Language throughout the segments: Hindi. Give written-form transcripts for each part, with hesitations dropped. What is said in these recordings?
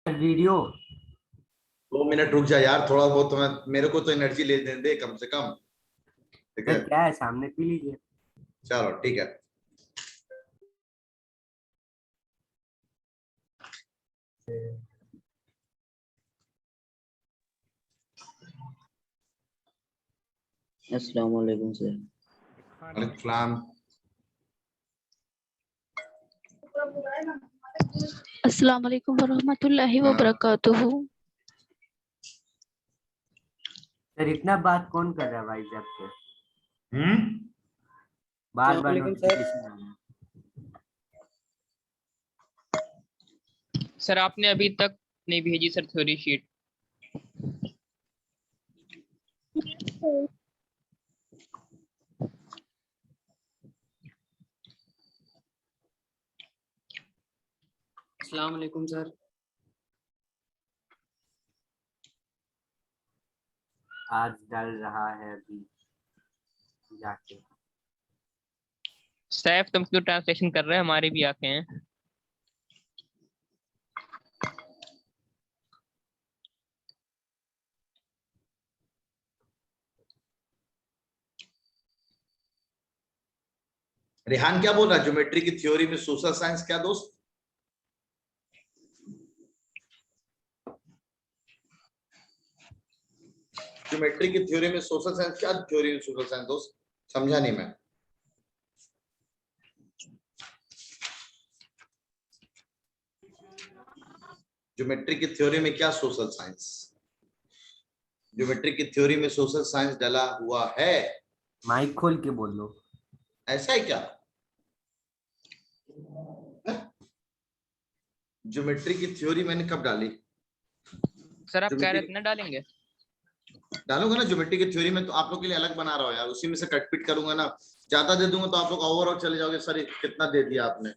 वीडियो 2 मिनट रुक जा यार, थोड़ा बहुत तो मेरे को तो एनर्जी ले दे कम से कम। ठीक है, क्या है सामने, पी लीजिए। चलो ठीक है। अस्सलाम वालेकुम सर। वालेकुम। अस्सलाम वालेकुम वरहमतुल्लाहि वबरकातुहू। सर इतना बात कौन कर रहा है भाई जब से? बार बार नोटिफिकेशन आ रहा है। सर आपने अभी तक नहीं भेजी सर थ्योरी शीट। अस्सलाम वालेकुम सर। आज डल रहा है अभी जाके। सैफ तुम क्यों ट्रांसलेशन कर रहे हैं, हमारी भी आंखें हैं। रेहान क्या बोल रहा है? ज्योमेट्री की थ्योरी में सोशल साइंस क्या दोस्त? ज्योमेट्री की थ्योरी में सोशल साइंस क्या? थ्योरी में सोशल साइंस दोस्त, समझा नहीं मैं। ज्योमेट्री की थ्योरी में क्या सोशल साइंस? ज्योमेट्री की थ्योरी में सोशल साइंस डला हुआ है। माइक खोल के बोल लो। ऐसा है क्या? ज्योमेट्री की थ्योरी मैंने कब डाली? सर आप कह रहे थे ना डालेंगे। डालूंगा ना ज्योमेट्री की थ्योरी में, तो आप लोग के लिए अलग बना रहा हूं यार, उसी में से कट पिट करूंगा ना। ज्यादा दे दूंगा तो आप लोग ओवरऑल चले जाओगे, सर कितना दे दिया आपने।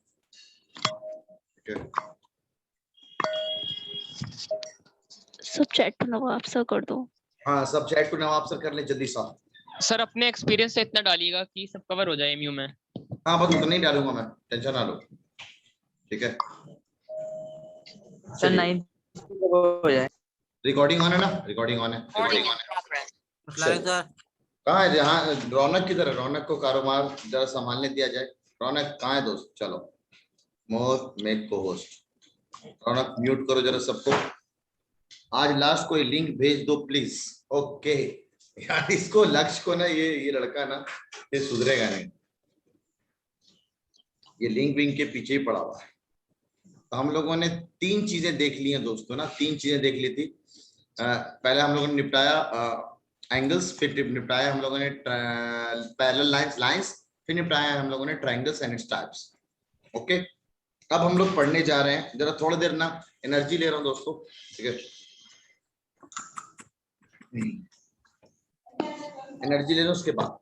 सब चैट पे नवाब सा कर दो। हाँ सब चैट को नवाब सर कर ले जल्दी सा। सर अपने एक्सपीरियंस से इतना डालिएगा कि सब कवर हो जाए एमयू में। हाँ बस उतना ही डालूंगा मैं, टेंशन ना लो। ठीक है सर 9 हो जाए। रिकॉर्डिंग ऑन है ना? रिकॉर्डिंग ऑन है। कहाँ है? हाँ रौनक किधर है? रौनक को कारोबार जरा संभालने दिया जाए। रौनक कहाँ है दोस्त? चलो मोर मेक को होस्ट। रौनक म्यूट करो जरा सबको। आज लास्ट कोई लिंक भेज दो प्लीज। ओके यार, इसको लक्ष्य को ना, ये लड़का ना, ये सुधरेगा नहीं, ये लिंक विंक के पीछे ही पड़ा हुआ है। तो हम लोगों ने 3 चीजें देख ली हैं दोस्तों ना, 3 चीजें देख ली थी। पहले हम लोगों ने निपटाया एंगल्स, फिर निपटाया हम लोगों ने पैरेलल लाइंस, फिर निपटाया हम लोगों ने triangles and its types. Okay अब हम लोग पढ़ने जा रहे हैं, जरा थोड़ी देर ना एनर्जी ले रहा हूं दोस्तों। ठीक है एनर्जी ले लो, उसके बाद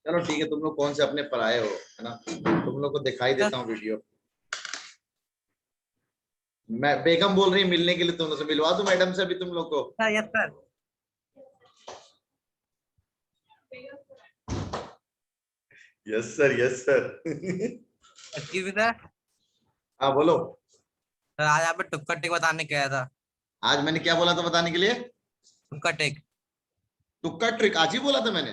चलो ठीक है। तुम लोग कौन से अपने पढ़ाए हो, है ना? तुम लोग को दिखाई देता हूँ वीडियो। मैं बेगम बोल रही मिलने के लिए, तुम लोग से मिलवा दूं मैडम से अभी तुम लोग को? Yes sir. Yes sir, yes sir. हाँ बोलो। सर आज आप टुक्का टेक बताने के आया था। आज मैंने क्या बोला था बताने के लिए? टुक्का टेक। तुक्का ट्रिक आज ही बोला था मैंने।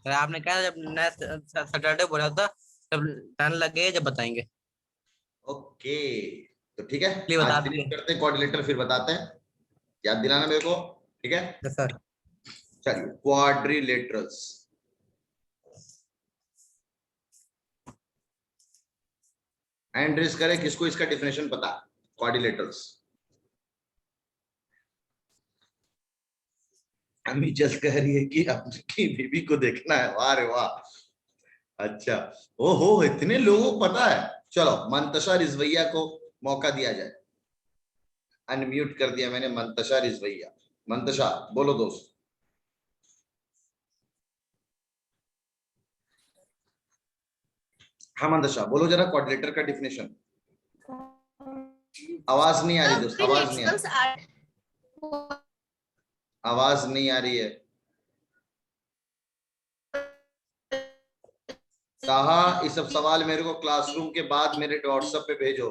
सर आपने कहा जब नेक्स्ट सैटरडे बोला था, जब टर्न लगे जब बताएंगे। ओके तो ठीक है, बता आज फिनिश करते हैं कोऑर्डिनेटर, फिर बताते हैं। याद दिलाना मेरे को, ठीक है? सर चलिए क्वाड्रिलेटरल्स। हैंड रेज करें किसको इसका डेफिनेशन पता है क्वाड्रिलेटरल्स। अम्मी जल्द कह रही है कि आपकी बीबी को देखना है। वाह रे वाह, अच्छा ओहो इतने लोगों को पता है। चलो मंतशा रिजवैया को मौका दिया जाए। अनम्यूट कर दिया मैंने मंतशा रिजवैया। मंतशा बोलो दोस्त। हाँ मंतशा बोलो जरा क्वाड्रिलेटर का डेफिनेशन। आवाज नहीं आ रही दोस्त, आवाज नहीं आ रही, आवाज नहीं आ रही है। कहा ये सब सवाल मेरे को क्लासरूम के बाद मेरे व्हाट्सएप पे भेजो,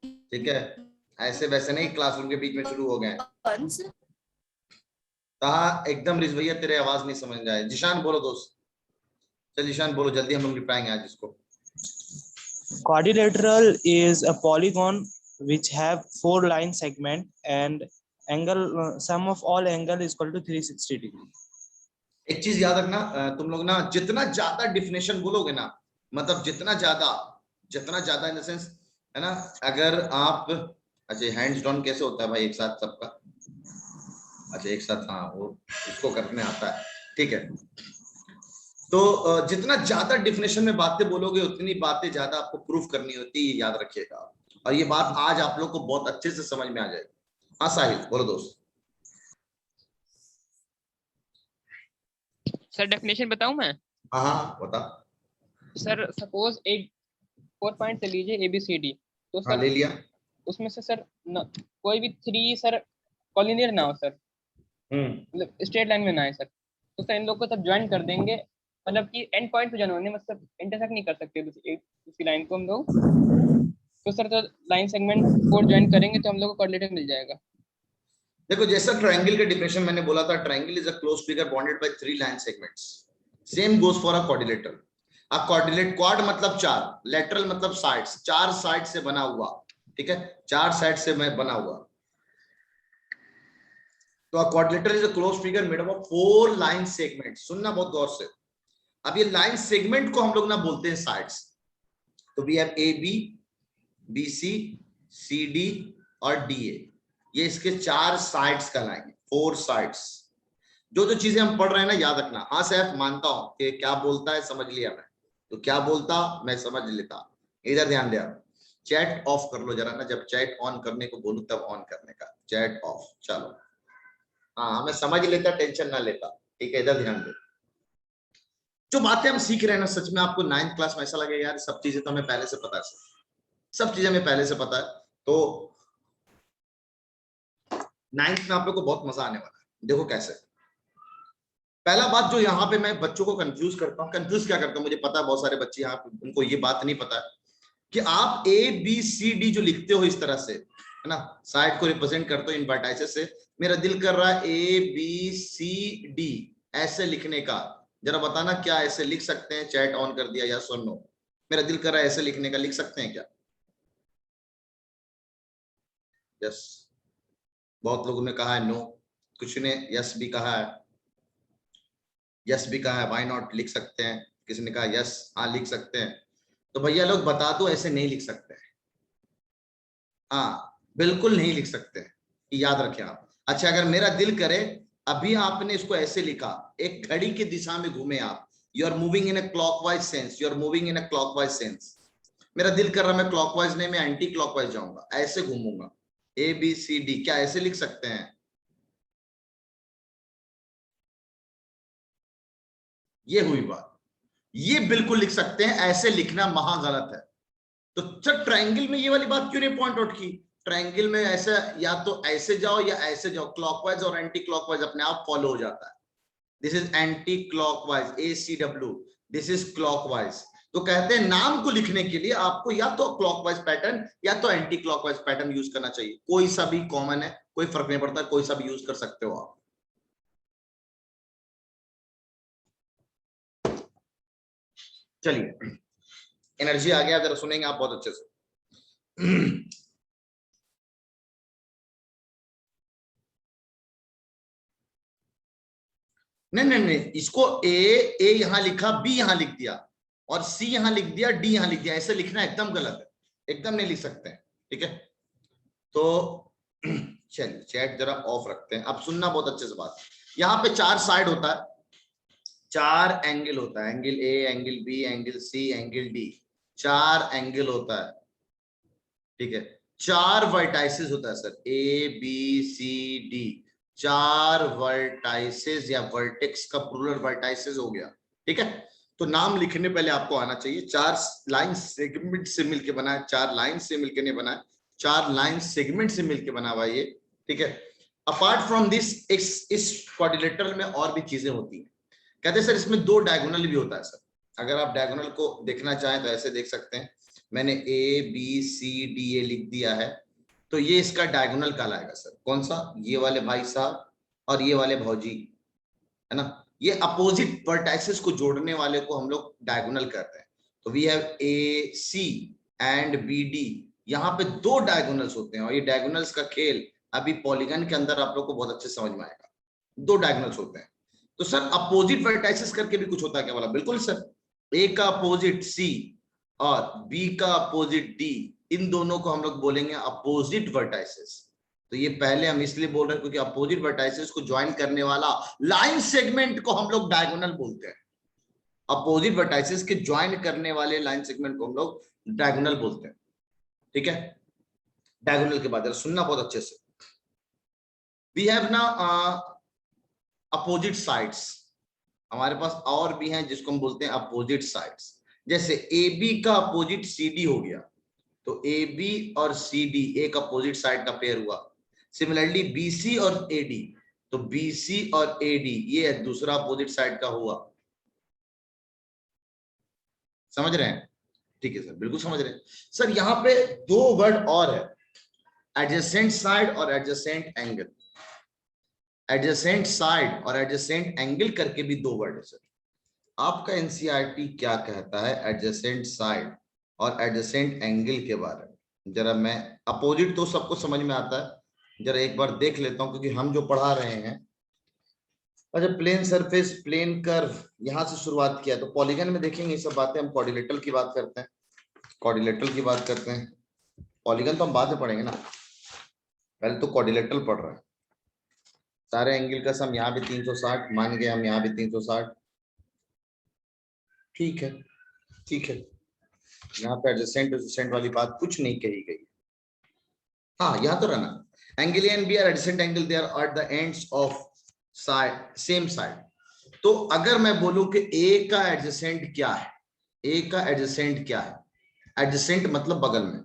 ठीक है? ऐसे वैसे नहीं क्लासरूम के बीच में शुरू हो गए। कहा एकदम रिज भैया तेरे आवाज नहीं समझ जाए। जिशान बोलो दोस्त, चल जिशान बोलो जल्दी, हम लोग निपटाएंगे आज इसको। Quadrilateral is a polygon which have 4 line segment and angle sum of all angle is equal to 360 degree. एक चीज याद रखना, तुम लोग ना जितना ज्यादा डिफिनेशन बोलोगे ना, मतलब जितना ज्यादा इन द सेंस है ना, अगर आप अच्छा हैंड्स डाउन कैसे होता है भाई एक साथ सबका, अच्छा एक साथ, हाँ वो उसको करने आता है, ठीक है? तो जितना ज्यादा डिफिनेशन में बातें बोलोगे उतनी बातें ज्यादा आपको प्रूफ करनी होती है, ये याद रखिएगा। और ये बात आज आप लोग को बहुत अच्छे से समझ में आ जाएगी। हाँ साहिल बोलो दोस्त। सर डेफिनेशन बताऊं मैं? हाँ बता। सर सपोज एक 4 पॉइंट से लीजिए ABCD, तो हाँ सर ले लिया। उसमें से सर कोई भी 3 सर कॉलिनियर ना हो सर, मतलब स्ट्रेट लाइन में ना है सर, तो सर इन लोग को सब ज्वाइन कर देंगे, मतलब कि एंड पॉइंट पे ज्वाइन होने, मतलब इंटरसेक्ट नहीं कर सकते दूसरी लाइन को हम लोग, तो सर तो लाइन सेगमेंट 4 ज्वाइन करेंगे तो हम लोग को कोऑर्डिनेटर मिल जाएगा। देखो जैसा ट्रायंगल का डिफिनेशन मैंने बोला था, triangle is a closed figure bounded by 3 line segments. Same goes for a quadrilateral. A quadrilateral, quad मतलब 4, लेटरल मतलब साइड्स, 4 साइड से बना हुआ, ठीक है? 4 साइड से मैं बना हुआ। तो अ quadrilateral is a closed figure made up of 4 line segments. सुनना बहुत गौर से। अब ये लाइन सेगमेंट को हम लोग ना बोलते हैं साइड्स। तो we have AB, BC, CD और DA, ये इसके 4 साइड्स कहलाएंगे, 4 साइड्स। जो चीजें हम पढ़ रहे हैं ना याद रखना। हाँ सैफ मानता हूं कि क्या बोलता है समझ लिया मैं, तो क्या बोलता मैं समझ लेता। इधर ध्यान दे। चैट ऑफ कर लो जरा ना, जब चैट ऑन करने को बोलूं तब ऑन करने का, चैट ऑफ। चलो हाँ मैं समझ लेता, टेंशन ना लेता, ठीक है? इधर ध्यान दे। जो बातें हम सीख रहे हैं ना, सच में आपको 9th क्लास में ऐसा लगेगा यार सब चीजें तो हमें पहले से पता है, सब चीजें हमें पहले से पता है। तो 9th में आप लोग को बहुत मजा आने वाला है। देखो कैसे। पहला बात जो यहाँ पे मैं बच्चों को कंफ्यूज करता हूँ, कंफ्यूज क्या करता हूँ, मुझे पता है बहुत सारे बच्चे यहाँ पे उनको ये बात नहीं पता है कि आप ABCD जो लिखते हो इस तरह से, है ना, साइड को रिप्रेजेंट करते हो इन वर्टाइसेस से। मेरा दिल कर रहा है ABCD ऐसे लिखने का, जरा बताना क्या ऐसे लिख सकते हैं? चैट ऑन कर दिया या सुन लो। मेरा दिल कर रहा है ऐसे लिखने का, लिख सकते हैं क्या? यस, बहुत लोगों ने कहा है नो, कुछ ने यस भी कहा है, यस भी कहा है, व्हाई नॉट लिख सकते हैं। किसी ने कहा यस हाँ लिख सकते हैं। तो भैया लोग बता दो ऐसे नहीं लिख सकते हैं। हाँ बिल्कुल नहीं लिख सकते हैं, याद रखें आप। अच्छा अगर मेरा दिल करे, अभी आपने इसको ऐसे लिखा, एक घड़ी की दिशा में घूमे आप, you are moving in a clockwise sense, you are moving in a clockwise sense. मेरा दिल कर रहा मैं क्लॉकवाइज नहीं, मैं एंटी क्लॉकवाइज जाऊंगा, ऐसे घूमूंगा। ABCD क्या ऐसे लिख सकते हैं? ये हुई बात, ये बिल्कुल लिख सकते हैं, ऐसे लिखना महा गलत है। तो सर ट्रायंगल में ये वाली बात क्यों नहीं पॉइंट आउट की? ट्रायंगल में ऐसा या तो ऐसे जाओ या ऐसे जाओ, क्लॉकवाइज और एंटी क्लॉकवाइज अपने आप फॉलो हो जाता है। This is anti clockwise, ACW, this is clockwise. तो कहते हैं नाम को लिखने के लिए आपको या तो क्लॉकवाइज पैटर्न या तो एंटी क्लॉकवाइज पैटर्न यूज करना चाहिए। कोई सा भी कॉमन है, कोई फर्क नहीं पड़ता, कोई सा भी यूज कर सकते हो आप। चलिए एनर्जी आ गया, जरा सुनेंगे आप बहुत अच्छे से। नहीं नहीं नहीं, इसको ए यहां लिखा, बी यहां लिख दिया और सी यहां लिख दिया, डी यहां लिख दिया, ऐसे लिखना एकदम गलत है, एकदम नहीं लिख सकते हैं, ठीक है? तो चलिए चैट जरा ऑफ रखते हैं, अब सुनना बहुत अच्छे से बात। यहाँ पे 4 साइड होता है, 4 एंगल होता है, angle A, angle B, angle C, angle D, 4 angle होता है, ठीक है? 4 वर्टाइसेस होता है सर, ABCD, 4 वर्टाइसेस या वर्टेक्स का प्लूरल वर्टाइसेस हो गया, ठीक है? तो नाम लिखने पहले आपको आना चाहिए। 4 लाइन सेगमेंट से मिलके बना है, 4 लाइन से मिलके नहीं बना है, 4 लाइन सेगमेंट से मिलके बना हुआ ये, ठीक है? अपार्ट फ्रॉम दिस इस क्वाड्रिलेटरल में और भी चीजें होती हैं। कहते हैं सर इसमें 2 डायगोनल भी होता है सर, अगर आप डायगोनल को देखना चाहें तो ऐसे देख सकते हैं, मैंने ए बी सी डी ए लिख दिया है, तो ये इसका डायगोनल कहलाएगा सर। कौन सा? ये वाले भाई साहब और ये वाले भौजी, है ना, ये अपोजिट वर्टाइसेस को जोड़ने वाले को हम लोग डायगोनल कहते हैं। तो we have A C and B D, यहाँ पे 2 डायगोनल्स होते हैं, और ये डायगोनल्स का खेल अभी पॉलीगन के अंदर आप लोग को बहुत अच्छे समझ में आएगा। 2 डायगोनल्स होते हैं। तो सर अपोजिट वर्टाइसेस करके भी कुछ होता है क्या? बोला बिल्कुल सर, ए का अपोजिट सी और बी का अपोजिट डी, इन दोनों को हम लोग बोलेंगे अपोजिट वर्टाइसेस। तो ये पहले हम इसलिए बोल रहे हैं क्योंकि अपोजिट वर्टाइसेस को ज्वाइन करने वाला लाइन सेगमेंट को हम लोग डायगोनल बोलते हैं। अपोजिट वर्टाइसेस के ज्वाइन करने वाले लाइन सेगमेंट को हम लोग डायगोनल बोलते हैं। ठीक है, डायगोनल के बाद सुनना बहुत अच्छे से। वी हैव ना अपोजिट साइड्स, हमारे पास और भी हैं जिसको हम बोलते हैं अपोजिट साइड्स। जैसे ए बी का अपोजिट सी डी हो गया, तो ए बी और सी डी एक अपोजिट साइड का पेयर हुआ। सिमिलरली बी सी और ए डी, तो बी सी और ए डी ये दूसरा अपोजिट साइड का हुआ। समझ रहे हैं? ठीक है सर, बिल्कुल समझ रहे हैं सर। यहाँ पे 2 वर्ड और है, एडजेसेंट साइड और एडजेसेंट एंगल। एडजेसेंट साइड और एडजेसेंट एंगल करके भी 2 वर्ड है सर। आपका एनसीईआरटी क्या कहता है एडजेसेंट साइड और एडजेसेंट एंगल के बारे में? जरा मैं, अपोजिट तो सबको समझ में आता है, जरा एक बार देख लेता हूं क्योंकि हम जो पढ़ा रहे हैं। अच्छा, प्लेन सरफेस, प्लेन कर्व, यहां से शुरुआत किया, तो पॉलीगन में देखेंगे ये सब बातें। हम क्वाड्रिलेटरल की बात करते हैं, क्वाड्रिलेटरल की बात करते हैं। पॉलीगन तो हम बाद में पढ़ेंगे ना, पहले तो क्वाड्रिलेटरल पढ़ रहे हैं। सारे एंगल का सम, यहाँ भी 360 मान गए हम, यहाँ भी 360। ठीक है, ठीक है, यहाँ पे एडजेसेंट एडजेसेंट वाली बात कुछ नहीं कही गई। हाँ, यहाँ तो रहना, angle A and B are adjacent angle, they are at the ends of side, same side. तो अगर मैं बोलूं कि ए का एडजेसेंट क्या है, ए का एडजेसेंट क्या है? एडजेसेंट मतलब बगल में।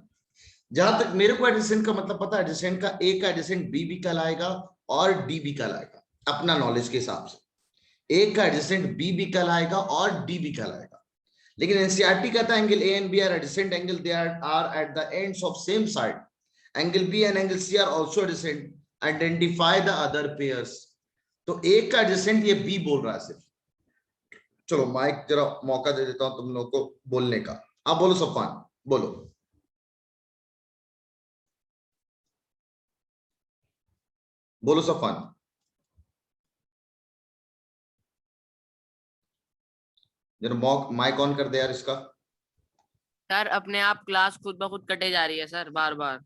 जहां तक मेरे को एडजेसेंट का मतलब पता है, एडजेसेंट का ए का एडजेसेंट बी भी कहलाएगा और डी भी कहलाएगा, अपना नॉलेज के हिसाब से। ए का एडजेसेंट बी भी कहलाएगा और डी भी कहलाएगा। लेकिन एनसीईआरटी कहता है angle A and B are adjacent angle, they are at the ends of same side. Angle B and angle C are also adjacent, identify the other pairs. तो ए का एडजेसेंट ये बी बोल रहा है सिर्फ। चलो माइक जरा मौका दे देता हूं तुम लोगों को बोलने का। आप बोलो सफान, बोलो। बोलो सफान। जरा माइक ऑन कर दे यार इसका। सर अपने आप क्लास खुद ब खुद कटे जा रही है सर, बार बार।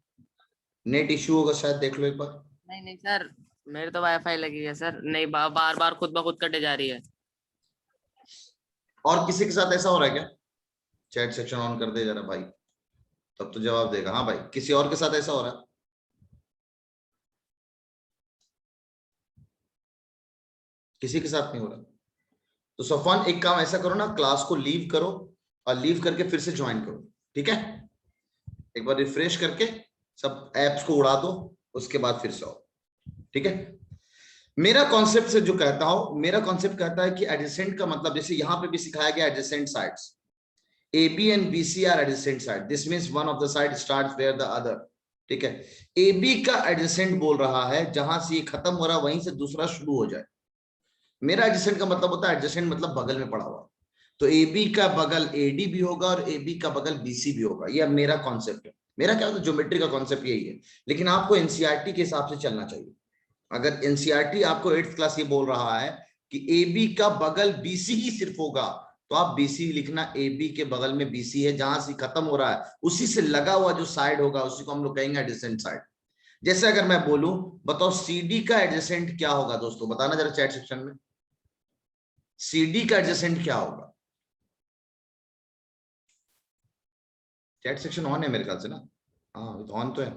नेट इश्यू होगा शायद, देख लो एक बार। नहीं नहीं सर, मेरे तो वाईफाई लगी है सर, नहीं बार बार खुद ब खुद कटे जा रही है। और किसी के साथ ऐसा हो रहा है क्या? चैट सेक्शन ऑन कर दे जरा भाई, तब तो जवाब देगा। हाँ भाई, किसी और के साथ ऐसा हो रहा है? किसी के साथ नहीं हो रहा? तो सफान एक काम ऐसा करो ना, क्लास को लीव करो और लीव करके फिर से ज्वाइन करो, ठीक है? एक बार रिफ्रेश करके सब एप्स को उड़ा दो, उसके बाद फिर से आओ, ठीक है? मेरा कॉन्सेप्ट से जो कहता हूं, मेरा कॉन्सेप्ट कहता है कि एडजेसेंट का मतलब, जैसे यहां पे भी सिखाया गया adjacent sides, AB and BC are adjacent side. This means one of the side starts where the other. ठीक है, AB का एडजेसेंट बोल रहा है जहां से ये खत्म हो रहा है वहीं से दूसरा शुरू हो जाए। मेरा एडजेसेंट का मतलब होता है, एडजेसेंट मतलब बगल में पड़ा हुआ, तो AB का बगल AD भी होगा और AB का बगल BC भी होगा। ये मेरा कॉन्सेप्ट है। मेरा क्या होता है, ज्योमेट्री का कॉन्सेप्ट यही है। लेकिन आपको एनसीईआरटी के हिसाब से चलना चाहिए। अगर एनसीईआरटी आपको 8th क्लास ये बोल रहा है कि AB का बगल BC ही सिर्फ होगा, तो आप BC लिखना, AB के बगल में BC है, जहां से खत्म हो रहा है उसी से लगा हुआ जो साइड होगा उसी को हम लोग कहेंगे एडजेसेंट साइड। जैसे अगर मैं बोलूं, बताओ CD का एडजेसेंट क्या होगा दोस्तों, बताना जरा चैट सेक्शन में। CD का एडजेसेंट क्या होगा? चैट सेक्शन ऑन है मेरे ख्याल से ना? हाँ तो ऑन तो है।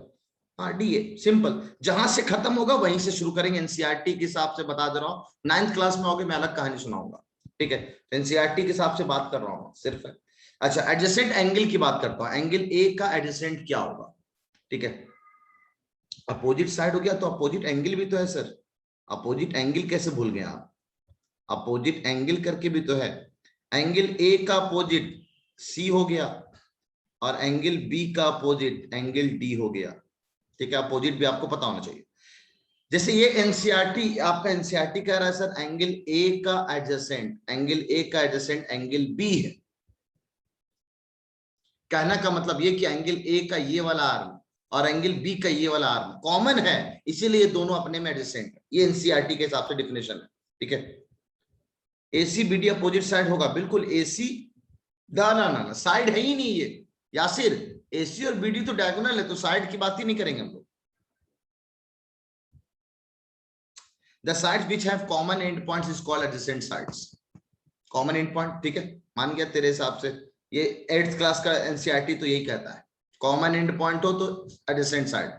हाँ, डी है, सिंपल, जहां से खत्म होगा वहीं से शुरू करेंगे। एनसीईआरटी के हिसाब से बता दे रहा हूं, 9th क्लास में आओगे मैं अलग कहानी सुनाऊंगा, ठीक है? एनसीईआरटी के हिसाब से बात कर रहा हूं सिर्फ है। अच्छा, एडजेसेंट एंगल की बात करता हूं। एंगल ए का एडजेसेंट क्या होगा? ठीक है, अपोजिट साइड हो गया तो अपोजिट एंगल भी तो है सर। अपोजिट एंगल कैसे भूल गए आप? अपोजिट एंगल करके भी तो है। एंगल ए का अपोजिट सी हो गया और एंगल बी का अपोजिट एंगल डी हो गया। ठीक है, अपोजिट भी आपको पता होना चाहिए। जैसे ये एनसीईआरटी, आपका एनसीईआरटी कह रहा है सर एंगल ए का एडजेसेंट, एंगल ए का एडजेसेंट एंगल बी है। कहने का मतलब ये कि एंगल ए का ये वाला आर्म और एंगल बी का ये वाला आर्म कॉमन है, इसीलिए दोनों अपने में एडजेसेंट है। ये एनसीईआरटी के हिसाब से डिफिनेशन है। ठीक है, एसी बीडी अपोजिट साइड होगा, बिल्कुल एसी ना साइड है ही नहीं ये यासिर, एसी और बीडी तो डायगोनल है, तो साइड की बात ही नहीं करेंगे हम लोग। The sides which have common end points is called adjacent sides. Common end point, ठीक है, मान गया तेरे हिसाब से। ये 8th क्लास का एनसीईआरटी तो यही कहता है, कॉमन एंड पॉइंट हो तो एडजेसेंट साइड।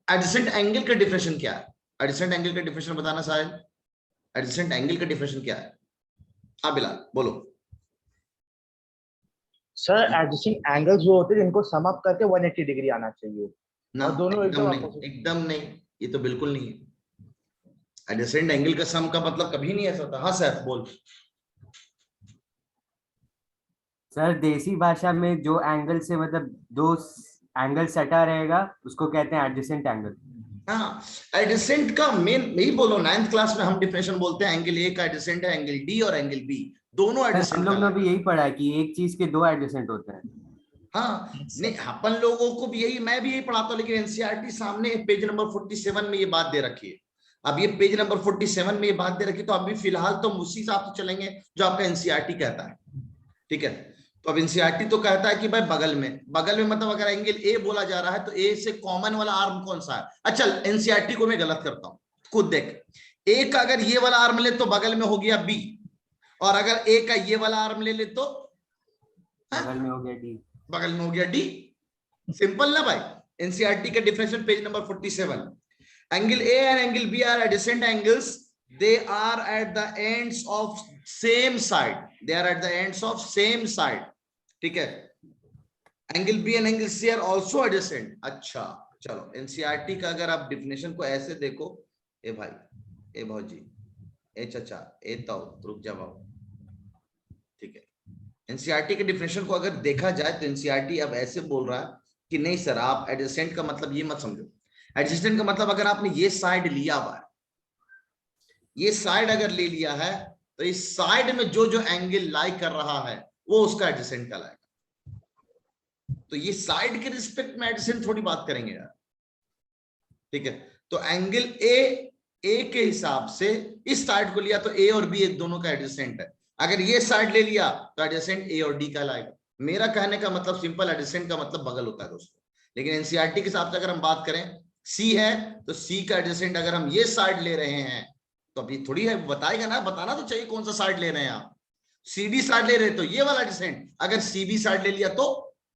एडजेसेंट एंगल का डिफिनेशन क्या है? एडजेसेंट एंगल का डिफिनेशन बताना साहिल, एडजेसेंट एंगल का डिफिनेशन क्या है? हाँ बिलाल बोलो। सर एडजेसेंट एंगल्स जो होते हैं इनको सम अप करके 180 डिग्री आना चाहिए ना, और दोनों एकदम नहीं, opposite। एकदम नहीं, ये तो बिल्कुल नहीं है। एडजेसेंट एंगल का सम का मतलब कभी नहीं ऐसा होता। हाँ सर बोल। सर देसी भाषा में जो एंगल से मतलब दो एंगल सटा रहेगा उसको कहते हैं एडजेसेंट एंगल। हाँ, एडजेसेंट का मेन यही बोलो, 9th क्लास में हम डिफिनेशन बोलते हैं एंगल ए का एडजेसेंट है एंगल डी और एंगल बी, दोनों हम एडजेसेंट। लोग ने भी यही पढ़ा है कि एक चीज के दो एडजेसेंट होते हैं। हाँ नहीं, अपन लोगों को भी यही, मैं भी यही पढ़ाता हूँ, लेकिन एनसीईआरटी सामने पेज नंबर 47 में ये बात दे रखी है। अब ये पेज नंबर 47 में ये बात दे रखी है, तो अभी फिलहाल तो उसी हिसाब से चलेंगे जो आपका एनसीईआरटी कहता है। ठीक है, तो अब एनसीईआरटी तो कहता है कि भाई बगल में मतलब अगर एंगल ए बोला जा रहा है तो ए से कॉमन वाला आर्म कौन सा है? अच्छा एनसीईआरटी को मैं गलत करता हूं, खुद देख। ए का अगर ये वाला आर्म ले तो बगल में हो गया बी, और अगर ए का ये वाला आर्म ले ले तो बगल में हो गया डी, बगल में हो गया डी। सिंपल ना भाई। एनसीईआरटी का definition page number 47, angle A and angle B are adjacent angles, they are at the ends of same side, they are at the ends of same side। ठीक है, angle B and angle C are also adjacent. अच्छा चलो, एनसीईआरटी का अगर आप डिफिनेशन को ऐसे देखो, ए भाई, ए भौजी, ए चाचा, ए ताऊ, रुक जा बाबू। ठीक है, एनसीईआरटी के डिफिनेशन को अगर देखा जाए तो एनसीईआरटी अब ऐसे बोल रहा है कि नहीं सर, आप एडजेसेंट का मतलब ये मत समझो। एडजेसेंट का मतलब अगर आपने ये साइड लिया हुआ है, ये साइड अगर ले लिया है तो इस साइड में जो जो एंगल लाई कर रहा है वो उसका एडजेसेंट कहलाएगा। तो ये साइड के रिस्पेक्ट में एडजेसेंट थोड़ी बात करेंगे यार। ठीक है, तो एंगल ए के हिसाब से इस साइड को लिया तो ए और बी एक दोनों का एडजेसेंट है। अगर ये साइड ले लिया तो एडजेसेंट ए और डी कहलाएगा। मेरा कहने का मतलब सिंपल, एडजेसेंट का मतलब बगल होता है दोस्तों। लेकिन एनसीईआरटी के हिसाब से अगर हम बात करें, सी है तो सी का एडजेसेंट अगर हम ये साइड ले रहे हैं तो अभी थोड़ी है, बताएगा ना, बताना तो चाहिए कौन सा साइड ले रहे हैं आप। सीडी साइड ले रहे तो ये वाला एडजेसेंट, अगर सीबी साइड ले लिया तो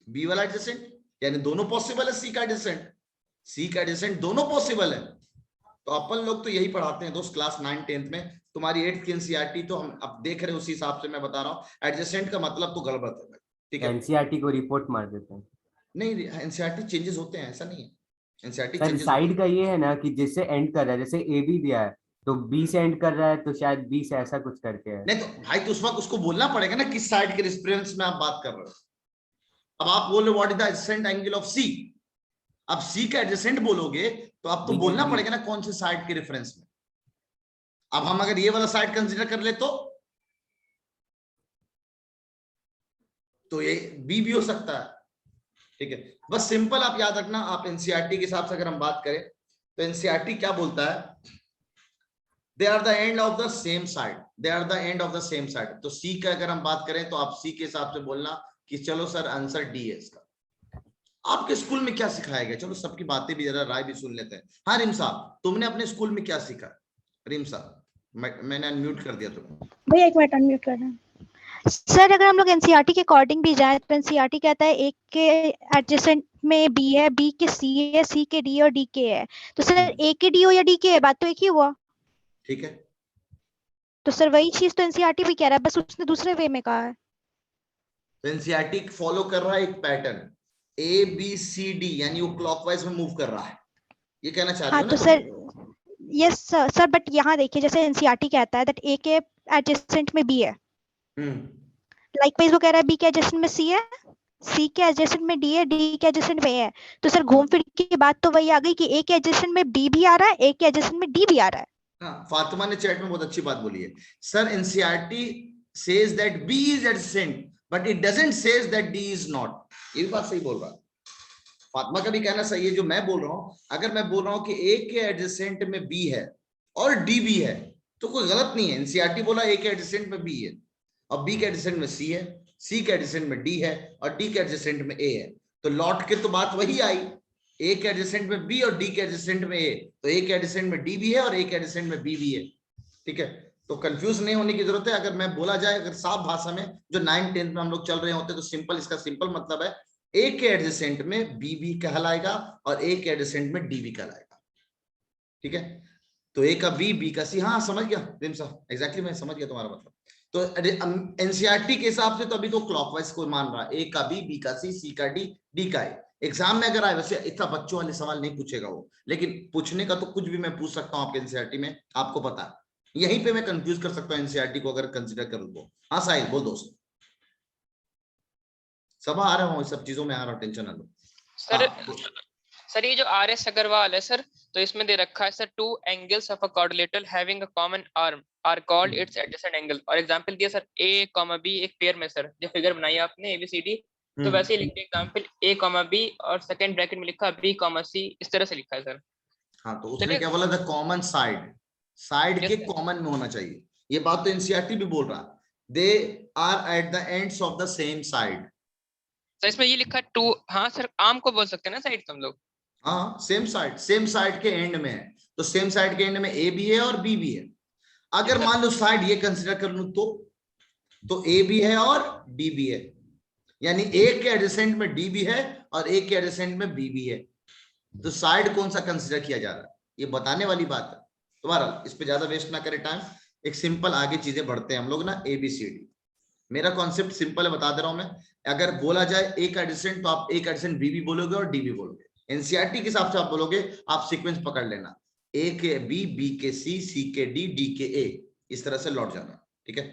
बी वाला एडजेसेंट, यानी दोनों पॉसिबल है। सी का एडजेसेंट, सी का एडजेसेंट दोनों पॉसिबल है। तो अपन लोग तो यही पढ़ाते हैं दोस्त क्लास 9 10th में। तुम्हारी 8th की एनसीईआरटी तो हम अब देख रहे हैं, उसी हिसाब से मैं बता रहा हूँ। एडजेसेंट का मतलब तो गड़बड़ है। ठीक है, एनसीईआरटी को रिपोर्ट मार देते हैं। नहीं, एनसीईआरटी चेंजेस होते हैं, ऐसा नहीं है। एनसीईआरटी सर चेंजेस साइड का ये है ना कि जिससे एंड कर रहा है, जैसे ए बी दिया है तो बी से एंड कर रहा है, तो शायद बी से ऐसा कुछ करके है। नहीं तो भाई, तो उस वक्त उसको बोलना पड़ेगा ना किस साइड के रेफरेंस में आप बात कर रहे हो। अब आप बोल रहे what is the adjacent angle of C, अब सी का एडजेसेंट बोलोगे तो आप तो बोलना पड़ेगा ना कौन से साइड के रेफरेंस में। अब हम अगर ये वाला साइड कंसीडर कर ले तो ये बी भी हो सकता है। ठीक है, बस सिंपल आप याद रखना। आप एनसीईआरटी के हिसाब से अगर हम बात करें तो एनसीईआरटी क्या बोलता है, they are the end of the same side, they are the end of the same side. तो सी का अगर हम बात करें तो आप सी के हिसाब से बोलना कि चलो सर आंसर डी है इसका। आपके स्कूल में क्या सिखाया गया? चलो सबकी बातें भी जरा राय भी सुन लेते हैं। हाँ रिम साहब, तुमने अपने स्कूल में क्या सीखा? रिम साहब, मैंने अनम्यूट कर दिया तुम्हें। भैया एक मिनट अनम्यूट कर रहे हैं। सर अगर हम लोग एनसीईआरटी के अकॉर्डिंग भी जाए तो एनसीईआरटी कहता है ए के एडजेसेंट में बी है, बी के सी है, सी के डी और डी के है। तो सर ए के डी हो या डी के है, बात तो एक ही हुआ। ठीक है, तो सर वही चीज तो एनसीईआरटी भी कह रहा है, बस उसने दूसरे वे में कहा है। तो एनसीईआरटी फॉलो कर रहा है एक pattern, A B C D, यानी वो क्लॉकवाइज में मूव कर रहा है। ये कहना चाह रहे हो हाँ ना? तो सर यस सर, बट यहाँ देखिए जैसे एनसीईआरटी कहता है दैट ए के एडजेसेंट में बी है, लाइकवाइज वो कह रहा है बी के एडजेसेंट में सी है, सी के एडजेसेंट में डी है, डी के एडजेसेंट में ए है। तो सर घूम फिर के बात तो वही आ गई कि ए के एडजेसेंट में बी भी आ रहा है, ए के एडजेसेंट में डी भी आ रहा है। हाँ, फातिमा ने चैट में बहुत अच्छी बात बोली है sir, NCERT says that B is adjacent but it doesn't says that D is not. ये भी बात सही बोल रहा है, फातिमा का भी कहना सही है जो मैं बोल रहा हूं। अगर मैं बोल रहा हूं कि ए के एडजेसेंट में बी है और डी भी है तो कोई गलत नहीं है। एनसीईआरटी बोला ए के एडजेसेंट में बी है और बी के एडजेसेंट में सी है, सी के एडजेसेंट में डी है और डी के एडजेसेंट में ए है। तो लौट के तो बात वही आई, ए के एडजेसेंट में बी और डी के एडजेसेंट में ए, तो ए के एडजेसेंट में डी भी है और ए के एडजेसेंट में बी भी है। ठीक है, तो कंफ्यूज नहीं होने की जरूरत है। अगर मैं बोला जाए, अगर साफ भाषा में जो 9th 10th में हम लोग चल रहे होते तो सिंपल, इसका सिंपल मतलब है ए के एडजेसेंट में बी भी कहलाएगा और ए के एडजेसेंट में डी भी कहलाएगा। ठीक है, तो ए का बी, बी का सी। हाँ समझ गया प्रेम साहब, एग्जैक्टली मैं समझ गया तुम्हारा मतलब। तो एनसीईआरटी के हिसाब से तो अभी तो क्लॉकवाइज को मान रहा है, ए का बी, बी का सी का डी, डी का ए। एग्जाम में अगर आए, वैसे इतना बच्चों वाले सवाल नहीं पूछेगा वो, लेकिन पूछने का तो कुछ भी मैं पूछ सकता हूँ आपके एनसीईआरटी में, आपको पता है। यहीं पे मैं कंफ्यूज कर सकता हूँ एनसीईआरटी को अगर कंसिडर करूँ तो। हाँ साहिल बोल दोस्त, सब आ रहा हूँ, सब चीजों में आ रहा हूँ, टेंशन ना लो सर। सर ये जो आर एस अग्रवाल है सर, तो इसमें दे रखा है sir, two angles of a quadrilateral having a common arm are called its adjacent angle. और एग्जांपल दिया सर ए कॉमा बी, एक पेयर में सर जो फिगर बनाई आपने एबीसीडी, तो वैसे ही लिखते एग्जांपल ए कॉमा बी और सेकंड ब्रैकेट में लिखा बी कॉमा सी, इस तरह से लिखा है सर। हाँ, तो उसने क्या बोला था, कॉमन साइड, साइड के कॉमन में होना चाहिए। ये बात तो एनसीईआरटी भी बोल रहा है, they are at the ends of the same side. Sir इसमें ये लिखा टू, हाँ सर आर्म को बोल सकते हैं ना साइड हम लोग। हाँ सेम साइड, सेम साइड के एंड में है, तो सेम साइड के एंड में ए भी है और बी भी है। अगर मान लो साइड ये कंसीडर कर लूं तो ए भी है और डी भी है, यानी ए के एडजेसेंट में डी भी है और ए के एडजेसेंट में बी भी है। तो साइड कौन सा कंसीडर किया जा रहा है, ये बताने वाली बात है। तुम्हारा इस पे ज्यादा वेस्ट ना करे टाइम, एक सिंपल आगे चीजें बढ़ते हैं हम लोग ना, एबीसीडी। मेरा कॉन्सेप्ट सिंपल है, बता दे रहा हूं मैं। अगर बोला जाए ए का एडजेसेंट, तो आप ए का एडजेसेंट बी भी बोलोगे और डी भी बोलोगे। एनसीईआरटी के हिसाब से आप बोलोगे, आप सीक्वेंस पकड़ लेना, ए के बी, बी के सी, सी के डी, डी के ए, इस तरह से लौट जाना। ठीक है,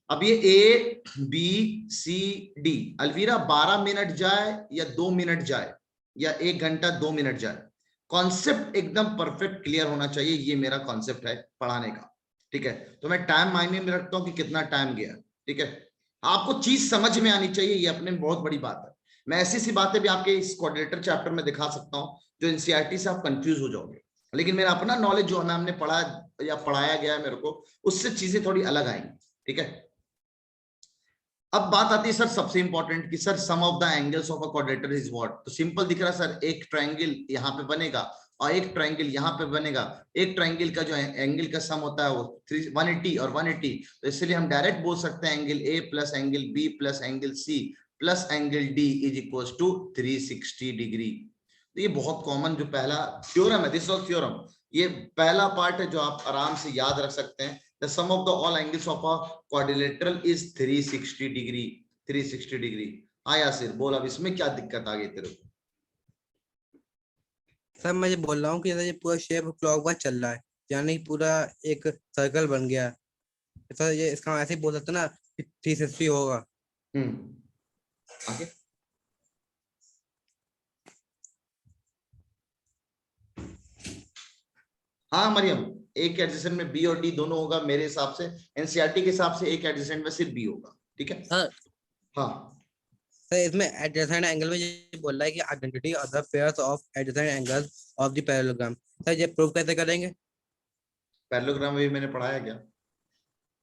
अब ये A B C D, Alvira 12 minute जाए या 2 मिनट जाए या 1 घंटा 2 मिनट जाए, कॉन्सेप्ट एकदम परफेक्ट क्लियर होना चाहिए। ये मेरा कॉन्सेप्ट है पढ़ाने का। ठीक है, तो मैं टाइम मायने में रखता हूं कि कितना टाइम गया। ठीक है, आपको चीज समझ में आनी चाहिए, ये अपने में बहुत बड़ी बात है। मैं ऐसी सी बातें भी आपके इस कोऑर्डिनेटर चैप्टर में दिखा सकता हूं जो एनसीईआरटी से आप कंफ्यूज हो जाओगे, लेकिन मेरा अपना नॉलेज जो हमें हमने पढ़ा या पढ़ाया गया है मेरे को, उससे चीजें थोड़ी अलग आएंगी। ठीक है, अब बात आती है सर सबसे इंपॉर्टेंट कि sir sum of the angles of a quadrilateral is what. तो सिंपल दिख रहा है सर, एक ट्रायंगल यहाँ पे बनेगा और एक ट्रायंगल यहाँ पे बनेगा। एक ट्रायंगल का जो एंगल का सम होता है वो 180 और 180, तो इसलिए हम डायरेक्ट बोल सकते हैं angle A plus angle B plus angle C plus angle D is equal to 360 degree. तो ये बहुत कॉमन जो पहला थ्योरम है, दिस इज थ्योरम, ये पहला पार्ट है जो आप आराम से याद रख सकते हैं। The sum of the all angles of a quadrilateral is 360 degree, 360 degree. हाँ यासिर बोल, अब इसमें क्या दिक्कत आ गई तेरे को? सर मैं ये बोल रहा हूँ कि ये पूरा शेप क्लॉकवाइज चल रहा है, यानी पूरा एक सर्कल बन गया है। सर ये इसका ऐसे ही बोल सकते ना कि 360 होगा। आगे हाँ मरियम, एक एडजेसेंट में बी और डी दोनों होगा मेरे हिसाब से। एनसीईआरटी के हिसाब से एक एडजेसेंट में सिर्फ बी होगा। ठीक है, हाँ सर इसमें एडजेसेंट एंगल में ये बोल रहा है कि identity of the pairs of adjacent angles of the parallelogram. Sir ये प्रूव कैसे करेंगे? पैरेललोग्राम भी मैंने पढ़ाया क्या?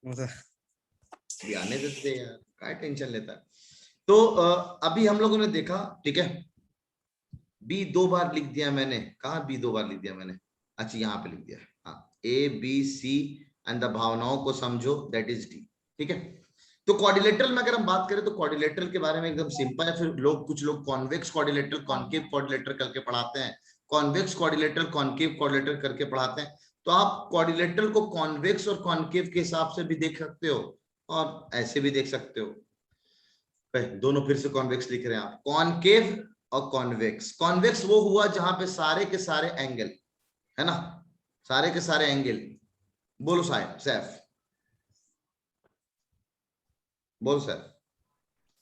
भी आने देते यार, क्या टेंशन लेता है। तो अभी हम लोगों ने देखा, ठीक है, बी 2 बार लिख दिया मैंने। कहा बी 2 बार लिख दिया मैंने? अच्छा यहाँ पे लिख दिया। हाँ, A B C and the भावनाओं को समझो, दैट इज डी। ठीक है, तो क्वाड्रिलेटरल में अगर हम बात करें तो क्वाड्रिलेटरल के बारे में एकदम सिंपल है। फिर कुछ लोग कॉन्वेक्स क्वाड्रिलेटरल, कॉन्केव क्वाड्रिलेटरल करके पढ़ाते हैं, कॉन्वेक्स क्वाड्रिलेटरल, कॉन्केव क्वाड्रिलेटरल करके पढ़ाते हैं। तो आप क्वाड्रिलेटरल को कॉन्वेक्स और कॉन्केव के हिसाब से भी देख सकते हो और ऐसे भी देख सकते हो। दोनों फिर से कॉन्वेक्स लिख रहे हैं आप, कॉन्केव और कॉन्वेक्स। कॉन्वेक्स वो हुआ जहां पे सारे के सारे एंगल है ना, सारे के सारे एंगल। बोलो साहब सैफ। बोल सर।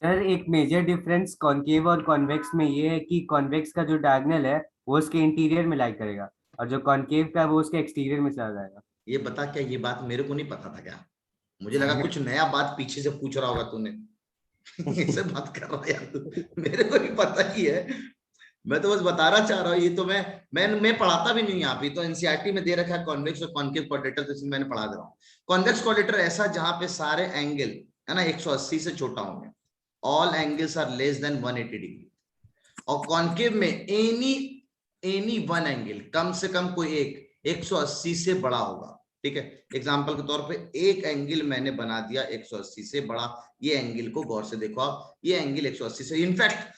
सर एक मेजर डिफरेंस कॉनकेव और कॉन्वेक्स में ये है कि कॉन्वेक्स का जो डायगोनल है वो उसके इंटीरियर में लाई करेगा और जो कॉनकेव का है वो उसके एक्सटीरियर में चला जाएगा। ये बता, क्या ये बात मेरे को नहीं पता था क्या? मुझे लगा कुछ नया बात पीछे से पूछ रहा होगा तूने। ऐसे बात कर रहा है यार तू, मेरे को नहीं पता ही है। मैं तो बस बताना चाह रहा हूँ, ये तो मैं पढ़ाता भी नहीं यहाँ पे, तो एनसीईआरटी में दे रखा है कॉन्वेक्स और कॉनकेव क्वाड्रेटर, तो इसमें मैंने पढ़ा दे रहा हूँ। कॉन्वेक्स क्वाड्रेटर ऐसा जहां पे सारे एंगल है ना 180 से छोटा होंगे, all angles are less than 180 degree. और कॉनकेव में एनी वन एंगल, कम से कम कोई एक 180 से बड़ा होगा। ठीक है, एग्जांपल के तौर पे एक एंगल मैंने बना दिया 180 से बड़ा, ये एंगल को गौर से देखो आप, ये एंगल 180 से, in fact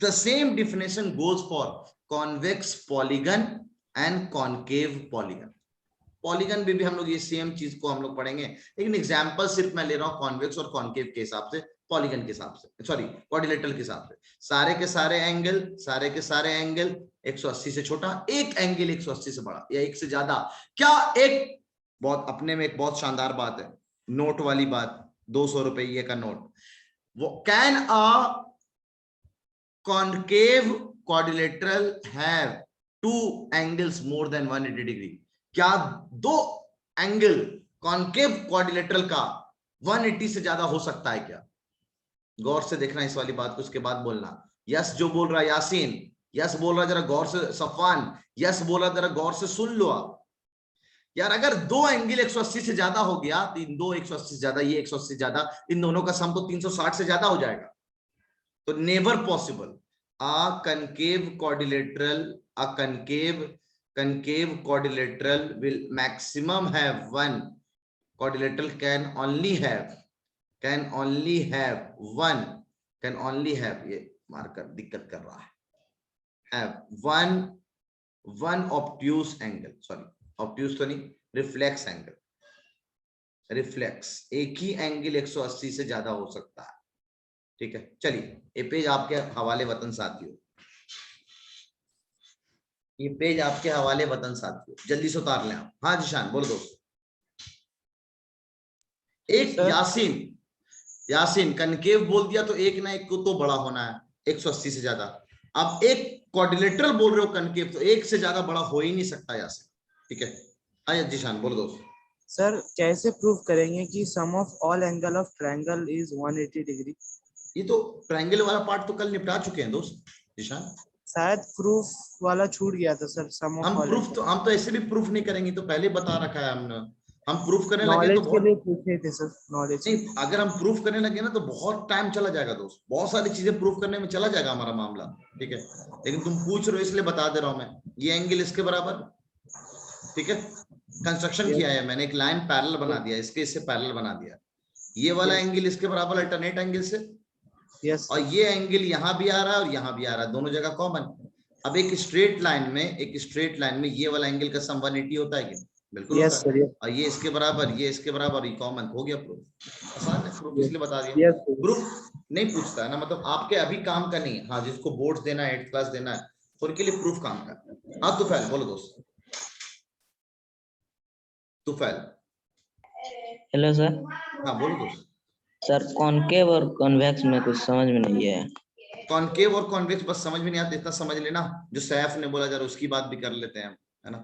the same definition goes for convex polygon and concave polygon. Polygon भी हम लोग ये सेम चीज को हम लोग पढ़ेंगे, लेकिन एग्जांपल सिर्फ मैं ले रहा हूं कॉन्वेक्स और कॉनकेव के हिसाब से, पॉलीगन के हिसाब से, सॉरी क्वाड्रिलेटरल के हिसाब से। सारे के सारे एंगल 180 से छोटा, एक एंगल 180 से बड़ा या एक से ज्यादा। क्या एक बहुत अपने में एक बहुत शानदार बात है, नोट वाली बात, 200 रुपये का नोट, वो can a concave quadrilateral have two angles more than 180 degree? क्या दो एंगल कॉन्केव क्वाड्रिलेटरल का 180 से ज्यादा हो सकता है क्या? गौर से देखना इस वाली बात को, उसके बाद बोलना। यस जो बोल रहा है यासीन, यस बोल रहा है, जरा गौर से सफवान, यस बोल रहा है, जरा गौर से सुन लो आप यार। अगर दो एंगल 180 से ज्यादा हो गया, तो इन दो 180 से ज्यादा, ये 180 से ज्यादा, इन दोनों का सम तो 360 से ज्यादा हो जाएगा। तो never possible a concave quadrilateral will maximum have one quadrilateral can only have ये मार्कर दिक्कत कर रहा है, have one obtuse angle, sorry obtuse तो नहीं, reflex angle, reflex एक ही एंगल 180 से ज्यादा हो सकता है। ठीक है, चलिए ये पेज आपके हवाले वतन साथियों, ये पेज आपके हवाले वतन साथियों, जल्दी से उतार लें आप। हाँ जिशान बोलो दोस्त। एक यासीन कनकेव बोल दिया तो एक ना एक को तो बड़ा होना है 180 से ज्यादा। अब एक क्वाड्रिलेटरल बोल रहे हो कनकेव, तो एक से ज्यादा बड़ा हो ही नहीं सकता यासीन। ठीक है, हाँ जिशान बोलो दोस्त। सर कैसे प्रूव करेंगे कि sum of all angle of triangle is 180 degree? ये तो ट्रायंगल वाला पार्ट तो कल निपटा चुके हैं दोस्त जिशान, शायद प्रूफ वाला छूट गया था सर। सम ऑफ हम तो ऐसे भी प्रूफ नहीं करेंगे, तो पहले बता रखा है हमने। हम प्रूफ करने लगे नॉलेज तो के लिए पूछे थे सर, नॉलेज नहीं, अगर हम प्रूफ करने लगे ना तो बहुत टाइम चला जाएगा दोस्त, बहुत सारी चीजें प्रूफ करने में चला जाएगा हमारा मामला। ठीक है, लेकिन तुम पूछ रहे हो इसलिए बता दे रहा हूं मैं। ये एंगल इसके बराबर, ठीक है, कंस्ट्रक्शन किया है मैंने, एक लाइन पैरेलल बना दिया, इसके इससे पैरेलल बना दिया, ये वाला एंगल इसके बराबर अल्टरनेट एंगल से, और ये एंगल यहाँ भी आ रहा है और यहाँ भी आ रहा है, दोनों जगह कॉमन। अब एक स्ट्रेट लाइन में ये वाला एंगल का सम 180 होता है कि बिल्कुल होता है, और ये इसके बराबर, ये इसके बराबर, ये कॉमन हो गया प्रूफ। आसान है प्रूफ, इसलिए बता दिया। प्रूफ नहीं पूछता है ना, मतलब आपके अभी काम का नहीं है। हाँ, जिसको बोर्ड देना है, 8th क्लास देना है, उनके लिए प्रूफ काम का है। हाँ तुफैल बोलो दोस्त। Tufail hello sir. हाँ बोलो दोस्त। सर कॉनकेव और कॉन्वेक्स में कुछ समझ में नहीं है। कॉनकेव और कॉन्वेक्स बस समझ में नहीं आता, इतना समझ लेना जो सैफ ने बोला, जरा उसकी बात भी कर लेते हैं, है ना।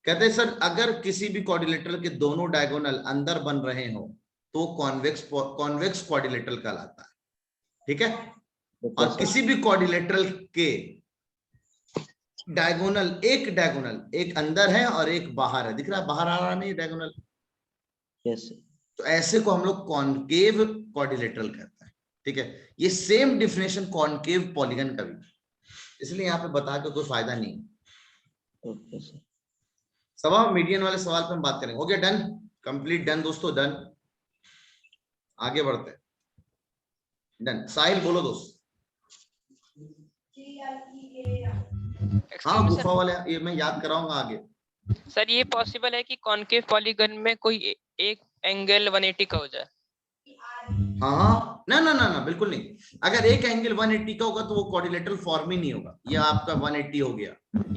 कहते हैं सर अगर किसी भी क्वाड्रिलेटरल के दोनों डायगोनल अंदर बन रहे हो तो कॉन्वेक्स क्वाड्रिलेटरल कहलाता है। ठीक है, और किसी भी क्वाड्रिलेटरल के डायगोनल, एक अंदर है और एक बाहर है, दिख रहा है बाहर आ रहा नहीं डायगोनल, यस, तो ऐसे को हम लोग कॉनकेव क्वाड्रिलेटरल कहते हैं। ठीक है, ये सेम डिफिनेशन कॉनकेव पॉलीगन का भी, इसलिए यहाँ पे बता के कोई फायदा नहीं। Okay sir. सवाल मीडियन वाले सवाल पे हम बात करेंगे। हो गया, डन, कंप्लीट, डन दोस्तों, डन। आगे बढ़ते हैं, डन। साहिल बोलो दोस्त। हाँ गुफा वाले, ये मैं याद कराऊंगा आगे। सर ये पॉसिबल है कि कॉनकेव पॉलीगन में कोई एक एंगल 180 का हो जाए? हाँ ना ना ना ना, बिल्कुल नहीं। अगर एक एंगल 180 का होगा तो वो क्वाड्रिलेटरल फॉर्म ही नहीं होगा। ये आपका 180 हो गया,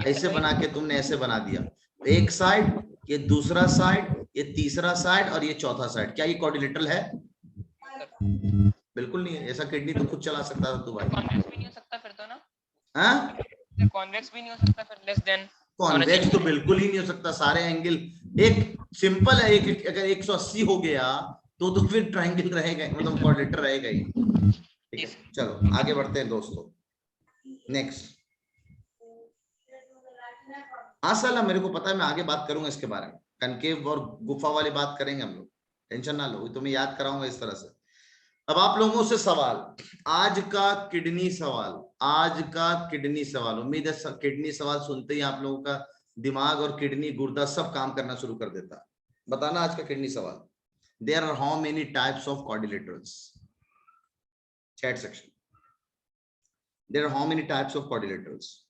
ऐसे बना के तुमने ऐसे बना दिया, एक साइड, ये दूसरा साइड, ये तीसरा साइड और ये चौथा साइड, क्या ये क्वाड्रिलेटरल है? बिल्कुल नहीं है ऐसा। किडनी तो खुद चला सकता था तू भाई। कॉन्वेक्स भी नहीं हो सकता फिर तो ना, हाँ कॉन्वेक्स भी नहीं हो सकता फिर, लेस देन कॉन्वेक्स तो बिल्कुल ही नहीं हो सकता। सारे एंगल एक सिंपल है, अगर 180 हो गया तो फिर ट्रायंगल रहेगा, मतलब क्वाड्रिलेटरल रहेगा ही। ठीक है, चलो आगे बढ़ते हैं दोस्तों। नेक्स्ट, हाँ साला मेरे को पता है, मैं आगे बात करूंगा इसके बारे में। कनकेव और गुफा वाली बात करेंगे हम लोग, टेंशन ना लो, तुम्हें याद कराऊंगा इस तरह से। अब आप लोगों से सवाल, आज का किडनी सवाल, आज का किडनी सवाल। उम्मीद है किडनी सवाल सुनते ही आप लोगों का दिमाग और किडनी गुर्दा सब काम करना शुरू कर देता। बताना आज का किडनी सवाल। There are how many types of quadrilaterals? Chat section, there are how many types of quadrilaterals?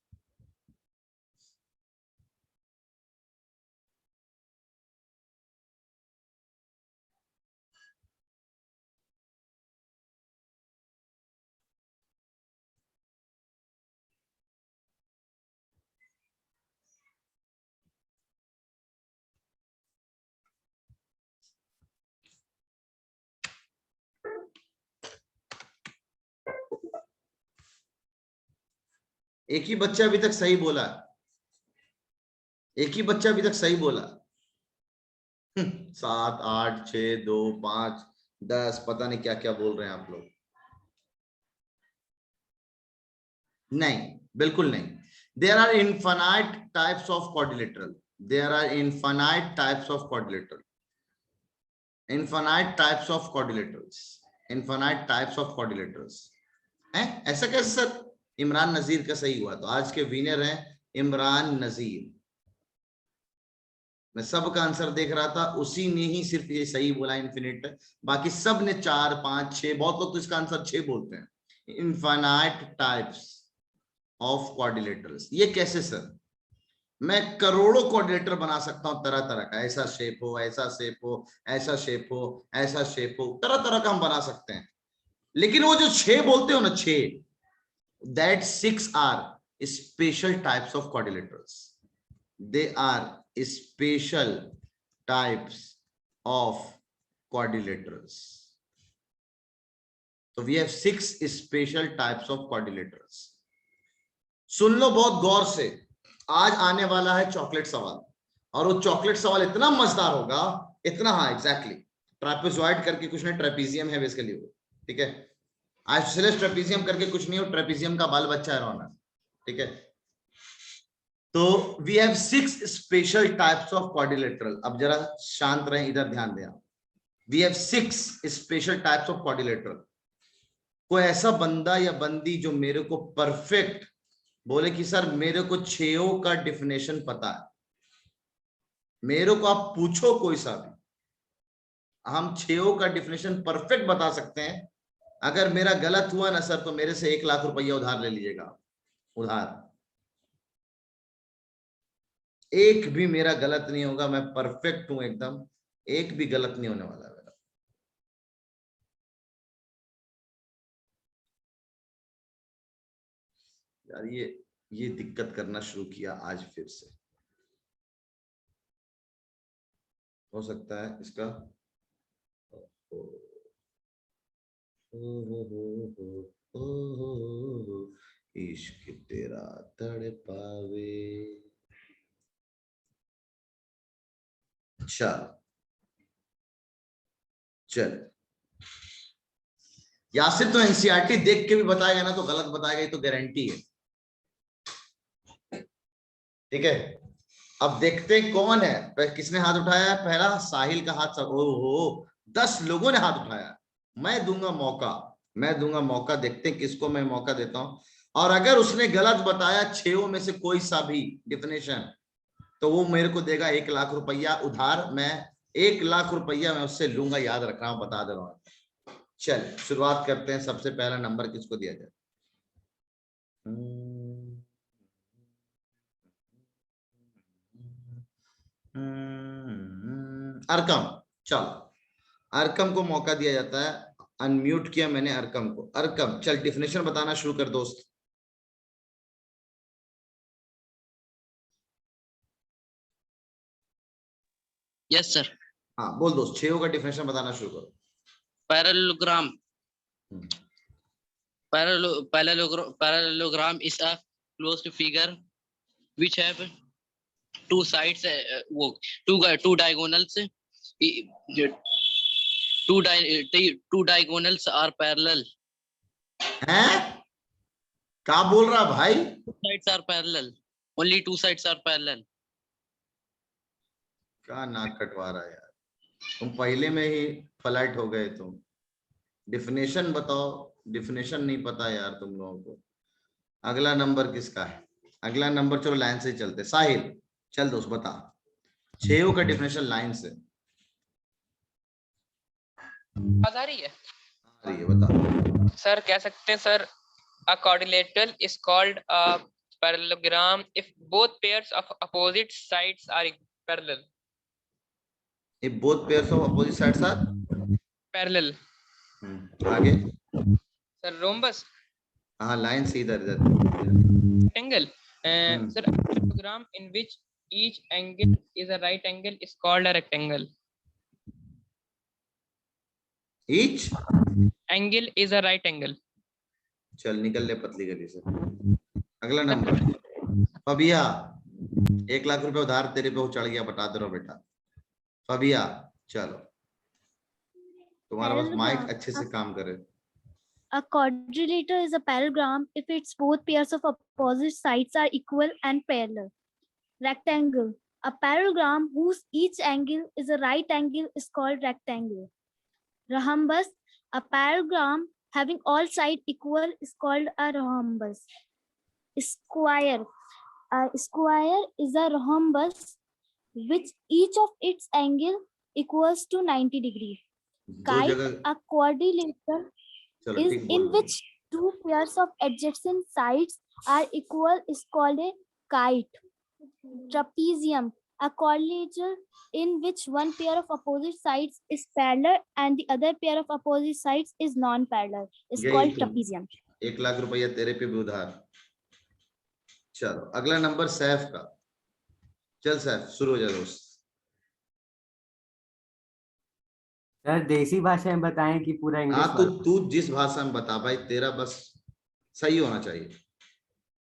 एक ही बच्चा अभी तक सही बोला, एक ही बच्चा अभी तक सही बोला। 7 8 6 2 5 10 पता नहीं क्या क्या बोल रहे हैं आप लोग। नहीं, बिल्कुल नहीं। There are infinite types of quadrilateral, there are infinite types of quadrilateral, infinite types of quadrilaterals, infinite types of quadrilaterals. ऐसा कैसे सर? इमरान नजीर का सही हुआ, तो आज के विनर हैं इमरान नजीर। मैं सबका आंसर देख रहा था, उसी ने ही सिर्फ ये सही बोला इन्फिनिट, बाकी सब ने 4 5 6, बहुत लोग तो इसका आंसर 6 बोलते हैं। इनफाइनाइट टाइप्स ऑफ क्वाड्रिलेटरल्स, ये कैसे सर? मैं करोड़ों क्वाड्रिलेटर बना सकता हूं तरह तरह का, ऐसा शेप हो, ऐसा शेप हो, ऐसा शेप हो, ऐसा शेप हो, तरह तरह का हम बना सकते हैं। लेकिन वो जो 6 बोलते हो ना, 6, that 6 are special types of quadrilaterals. They are special types of quadrilaterals. So we have 6 special types of quadrilaterals. सुन लो बहुत गौर से, आज आने वाला है चॉकलेट सवाल, और वो चॉकलेट सवाल इतना मजेदार होगा, इतना, हाँ एग्जैक्टली, ट्रापेजॉइड करके कुछ नहीं, ट्रेपीजियम है बेसिकली वो, ठीक है। आइसोसेलेस ट्रेपीजियम करके कुछ नहीं हो, ट्रेपीजियम का बाल बच्चा है रौनक, ठीक है। तो we have 6 special types of quadrilateral. अब जरा शांत रहें, इधर ध्यान दें आप। We have 6 special types of quadrilateral. कोई ऐसा बंदा या बंदी जो मेरे को परफेक्ट बोले कि सर मेरे को 6 का डिफिनेशन पता है, मेरे को आप पूछो कोई सा भी, हम 6 का डिफिनेशन परफेक्ट बता सकते हैं। अगर मेरा गलत हुआ ना सर, तो मेरे से 1 लाख रुपया उधार ले लीजिएगा, उधार। एक भी मेरा गलत नहीं होगा, मैं परफेक्ट हूं एकदम, एक भी गलत नहीं होने वाला मेरा। यार ये दिक्कत करना शुरू किया आज फिर से, हो सकता है इसका। इश्क तेरा तड़पावे। चल यासिर तो एनसीईआरटी देख के भी बताएगा ना, तो गलत बताएगा, ये तो गारंटी है, ठीक है। अब देखते हैं कौन है, किसने हाथ उठाया है पहला? साहिल का हाथ। ओहो 10 लोगों ने हाथ उठाया। मैं दूंगा मौका, मैं दूंगा मौका, देखते हैं किसको मैं मौका देता हूं। और अगर उसने गलत बताया 6 में से कोई सा भी डिफिनेशन, तो वो मेरे को देगा 1 लाख रुपया उधार। मैं 1 लाख रुपया मैं उससे लूंगा, याद रख रहा हूं, बता दे रहा हूं। चल शुरुआत करते हैं, सबसे पहला नंबर किसको दिया जाए? अरकम। चलो अरकम को मौका दिया जाता है, अनम्यूट किया मैंने अरकम को। अरकम चल डिफिनेशन बताना शुरू कर दोस्त। Yes sir. हाँ बोल दोस्त, 6 का डिफिनेशन बताना शुरू करो। Parallelogram. Parallelogram is a closed figure which have two sides, two diagonals. Two diagonals are parallel. हैं? क्या बोल रहा भाई? Two sides are parallel. Only two sides are parallel. क्या नाक कटवा रहा है यार, तुम पहले में ही फ्लैट हो गए तुम। डिफिनेशन बताओ, डिफिनेशन नहीं पता यार तुम लोगों को। अगला नंबर किसका है? अगला नंबर चलो लाइन से चलते। साहिल चल दोस्त बता, 6 का डिफिनेशन लाइन से। आ रही है? आ रही है, बता। सर कह सकते हैं sir, a quadrilateral is called a parallelogram if both pairs of opposite sides are parallel. If both pairs of opposite sides are Parallel. आगे सर rhombus. हाँ लाइन से इधर इधर। Angle. Sir, a parallelogram in which each angle is a right angle is called a rectangle. Each angle is a right angle. चल निकल ले पतली गली से। अगला नंबर फबिया, 1 लाख रुपए उधार तेरे पे चढ़ गया, बता दो बेटा। फबिया चलो, तुम्हारा बस माइक अच्छे से काम करे। A quadrilateral is a parallelogram if its both pairs of opposite sides are equal and parallel. Rectangle. A parallelogram whose each angle is a right angle is called rectangle. Rhombus. A parallelogram having all sides equal is called a rhombus. Square. A square is a rhombus which each of its angle equals to 90 degrees. Kite. A quadrilateral is in which two pairs of adjacent sides are equal is called a kite. Trapezium. A quadrilateral in which one pair of opposite sides is parallel and the other pair of opposite sides is non-parallel is called trapezium. 1 lakh रुपया तेरे पे भी उधार। चलो अगला नंबर सैफ का। चल सैफ शुरू हो जा दोस्त। सर देसी भाषा में बताएं कि पूरा इंग्लिश? हाँ तू जिस भाषा में बता भाई, तेरा बस सही होना चाहिए।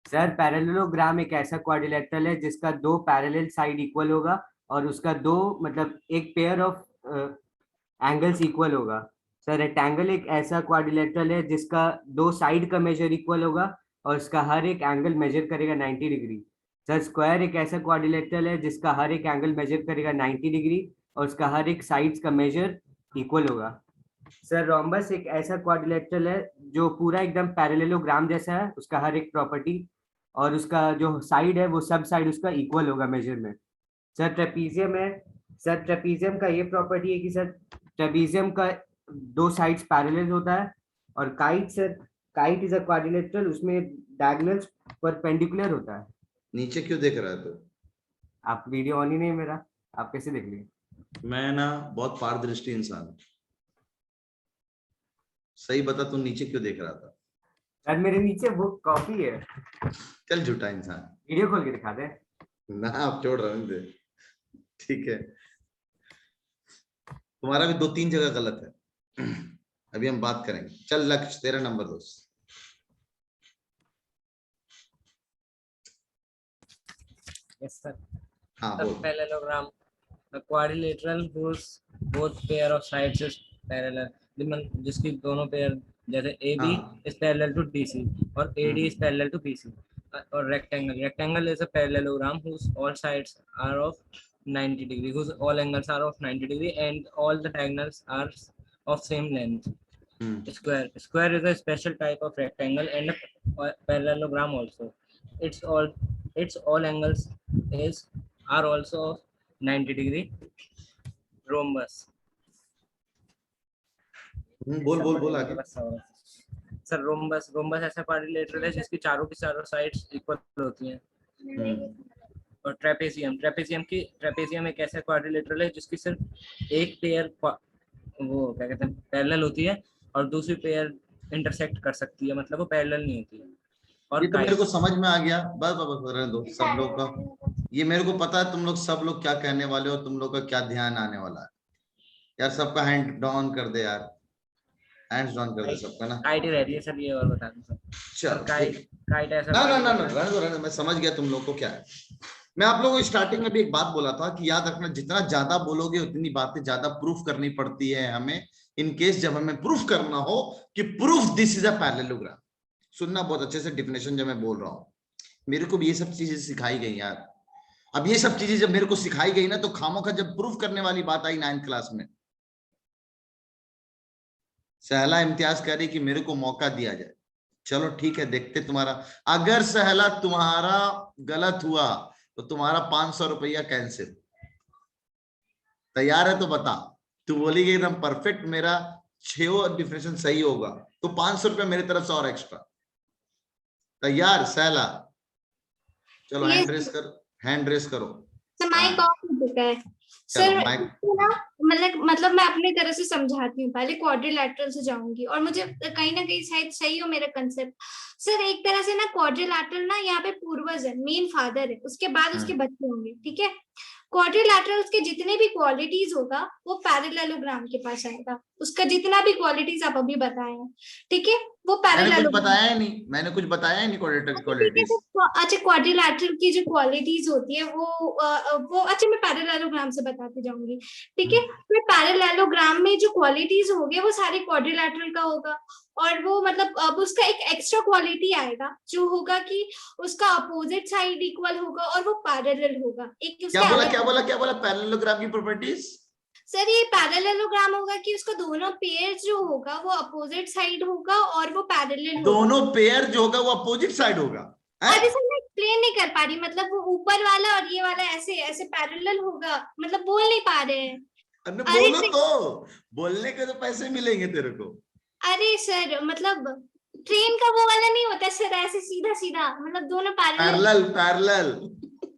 सर पैरेललोग्राम एक ऐसा क्वाड्रिलेटरल है जिसका 2 पैरेलल साइड इक्वल होगा और उसका 2 मतलब एक पेयर ऑफ एंगल्स इक्वल होगा। सर रेक्टेंगल एक ऐसा क्वाड्रिलेटरल है जिसका 2 साइड का मेजर इक्वल होगा और उसका हर एक एंगल मेजर करेगा 90 डिग्री। सर स्क्वायर एक ऐसा क्वाड्रिलेटरल है जिसका हर एक एंगल मेजर करेगा 90 डिग्री और उसका हर एक साइड्स का मेजर इक्वल होगा। सर रोम्बस एक ऐसा क्वाड्रिलेटरल है जो पूरा एकदम पैरेललोग्राम जैसा है, उसका हर एक प्रॉपर्टी और उसका जो साइड है वो सब साइड उसका इक्वल होगा मेजर में। सर ट्रेपीजियम है। सर ट्रेपीजियम का ये प्रॉपर्टी है कि सर ट्रेपीजियम का 2 साइड्स पैरेलल होता है। और kite, sir kite is a quadrilateral, उसमें डायगोनल्स परपेंडिकुलर होता है। नीचे क्यों देख रहा है तू? आप वीडियो ऑन ही नहीं मेरा, आप कैसे देख लिए? मैं ना बहुत पारदृष्टि इंसान हूं। सही बता, तू नीचे क्यों देख रहा था? सर मेरे नीचे वो कॉपी है। चल झूठा इंसान, वीडियो खोल के दिखा दे ना। आप छोड़ रहे दे, ठीक है। तुम्हारा भी 2-3 जगह गलत है, अभी हम बात करेंगे। चल लक्ष्य, तेरा नंबर दोस्त। Yes sir. हाँ बोल। Parallelogram, a quadrilateral whose both pair of sides is parallel, जिसकी दोनों पेयर जैसे AB is parallel to DC और AD is parallel to BC। और rectangle is a parallelogram whose all sides are of 90 degree, whose all angles are of 90 degree and all the diagonals are of same length. Square is a special type of rectangle and a parallelogram also. Its all angles are also of 90 degree. Rhombus. बोल आगे। सर रोम्बस ऐसा क्वाड्रिलेटरल है जिसकी चारों की चारों साइड्स इक्वल होती हैं। और ट्रेपेजियम एक ऐसा क्वाड्रिलेटरल है जिसकी सिर्फ एक पेयर वो क्या कहते हैं पैरेलल होती है और दूसरी पेयर इंटरसेक्ट कर सकती है, मतलब वो पैरेलल नहीं होती है। और ये तो मेरे को समझ में आ गया। बस रहने दो सब लोग का, ये मेरे को पता है तुम लोग सब लोग क्या कहने वाले हो, तुम लोग का क्या ध्यान आने वाला है यार। सबका हैंड डाउन कर दे यार, हैंड्स डाउन कर दे सबका ना। काइट ही रहती है सर, ये और बता दूं सर। चलो काइट ऐसा ना ना ना ना रहने दो, मैं समझ गया तुम लोग को क्या है। मैं आप लोगों को स्टार्टिंग में भी एक बात बोला था कि याद रखना, जितना ज्यादा बोलोगे उतनी बातें ज्यादा प्रूफ करनी पड़ती है हमें, इन केस जब हमें प्रूफ करना हो कि proof this is a parallelogram. सुनना बहुत अच्छे से डिफिनेशन जब मैं बोल रहा हूं, मेरे को भी ये सब चीजें सिखाई गई यार। अब ये सब चीजें जब मेरे को सिखाई गई ना, तो खामोखा जब प्रूफ करने वाली बात आई 9th क्लास में, सहला इम्तियाज कह रही कि मेरे को मौका दिया जाए। चलो ठीक है, देखते तुम्हारा, अगर सहला तुम्हारा गलत हुआ तो तुम्हारा 500 रुपया कैंसिल। तैयार है तो बता, तू बोलेगी एकदम परफेक्ट मेरा 6 डिफिनेशन सही होगा तो 500 रुपया मेरी तरफ से और एक्स्ट्रा। तैयार सहला? चलो हैंड रेस कर, हैंड रेस करो। माइक ऑफ हो चुका है सर। मतलब मैं अपनी तरह से समझाती हूँ, पहले क्वाड्रिलैटरल से जाऊंगी और मुझे कहीं ना कहीं शायद सही हो मेरा कंसेप्ट। सर एक तरह से ना क्वाड्रिलैटरल ना यहाँ पे पूर्वज है, मेन फादर है, उसके बाद उसके बच्चे होंगे, ठीक है। क्वाड्रिलैटरल्स के जितने भी क्वालिटीज होगा वो पैरेललोग्राम के पास आएगा, उसका जितना भी क्वालिटीज आप अभी बताए हैं, ठीक है, वो पैरेललोग्राम। बताया ही नहीं, मैंने कुछ बताया ही नहीं क्वाड्रिलेटरल की क्वालिटीज। अच्छा क्वाड्रिलैटरल की जो क्वालिटीज होती है वो अच्छा मैं पैरेललोग्राम से बताती जाऊंगी, ठीक है। फिर पैरेललोग्राम में जो क्वालिटीज होंगे वो सारे क्वाड्रिलैटरल का होगा, और वो मतलब अब उसका एक एक्स्ट्रा क्वालिटी आएगा जो होगा कि उसका अपोजिट साइड इक्वल होगा और वो पैरेलल होगा। एक क्या बोला पैरेललोग्राम की प्रॉपर्टीज? सर ये पैरेललोग्राम होगा कि उसका दोनों पेयर जो होगा वो अपोजिट साइड होगा और वो पैरेलल। दोनों पेयर जो होगा वो अपोजिट साइड होगा। अरे सर मैं एक्सप्लेन नहीं कर पा रही, मतलब वो ऊपर वाला और ये वाला ऐसे ऐसे पैरेलल होगा, मतलब बोल नहीं पा रहे हैं। बोलो तो, बोलने के तो पैसे मिलेंगे तेरे को। अरे सर मतलब ट्रेन का वो वाला नहीं होता सर, ऐसे सीधा सीधा, मतलब दोनों पैरेलल।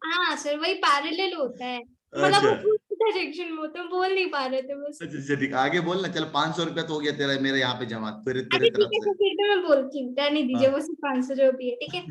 हाँ सर वही पैरेलल होता है, मतलब डायरेक्शन में होता है, बोल नहीं पा रहे थे बस। अच्छा ठीक, आगे बोल ना। चल 500 रुपया तो हो गया तेरा, मेरे यहाँ पे जमा तेरे तरफ से। फिर तो मैं बोलती हूँ, रहने दीजिए, वो सिर्फ 500 रुपये, ठीक है।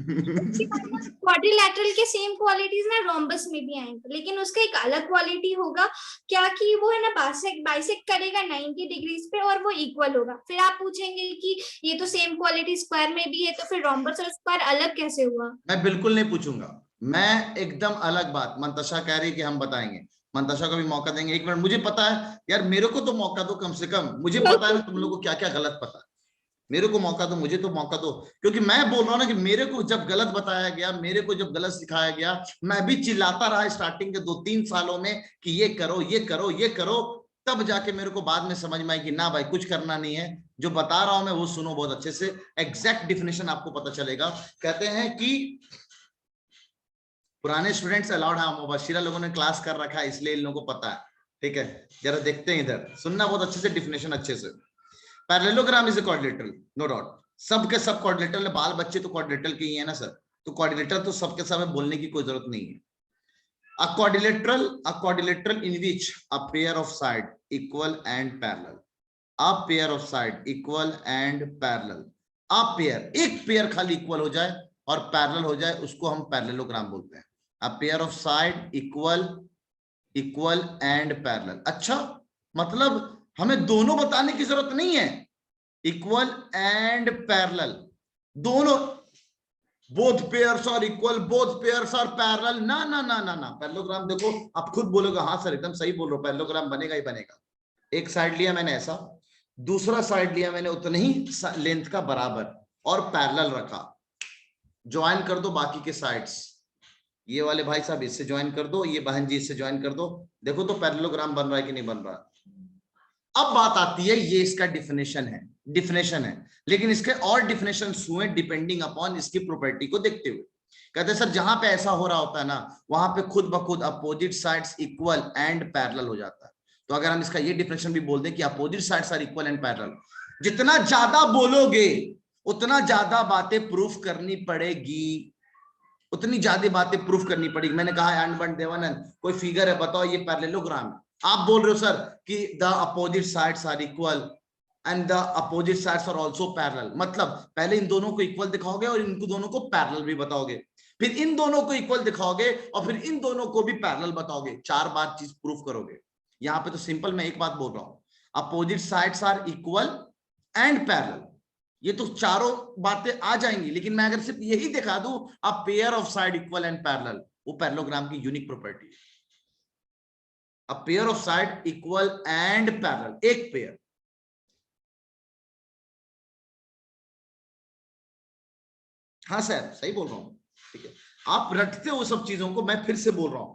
क्वाड्रिलैटरल के सेम क्वालिटीज ना रोम्बस में भी आएंगे, लेकिन उसका एक अलग क्वालिटी होगा क्या कि वो है ना बाइसेक्ट करेगा 90 डिग्रीज पे और वो इक्वल होगा। फिर आप पूछेंगे कि ये तो सेम क्वालिटी स्क्वायर में भी है, तो फिर रोम्बस और स्क्वायर अलग कैसे हुआ? मैं बिल्कुल नहीं पूछूंगा, मैं एकदम अलग बात। मंतशा कह रही कि हम बताएंगे, मंतशा को भी मौका देंगे। एक मिनट, मुझे पता है यार, मेरे को तो मौका दो कम से कम, मुझे पता है ना तुम लोगों को क्या क्या गलत पता है। मेरे को मौका दो, मुझे तो मौका दो, क्योंकि मैं बोल रहा हूँ ना कि मेरे को जब गलत बताया गया, मेरे को जब गलत सिखाया गया, मैं भी चिल्लाता रहा स्टार्टिंग के 2-3 सालों में कि ये करो ये करो ये करो, तब जाके मेरे को बाद में समझ में आई कि ना भाई कुछ करना नहीं है, जो बता रहा हूं मैं वो सुनो बहुत अच्छे से, एग्जैक्ट डिफिनेशन आपको पता चलेगा। कहते हैं कि पुराने स्टूडेंट्स अलाउड है, मुबशिरा लोगों ने क्लास कर रखा है इसलिए इन लोगों को पता है, ठीक है। जरा देखते हैं इधर, सुनना बहुत अच्छे से डिफिनेशन अच्छे से। Parallelogram is a quadrilateral, no doubt, सब के सब क्वाड्रिलेटरल है, बाल बच्चे तो क्वाड्रिलेटरल के ही है ना सर, तो क्वाड्रिलेटरल तो सबके सब है, बोलने की कोई जरूरत नहीं है। A quadrilateral in which a pair of side equal and parallel, a pair of side equal and parallel, a pair, एक पेयर खाली इक्वल हो जाए और पैरेलल हो जाए, उसको हम पैरेललोग्राम बोलते हैं। A pair of side equal and parallel। अच्छा, मतलब हमें दोनों बताने की जरूरत नहीं है, इक्वल एंड पैरेलल दोनों, both pairs are equal, both pairs are parallel, ना ना ना ना ना। पैरेललोग्राम देखो, आप खुद बोलोगे हाँ सर एकदम सही बोल रहे हो, पैरेललोग्राम बनेगा ही बनेगा। एक साइड लिया मैंने ऐसा, दूसरा साइड लिया मैंने उतने ही लेंथ का बराबर और पैरेलल रखा, ज्वाइन कर दो बाकी के साइड्स, ये वाले भाई साहब इससे ज्वाइन कर दो, ये बहन जी इससे ज्वाइन कर दो, देखो तो पैरेललोग्राम बन रहा है कि नहीं बन रहा। अब बात आती है, ये इसका डिफिनेशन है, लेकिन इसके और डिफिनेशन हुए डिपेंडिंग अपॉन इसकी प्रॉपर्टी को देखते हुए। कहते हैं सर जहां पे ऐसा हो रहा होता है ना, वहां पे खुद ब खुद opposite sides equal and parallel हो जाता है। तो अगर हम इसका ये डिफिनेशन भी बोल दें कि opposite sides are equal and parallel, जितना ज्यादा बोलोगे उतना ज्यादा बातें प्रूफ करनी पड़ेगी, उतनी ज्यादा बातें प्रूफ करनी पड़ेगी। मैंने कहा अनबन देवानंद कोई फिगर है बताओ, ये पैरेललोग्राम है, आप बोल रहे हो सर कि the opposite sides are equal and the opposite sides are also parallel, मतलब पहले इन दोनों को इक्वल दिखाओगे और इनको दोनों को पैरेलल भी बताओगे, फिर इन दोनों को इक्वल दिखाओगे और फिर इन दोनों को भी पैरेलल बताओगे, 4 बार चीज प्रूफ करोगे। यहाँ पे तो सिंपल मैं एक बात बोल रहा हूं, opposite sides are equal and parallel, ये तो चारों बातें आ जाएंगी, लेकिन मैं अगर सिर्फ यही दिखा दूं अ pair of side equal and parallel, वो पैरेललोग्राम की यूनिक प्रॉपर्टी है। अ pair of side equal and parallel, एक पेयर। हाँ सर सही बोल रहा हूं, ठीक है। आप रटते हो सब चीजों को, मैं फिर से बोल रहा हूं।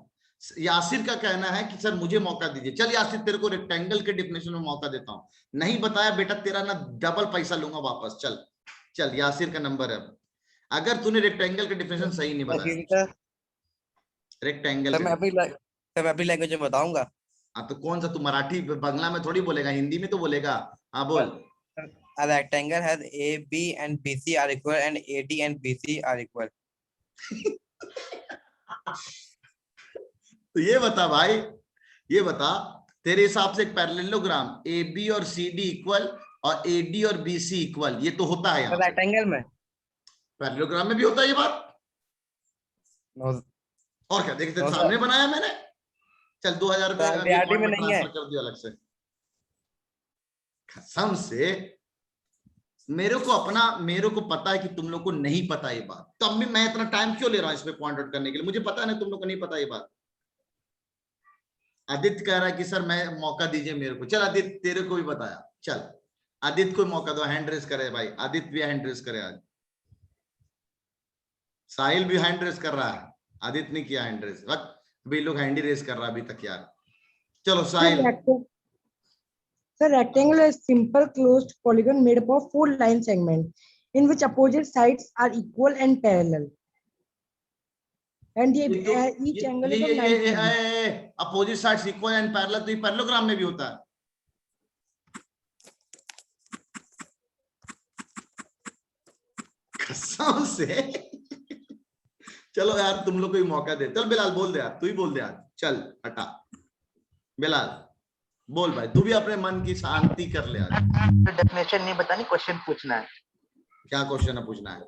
यासिर का कहना है कि सर मुझे मौका दीजिए। चल यासिर, तेरे को रेक्टेंगल के डिफिनेशन में मौका देता हूं। नहीं बताया बेटा, तेरा ना डबल पैसा लूंगा वापस। चल चल, यासिर का नंबर है। अगर तूने रेक्टेंगल के डिफिनेशन सही नहीं बताया, रेक्टेंगल मैं अपनी लैंग्वेज में बताऊंगा। हाँ तो कौन सा, तू मराठी बांग्ला में थोड़ी बोलेगा, हिंदी में तो बोलेगा। हाँ बोल। A rectangle has AB and BC are equal and AD and BC are equal. तो ये बता भाई, ये बता तेरे हिसाब से एक पैरेललोग्राम AB और CD इक्वल और AD और BC इक्वल, ये तो होता है यहाँ रेक्टेंगल में? पैरेललोग्राम में भी होता है ये बात? और क्या देखते सामने बनाया मैंने। चल 2000 रुपए में नहीं है, कर दिया अलग से। कसम से मेरे को पता है कि तुम लोग को नहीं पता ये बात, तब भी मैं इतना टाइम क्यों ले रहा हूं इसमें पॉइंट आउट करने के लिए। मुझे पता है ना तुम लोग को नहीं पता ये बात। आदित्य कह रहा है कि सर मैं मौका दीजिए मेरे को। चल आदित्य, तेरे को भी बताया। चल आदित्य को मौका दो, हैंड रेस करे भाई। आदित्य भी हैंड रेस करे आज। साहिल भी हैंड रेस कर रहा है, आदित्य ने किया हैंड रेस। अभी लोग हैंड ही रेस कर रहा है अभी तक यार। चलो साहिल। Sir, rectangle is simple closed polygon made up of 4 line segments in which opposite sides are equal and parallel. And each angle is of 90 degrees. Opposite sides equal and parallel, तो ये पैरेललोग्राम में भी होता है। कसम से। चलो यार तुम लोग को ही मौका दे। चल बिलाल बोल दे यार, तू ही बोल दे यार। चल हटा बिलाल, बोल भाई, तू भी अपने मन की शांति कर ले। आज डेफिनेशन नहीं बतानी, क्वेश्चन पूछना है। क्या क्वेश्चन है पूछना है?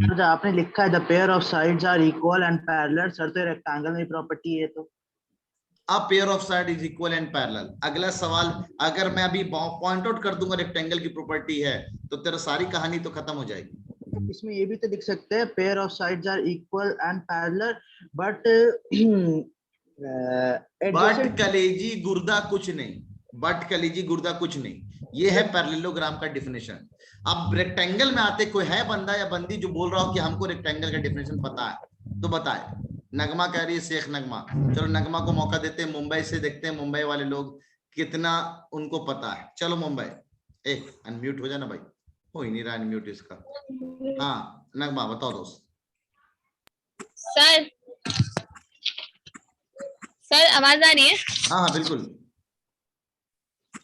तो आपने लिखा है the pair of sides are equal and parallel, sir तो रेक्टेंगल में प्रॉपर्टी है तो a pair of side is equal and parallel. अगला सवाल अगर मैं अभी पॉइंट आउट कर दूंगा रेक्टेंगल की प्रॉपर्टी है तो तेरा सारी कहानी तो खत्म हो जाएगी। इसमें ये भी तो लिख सकते हैं pair of sides are equal and parallel but कलेजी गुर्दा कुछ नहीं, बट कलेजी गुर्दा कुछ नहीं, ये है पैरेललोग्राम का डिफिनेशन। अब रेक्टेंगल में आते कोई है बंदा या बंदी जो बोल रहा हो कि हमको रेक्टेंगल का डिफिनेशन पता है तो बताए। नगमा कह रही है, शेख नगमा। चलो नगमा को मौका देते हैं, मुंबई से देखते हैं मुंबई वाले लोग कितना उनको पता है। चलो मुंबई, अनम्यूट हो जाना भाई, हो ही नहीं रहा अनम्यूट इसका। हाँ नगमा बताओ दोस्त। सर आवाज आ रही है? हाँ बिल्कुल।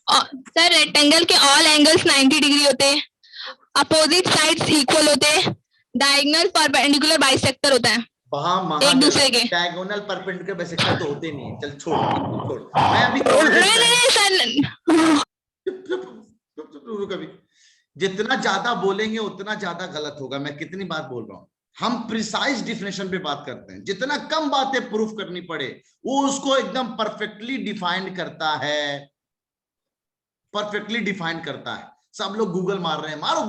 सर रेक्टेंगल के ऑल एंगल्स 90 डिग्री होते हैं, अपोजिट साइड्स इक्वल होते हैं, डायगोनल परपेंडिकुलर बाइसेक्टर होता है एक दूसरे के। डायगोनल परपेंडिकुलर बाइसेक्टर तो होते नहीं है। चल छोड़ मैं अभी कभी जितना ज्यादा बोलेंगे उतना ज्यादा गलत होगा। मैं कितनी बात बोल रहा हूँ, हम प्रिसाइज डिफिनेशन पे बात करते हैं। जितना कम बातें प्रूफ करनी पड़े वो उसको एकदम परफेक्टली डिफाइन करता है, परफेक्टली डिफाइन करता है। सब लोग गूगल मार रहे हैं, मारो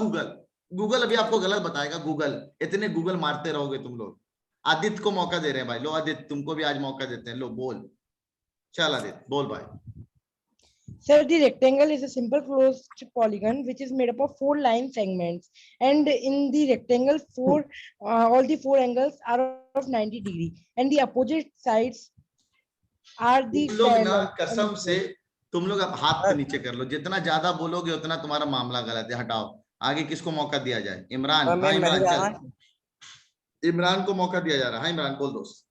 गूगल अभी आपको गलत बताएगा। गूगल इतने गूगल मारते रहोगे तुम लोग। आदित्य को मौका दे रहे हैं भाई, लो आदित्य तुमको भी आज मौका देते हैं, लो बोल। चल आदित्य बोल भाई। Sir, the rectangle is a simple closed polygon which is made up of 4 line segments, and in the rectangle all the 4 angles are of 90 degree and the opposite sides are the लोग ना कसम से तुम लोग अब हाथ पे नीचे कर लो, जितना ज्यादा बोलोगे उतना तुम्हारा मामला गलत है। हटाओ आगे, किसको मौका दिया जाए? इमरान। हाँ इमरान चल, इमरान को मौका दिया जा रहा है। हाँ इमरान बोल दोस्त।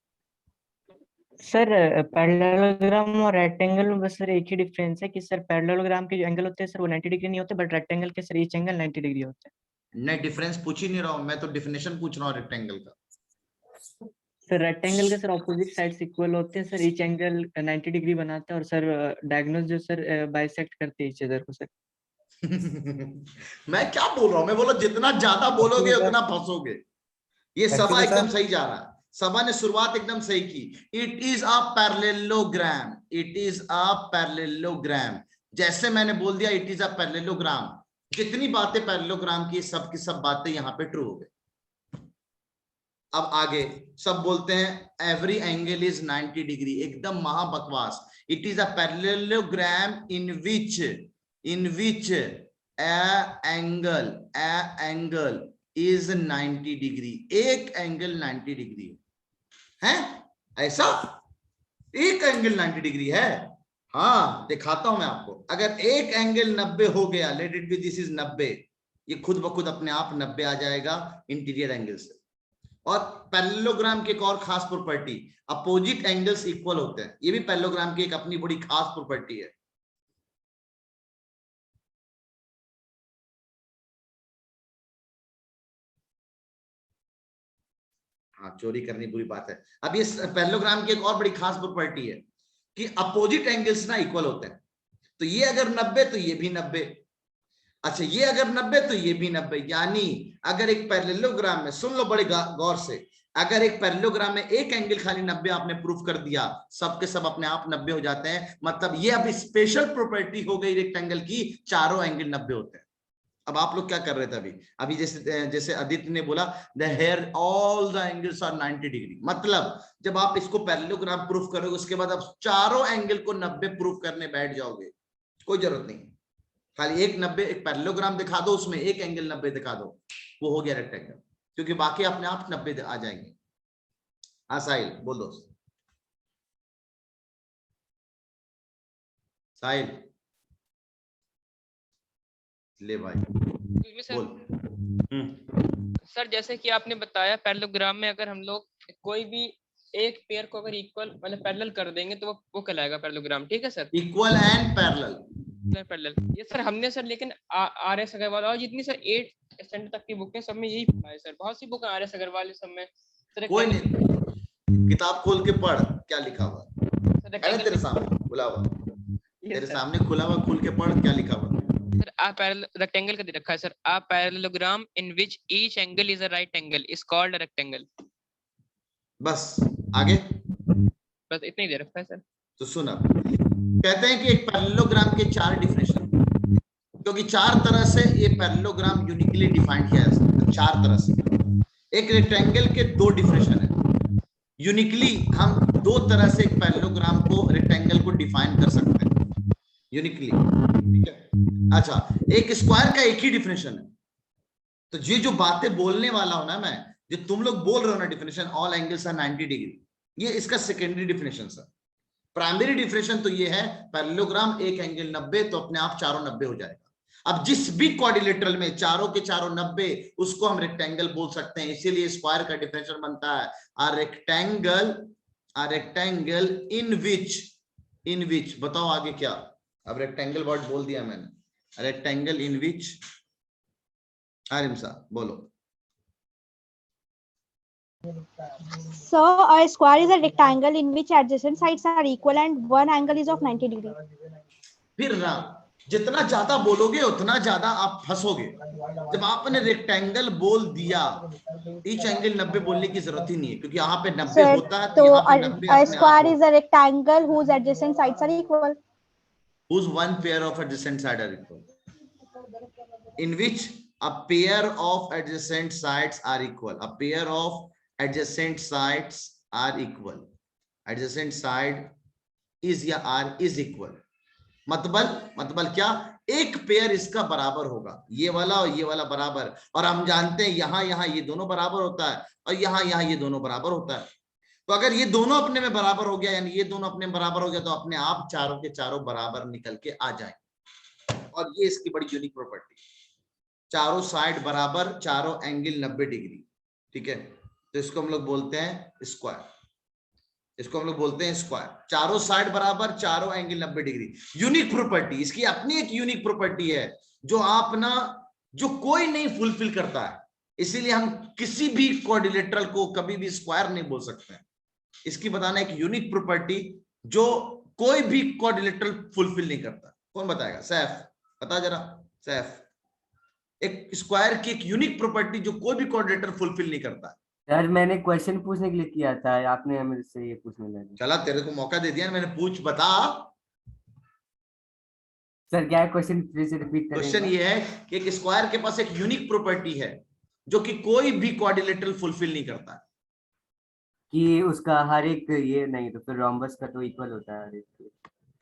सर पैरेललोग्राम और रेक्टेंगल में बस सर एक ही डिफरेंस है कि सर पैरेललोग्राम के जो एंगल होते हैं सर वो 90 डिग्री नहीं होते, बट रेक्टेंगल के सर ईच एंगल 90 डिग्री होते हैं। नहीं डिफरेंस पूछ ही नहीं रहा हूँ मैं, तो डिफिनेशन पूछ रहा हूँ रेक्टेंगल का। सर रेक्टेंगल के सर ऑपोजिट साइड्स इक्वल होते हैं, सर ईच एंगल 90 डिग्री बनाता है, और सर डायगोनल जो सर बाइसेक्ट करते हैं ईच अदर को सर। मैं क्या बोल रहा हूँ, मैं बोला जितना ज्यादा बोलोगे उतना फंसोगे। ये सभा एकदम सही जा रहा है, सभा ने शुरुआत एकदम सही की। It is a parallelogram, it is a parallelogram. जैसे मैंने बोल दिया इट इज अ पैरेललोग्राम, जितनी बातें पैरेललोग्राम की सब की सब बातें यहाँ पे ट्रू हो गई। अब आगे सब बोलते हैं एवरी एंगल इज 90 डिग्री, एकदम महा बकवास। It is a parallelogram in which angle is 90 degree, एक एंगल 90 डिग्री है। ऐसा एक एंगल 90 डिग्री है? हाँ दिखाता हूं मैं आपको। अगर एक एंगल 90 हो गया, let it be this is 90, ये खुद ब खुद अपने आप 90 आ जाएगा इंटीरियर एंगल से। और पैरेललोग्राम की एक और खास प्रॉपर्टी, अपोजिट एंगल्स इक्वल होते हैं। ये भी पैरेललोग्राम की एक अपनी बड़ी खास प्रॉपर्टी है। हाँ चोरी करनी बुरी बात है। अब ये पैरेललोग्राम की एक और बड़ी खास प्रॉपर्टी है कि अपोजिट एंगल्स ना इक्वल होते हैं। तो ये अगर 90 तो ये भी 90, अच्छा ये अगर 90 तो ये भी 90। यानी अगर एक पैरेललोग्राम में, सुन लो बड़े गौर से, अगर एक पैरेललोग्राम में एक एंगल खाली 90 आपने प्रूफ कर दिया, सबके सब अपने आप 90 हो जाते हैं। मतलब ये अब स्पेशल प्रॉपर्टी हो गई रेक्टेंगल की, चारों एंगल 90 होते हैं। अब आप लोग क्या कर रहे थे अभी जैसे आदित्य ने बोला the here all the angles are 90 degree. मतलब जब आप इसको पैरेललोग्राम प्रूफ करोगे उसके बाद आप चारों एंगल को 90 प्रूफ करने बैठ जाओगे, कोई जरूरत नहीं। खाली एक 90 एक पैरेललोग्राम दिखा दो, उसमें एक एंगल 90 दिखा दो, वो हो गया रेक्टेंगल, क्योंकि बाकी अपने आप 90 आ जाएंगे। हाँ साहिल बोल दो। साहिल ले भाई बोल। सर जैसे कि आपने बताया पैरेललोग्राम में अगर हम लोग कोई भी एक पेयर को अगर इक्वल मतलब पैरेलल कर देंगे तो वो कहलाएगा पैरेललोग्राम, ठीक है सर? Equal and parallel. ये सर हमने सर लेकिन आर.एस. अग्रवाल और जितनी सर 8th स्टैंडर्ड तक की बुक है सब में यही पढ़ा है सर। बहुत सी बुक आर.एस. अग्रवाल सब में सर। कोई नहीं, किताब खोल के पढ़ क्या लिखा हुआ है तेरे सामने खुला हुआ, तेरे सामने खुला हुआ, खुल के पढ़ क्या लिखा हुआ सर। आप रेक्टेंगल का दे रखा है sir, a parallelogram in which each angle is a right angle is called a rectangle. बस आगे बस इतना ही दे रखा है सर। तो सुना, कहते हैं कि एक पैरेललोग्राम के 4 डिफिनेशन, क्योंकि 4 तरह से ये पैरेललोग्राम यूनिकली डिफाइन किया जा सकता है। 4 तरह से। एक रेक्टेंगल के 2 डिफिनेशन है। यूनिकली हम 2 तरह से एक पैरेललोग्राम को रेक्टेंगल को डिफाइन कर सकते हैं यूनिकली, ठीक है? अच्छा, एक स्क्वायर का एक ही डिफिनेशन है। तो ये जो बातें बोलने वाला हूं ना मैं, जो तुम लोग बोल रहे हो ना definition all angles are 90 degree, ये इसका secondary definition sir. Primary definition तो ये है पैरेललोग्राम एक एंगल 90 तो अपने आप चारों 90 हो जाएगा। अब जिस भी क्वाड्रिलेटरल में चारों के चारों 90 उसको हम रेक्टेंगल बोल सकते हैं। इसीलिए स्क्वायर का डिफिनेशन बनता है आ रेक्टेंगल इन विच बताओ आगे क्या। अब रेक्टेंगल वर्ड बोल दिया मैंने, रेक्टेंगल इन विच। आरिमसा बोलो। So a square is a rectangle in which adjacent sides are equal and one angle is of 90 degree. फिर ना जितना ज्यादा बोलोगे उतना ज्यादा आप फंसोगे। जब आपने रेक्टेंगल बोल दिया, ईच एंगल 90 बोलने की जरूरत ही नहीं है, क्योंकि यहाँ पे 90 होता है तो यहाँ पे 90 a square is a rectangle whose adjacent sides are equal. Whose one pair of adjacent sides are equal. In which a pair of adjacent sides are equal. A pair of adjacent sides are equal. Adjacent side is या r is equal. मतलब क्या, एक पेयर इसका बराबर होगा, ये वाला और ये वाला बराबर। और हम जानते हैं यहाँ ये दोनों बराबर होता है और यहाँ ये दोनों बराबर होता है। तो अगर ये दोनों अपने में बराबर हो गया, यानी ये दोनों अपने में बराबर हो गया, तो अपने आप चारों के चारों बराबर निकल के आ जाएंगे। और ये इसकी बड़ी यूनिक प्रॉपर्टी, चारों साइड बराबर, चारों एंगल 90 डिग्री, ठीक है? तो इसको हम लोग बोलते हैं स्क्वायर। इसको हम लोग बोलते हैं स्क्वायर। चारों साइड बराबर, चारों एंगल 90 डिग्री। यूनिक प्रॉपर्टी, इसकी अपनी एक यूनिक प्रॉपर्टी है जो आप ना, जो कोई नहीं फुलफिल करता है। इसीलिए हम किसी भी क्वाड्रिलेटरल को कभी भी स्क्वायर नहीं बोल सकते हैं। इसकी बताना एक यूनिक प्रॉपर्टी जो कोई भी क्वाड्रिलेटरल फुलफिल नहीं करता। कौन बताएगा? सैफ बता जरा। सैफ, एक स्क्वायर की एक यूनिक प्रॉपर्टी जो कोई भी क्वाड्रिलेटर फुलफिल नहीं करता है। यार मैंने क्वेश्चन पूछने के लिए किया था, आपने मेरे से ये पूछने लगा। चला तेरे को मौका दे दिया, मैंने पूछ बता। सर क्या है क्वेश्चन, फिर से रिपीट करेंगे? क्वेश्चन ये है कि एक स्क्वायर के पास एक यूनिक प्रॉपर्टी है जो कि कोई भी क्वाड्रिलेटरल फुलफिल नहीं करता, कि उसका हर एक ये नहीं, तो फिर रोम्बस का तो इक्वल होता है हर एक।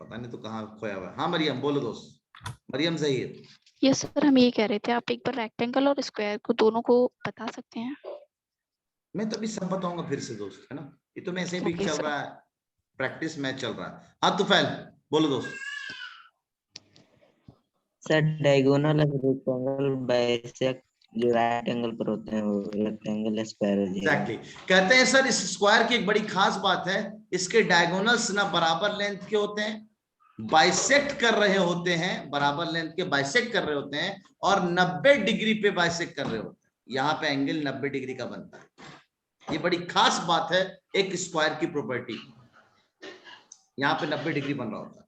पता नहीं तो कहाँ खोया हुआ है। हाँ मरियम बोलो दोस्त, मरियम सही है। यस सर, हम ये कह रहे थे, आप एक बार रेक्टेंगल और स्क्वायर को दोनों को बता सकते हैं? मैं तो अभी सब बताऊंगा फिर से दोस्त, है ना, ये तो मैं ऐसे भी Okay, चल sir. रहा है, प्रैक्टिस मैच चल रहा है। हाँ तुफैल बोलो दोस्त। सर डायगोनल रेक्टेंगल बाइसेक्ट जो राइट एंगल पर होते हैं वो रेक्टेंगल स्क्वायर हो जाएगा। एग्जैक्टली कहते हैं सर, इस स्क्वायर की एक बड़ी खास बात है, इसके डायगोनल्स ना बराबर लेंथ के होते हैं, बाइसेक्ट कर रहे होते हैं, बराबर लेंथ के बाइसेक्ट कर रहे होते हैं, और 90 डिग्री पे बाइसेक्ट कर रहे होते हैं। यहाँ पे एंगल 90 डिग्री का बनता है। ये बड़ी खास बात है एक स्क्वायर की प्रॉपर्टी, यहाँ पे 90 डिग्री बन रहा होता है,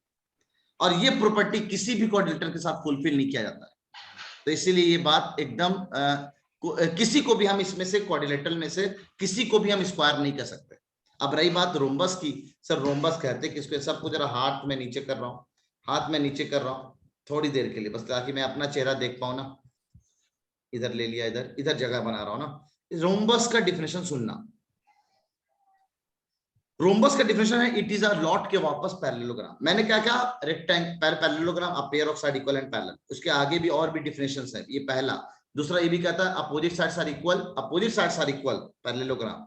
और ये प्रॉपर्टी किसी भी क्वाड्रिलेटरल के साथ फुलफिल नहीं किया जाता है। तो इसीलिए ये बात एकदम किसी को भी हम इसमें से क्वाड्रिलेटरल में से किसी को भी हम स्क्वायर नहीं कर सकते। अब रही बात रोम्बस की, सर रोम्बस कहते हैं किसको, सबको जरा हाथ में नीचे कर रहा हूँ, हाथ में नीचे कर रहा हूँ थोड़ी देर के लिए, बस ताकि मैं अपना चेहरा देख पाऊँ ना। इधर ले लिया, इधर इधर जगह बना रहा हूँ ना। रोम्बस का डिफिनेशन सुनना, रोम्बस का डिफिनेशन है इट इज अ लॉट के वापस पैरेललोग्राम। मैंने क्या कहा, rectangle parallelogram a pair of side equal and parallel. उसके आगे भी और भी डिफिनेशंस है, ये पहला। दूसरा ये भी कहता है opposite sides are equal, opposite sides are equal parallelogram.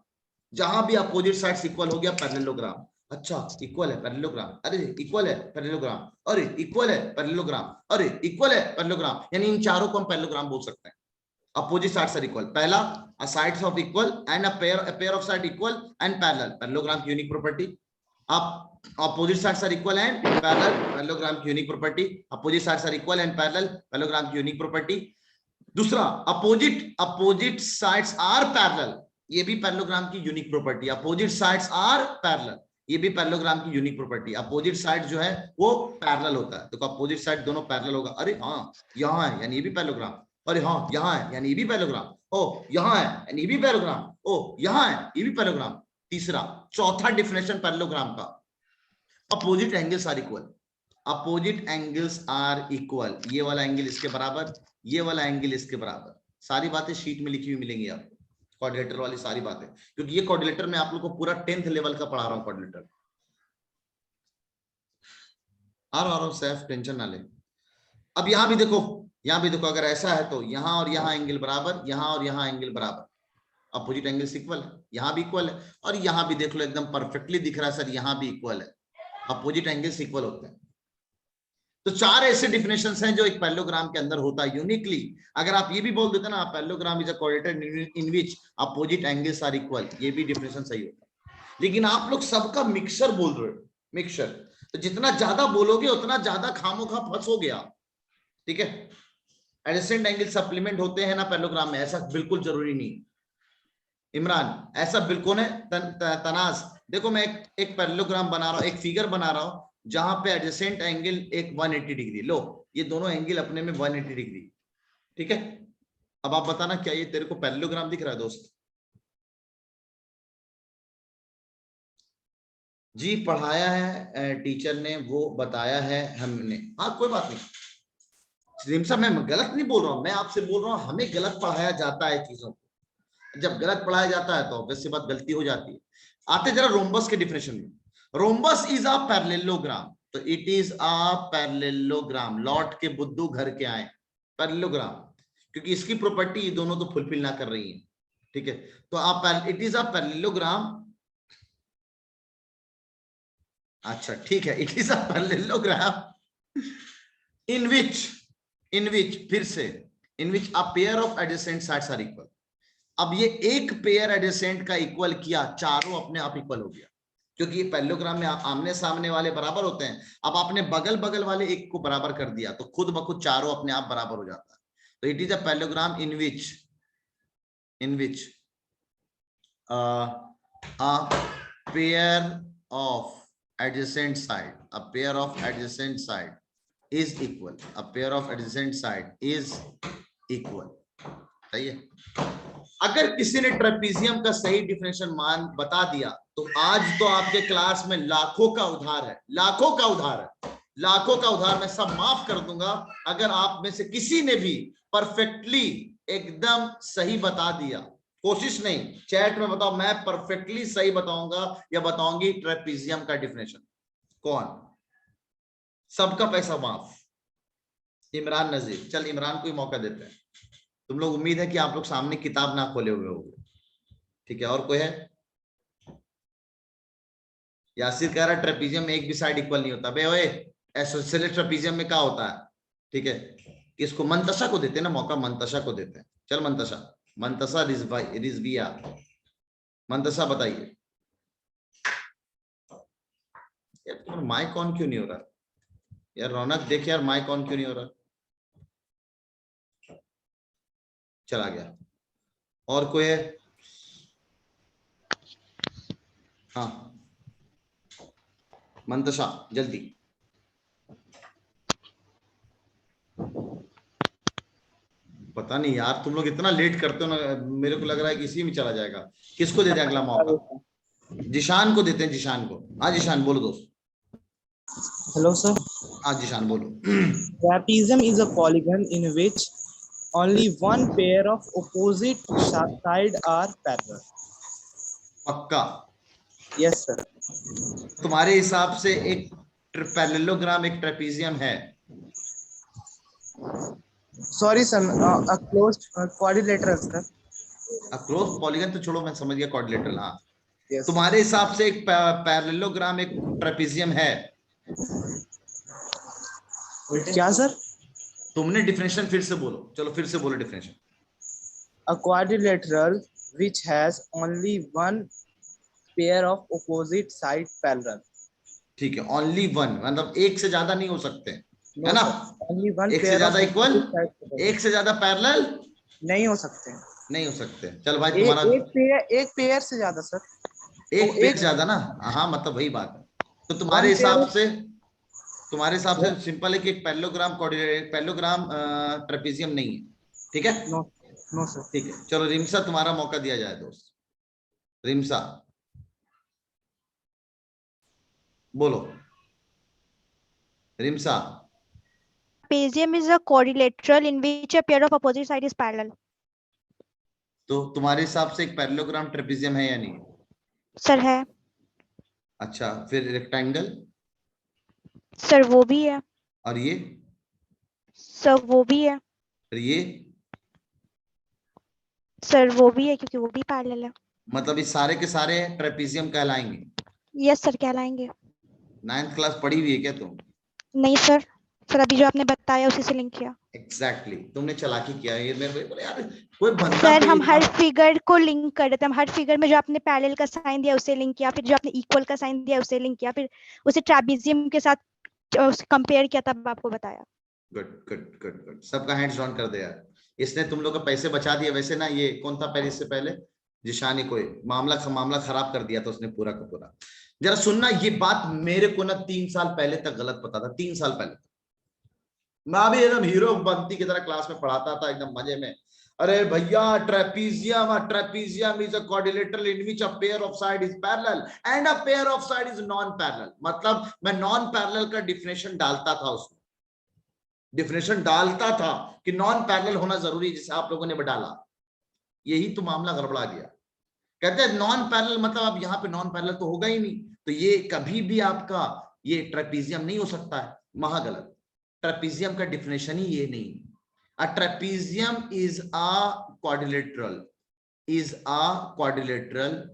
जहां भी अपोजिट साइड्स इक्वल हो गया पैरेललोग्राम। अच्छा इक्वल है पैरेललोग्राम, अरे इक्वल है पैरेललोग्राम, अरे इक्वल है पैरेललोग्राम, अरे इक्वल है पैरेललोग्राम, यानी इन चारों को हम पैरेललोग्राम बोल सकते हैं। Opposite sides are equal. पहला a sides of equal and a pair of side equal and parallel, parallelogram की unique property. अब opposite sides are equal and parallel, parallelogram की unique property. Opposite sides are equal and parallel, parallelogram की unique property. दूसरा opposite sides are parallel, ये भी parallelogram की unique property. Opposite sides are parallel, ये भी पैरेललोग्राम की यूनिक प्रॉपर्टी। अपोजिट साइड जो है वो पैरेलल होता है, तो अपोजिट साइड दोनों पैरेलल होगा। अरे हाँ यहाँ है यानी ये भी पैरेललोग्राम, अरे हाँ यहाँ है यानी ये भी पैरेललोग्राम, ओ यहाँ है यानी ये भी पैरेललोग्राम, ओ यहाँ है ये भी पैरेललोग्राम। तीसरा चौथा डिफिनेशन पैरेललोग्राम का, opposite angles are equal, opposite angles are equal. ये वाला एंगल इसके बराबर, ये वाला एंगल इसके बराबर। सारी बातें शीट में लिखी हुई मिलेंगी आपको, क्वाड्रिलेटरल वाली सारी बातें, क्योंकि ये क्वाड्रिलेटर में आप लोग को पूरा 10th लेवल का पढ़ा रहा हूँ। क्वाड्रिलेटर आ रहा हूँ, सैफ टेंशन ना ले। अब यहाँ भी देखो, यहाँ भी देखो, अगर ऐसा है तो यहाँ और यहाँ एंगल बराबर, यहाँ और यहाँ एंगल बराबर, अपोजिट एंगल्स इक्वल है, यहाँ भी इक्वल है, और यहाँ भी देख लो एकदम परफेक्टली दिख रहा है सर, यहाँ भी इक्वल है, अपोजिट एंगल्स इक्वल होते हैं। तो चार ऐसे डिफिनेशंस हैं जो एक पैरेललोग्राम के अंदर होता है यूनिकली। अगर आप ये भी बोल देते ना parallelogram is a quadrilateral in which opposite angles are equal, ये भी डिफिनेशन सही होता है। लेकिन आप लोग सबका मिक्सचर बोल रहे हो, मिक्सचर, तो जितना ज्यादा बोलोगे उतना ज्यादा खामोखा फंसोगे आप, ठीक है। एडजेसेंट एंगल सप्लीमेंट होते हैं ना पैरेललोग्राम में, ऐसा बिल्कुल जरूरी नहीं। इमरान ऐसा बिल्कुल है, तनाज देखो मैं एक पैरेललोग्राम बना रहा हूँ, एक फिगर बना रहा हूँ जहां पे एडजेसेंट एंगल एक 180 डिग्री, लो ये दोनों एंगल अपने में 180 डिग्री, ठीक है। अब आप बताना क्या ये तेरे को पैरेललोग्राम दिख रहा है दोस्त? जी पढ़ाया है टीचर ने, वो बताया है हमने, हाँ कोई बात नहीं। साहब मैं गलत नहीं बोल रहा हूँ, मैं आपसे बोल रहा हूँ हमें गलत पढ़ाया जाता है चीजों को। जब गलत पढ़ाया जाता है तो ऑब्वियस सी बात गलती हो जाती है। आते जरा रोम्बस के डिफिनेशन में। रोम्बस इज अ पैरेललोग्राम, तो इट इज अ पैरेललोग्राम। लौट के बुद्धू घर के आए, पैरेललोग्राम, क्योंकि इसकी प्रॉपर्टी ये दोनों तो फुलफिल ना कर रही है, ठीक है। तो आप इट इज अ पैरेललोग्राम, अच्छा ठीक है, it is a parallelogram in which फिर से in which a pair of adjacent sides are equal. अब ये एक पेयर एडजेसेंट का इक्वल किया, चारों अपने आप इक्वल हो गया, क्योंकि पैरेललोग्राम में आमने सामने वाले बराबर होते हैं। अब आपने बगल बगल वाले एक को बराबर कर दिया तो खुद ब खुद चारों अपने आप बराबर हो जाता है। तो it is a parallelogram in which a pair of adjacent side, a pair of adjacent side is equal, a pair of adjacent side is equal। सही है। अगर किसी ने ट्रेपीजियम का सही डिफिनेशन मान बता दिया तो आज तो आपके क्लास में लाखों का उधार है, लाखों का उधार है। लाखों का उधार मैं सब माफ कर दूंगा अगर आप में से किसी ने भी परफेक्टली एकदम सही बता दिया। कोशिश नहीं, चैट में बताओ मैं परफेक्टली सही बताऊंगा या बताऊंगी ट्रेपीजियम का डिफिनेशन। कौन? सबका पैसा माफ। इमरान नजीर, चल इमरान को ही मौका देते हैं। तुम लोग उम्मीद है कि आप लोग सामने किताब ना खोले हुए होंगे, ठीक है। और कोई है? यासिर कह रहा है ट्रेपीजियम में एक भी साइड इक्वल नहीं होता। बे ओए, एसोसिएटेड ट्रेपीजियम में क्या होता है? ठीक है, इसको मंतशा को देते हैं ना मौका, मंतशा को देते हैं। चल मंतशा, मंतशा रिजविया, मंतशा बताइए। यार तुम्हारा माइक ऑन क्यों नहीं हो रहा यार? रौनक देख यार, माइक ऑन क्यों नहीं हो रहा? चला गया। और कोई है? हाँ मंतशा जल्दी। पता नहीं यार, तुम लोग इतना लेट करते हो ना, मेरे को लग रहा है कि इसी में चला जाएगा। किसको देते हैं अगला मौका? जिशान को देते हैं, जिशान को। हाँ जिशान बोलो दोस्त। Hello, sir. हाँ जिशान बोलो। Trapezium is a polygon in which only one pair of opposite side are parallel. पक्का? Yes, sir. तुम्हारे हिसाब से एक पैरेललोग्राम एक ट्रेपीजियम है? Sorry, sir. A closed quadrilateral, sir. A closed polygon तो छोड़ो, मैं समझ गया क्वाड्रिलेटरल। हाँ Yes. तुम्हारे हिसाब से एक पैरेललोग्राम एक ट्रेपीजियम है? क्या सर? तुमने डिफिनेशन फिर से बोलो, चलो फिर से बोलो definition. A quadrilateral which has only one pair of opposite side parallel. ठीक है, ओनली वन मतलब एक से ज्यादा नहीं हो सकते, No, है ना? sir. Only one एक pair से ज्यादा of equal, opposite side parallel. एक से ज्यादा पैरेलल नहीं हो सकते। नहीं हो सकते। चल भाई तुम्हारा एक पेयर से ज्यादा सर। एक पेयर ज्यादा ना? हाँ मतलब वही बात है। तो तुम्हारे हिसाब से सिंपल है कि एक पैरेललोग्राम ट्रेपीजियम नहीं है, ठीक है? No sir. ठीक है, चलो रिमसा तुम्हारा मौका दिया जाए दोस्त। रिमसा बोलो। रिमसा। Trapezium is a quadrilateral in which a pair of opposite side is parallel. तो तुम्हारे हिसाब से एक पैरेललोग्राम ट्रेपीजियम है या नहीं? सर है। अच्छा, फिर रेक्टेंगल? सर वो भी है। और ये? सर वो भी है। फिर ये? सर वो भी है क्योंकि वो भी पैरेलल है। मतलब इस सारे के सारे ट्रेपीजियम कहलाएंगे? यस सर कहलाएंगे। 9th क्लास पढ़ी हुई है क्या तुम? नहीं सर, सर अभी जो आपने बताया उसी से लिंक किया। एग्जैक्टली तुमने चालाकी किया। ये मेरे को यार कोई बंदा सर हम हर फिगर को लिंक कर देते हैं। हम हर फिगर में जो आपने पैरेलल का साइन दिया उसे लिंक किया, फिर जो आपने इक्वल का साइन दिया उसे लिंक किया, फिर उसे ट्रेपीजियम के साथ कंपेयर किया, तब आपको बताया। गुड गुड गुड गुड, सबका हैंड्स ऑन कर दे यार। इसने तुम लोग का पैसे बचा दिए। वैसे ना ये कौन था पहले, इससे पहले जिशानी, कोई मामला खराब कर दिया था उसने पूरा का पूरा। जरा सुनना, ये बात मेरे को ना 3 साल पहले तक गलत पता था। 3 साल पहले मैं भी एकदम हीरो बनती की तरह क्लास में पढ़ाता था एकदम मजे में। अरे भैया trapezium is a quadrilateral in which a pair of side is parallel and a pair of side is non parallel. मतलब मैं नॉन पैरेलल का डिफिनेशन डालता था, उसमें डिफिनेशन डालता था कि नॉन पैरेलल होना जरूरी, जिसे आप लोगों ने डाला। यही तो मामला गड़बड़ा गया। कहते हैं नॉन पैरेलल मतलब अब यहाँ पे नॉन पैरेलल तो होगा ही नहीं, तो ये कभी भी आपका ये ट्रेपीजियम नहीं हो सकता है। महागलत। ट्रेपीजियम का डिफिनेशन ही ये नहीं। अ trapezium is a quadrilateral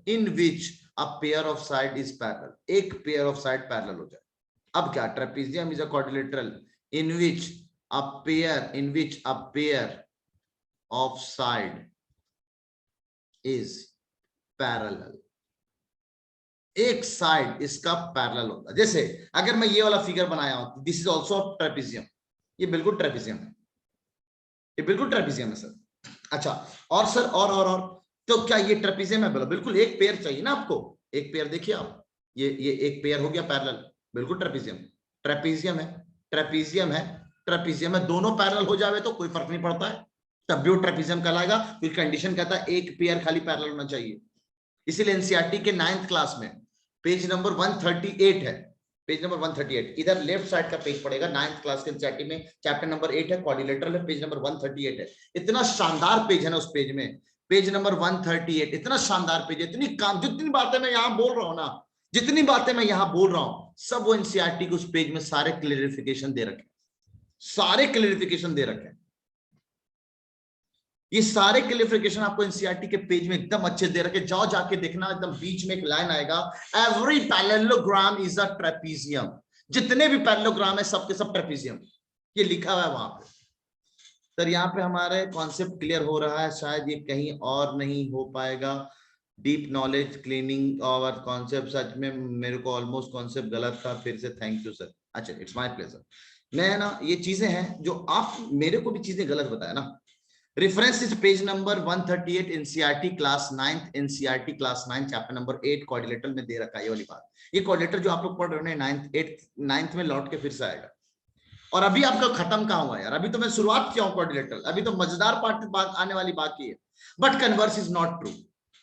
in which a pair of side is parallel. एक पेयर ऑफ साइड पैरेलल हो जाए। अब क्या? Trapezium is a quadrilateral in which a pair of side is parallel। एक साइड इसका पैरेलल होता है। जैसे अगर मैं ये वाला फिगर बनाया हूं, दिस इज ऑल्सो ट्रेपीजियम। ये बिल्कुल ट्रेपीजियम है, ये बिल्कुल ट्रेपीजियम है सर। अच्छा और सर और तो क्या ये ट्रेपीजियम है? बोलो बिल्कुल। एक पेयर चाहिए ना आपको, एक पेयर देखिए आप, ये एक पेयर हो गया पैरेलल, बिल्कुल ट्रेपीजियम है। ट्रेपीजियम में दोनों पैरेलल हो जावे तो कोई फर्क नहीं पड़ता है, तब भी वो ट्रेपीजियम कहलाएगा। क्योंकि कंडीशन कहता है एक पेयर खाली पैरेलल होना चाहिए। इसीलिए एनसीईआरटी के 9th क्लास में पेज नंबर 138 है, पेज नंबर 138 इधर लेफ्ट साइड का पेज पड़ेगा, 9th क्लास के एनसीईआरटी में चैप्टर नंबर 8 है, क्वाड्रिलेटरल है, पेज नंबर 138 है। इतना शानदार पेज है ना उस पेज में, पेज नंबर 138, इतना शानदार पेज है, इतनी काम, जितनी बातें मैं यहाँ बोल रहा हूँ ना, जितनी बातें मैं यहाँ बोल रहा हूँ, सब वो एनसीईआरटी के उस पेज में सारे क्लियरिफिकेशन दे रखे, सारे क्लियरिफिकेशन दे रखे। ये सारे क्लियरिफिकेशन आपको एनसीईआरटी के पेज में एकदम अच्छे दे रखे, जाओ जाके देखना, एकदम बीच में एक लाइन आएगा, every parallelogram is a trapezium. जितने भी पैरेललोग्राम है सबके सब ट्रेपीजियम, ये लिखा हुआ है वहां पे। सर यहाँ पे हमारे कॉन्सेप्ट क्लियर हो रहा है, शायद ये कहीं और नहीं हो पाएगा। डीप नॉलेज क्लीनिंग और कॉन्सेप्ट, सच में मेरे को ऑलमोस्ट कॉन्सेप्ट गलत था, फिर से थैंक यू सर। अच्छा, इट्स माय प्लेजर। मैं ना, ये चीजें हैं जो आप मेरे को भी चीजें गलत बताया ना। Reference is page number 138 NCERT class 9th, NCERT class 9 chapter number 8 quadrilateral में दे रखा है ये वाली बात। ये क्वाड्रिलेटर जो आप लोग पढ़ रहे हो 9th में लौट के फिर से आएगा। और अभी आपका खत्म कहाँ हुआ यार, अभी तो मैं शुरुआत किया हूँ क्वाड्रिलेटरल, अभी तो मजेदार पार्ट बात आने वाली बाकी है। But converse is not true,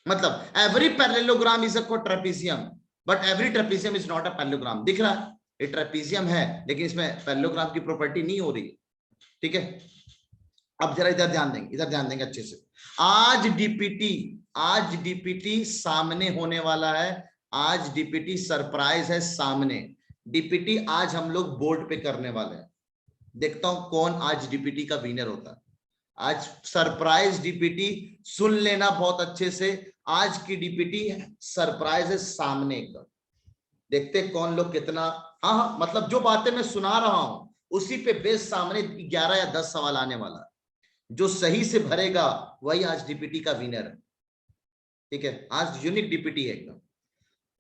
मतलब every parallelogram is a trapezium but every trapezium is not a parallelogram. दिख रहा है ये ट्रेपीजियम है, लेकिन इसमें पैरेललोग्राम की प्रॉपर्टी नहीं हो रही है, ठीक है। अब जरा इधर ध्यान देंगे, इधर ध्यान देंगे अच्छे से। आज डीपीटी सामने होने वाला है, आज डीपीटी सरप्राइज है सामने। डीपीटी आज हम लोग बोर्ड पे करने वाले हैं, देखता हूं कौन आज डीपीटी का विनर होता है। आज सरप्राइज डीपीटी, सुन लेना बहुत अच्छे से, आज की डीपीटी सरप्राइज है सामने एकदम। देखते कौन लोग कितना, हाँ मतलब जो बातें मैं सुना रहा हूं उसी पे बेस सामने 11 या 10 सवाल आने वाला है। जो सही से भरेगा वही आज डीपीटी का विनर है, ठीक है। आज यूनिक डीपीटी है एकदम,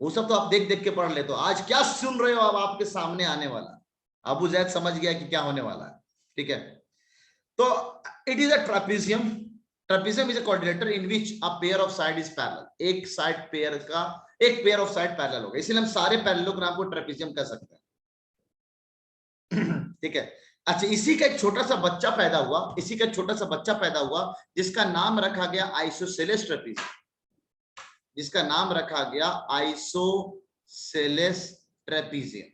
वो सब तो आप देख देख के पढ़ ले। तो आज क्या सुन रहे हो, अब आपके सामने आने वाला। अबू जैद समझ गया कि क्या होने वाला है, ठीक है। तो it is a trapezium. Trapezium is a quadrilateral in which a pair of side is parallel. एक साइड पेयर का, एक पेयर ऑफ साइड पैरेलल होगा, इसलिए हम सारे पैरेललोग्राम को ट्रेपीजियम कह सकते हैं, ठीक है। अच्छा, इसी का एक छोटा सा बच्चा पैदा हुआ, इसी का छोटा सा बच्चा पैदा हुआ जिसका नाम रखा गया आइसोसेलेस ट्रेपीजियम, जिसका नाम रखा गया आइसोसेलेस ट्रेपीजियम।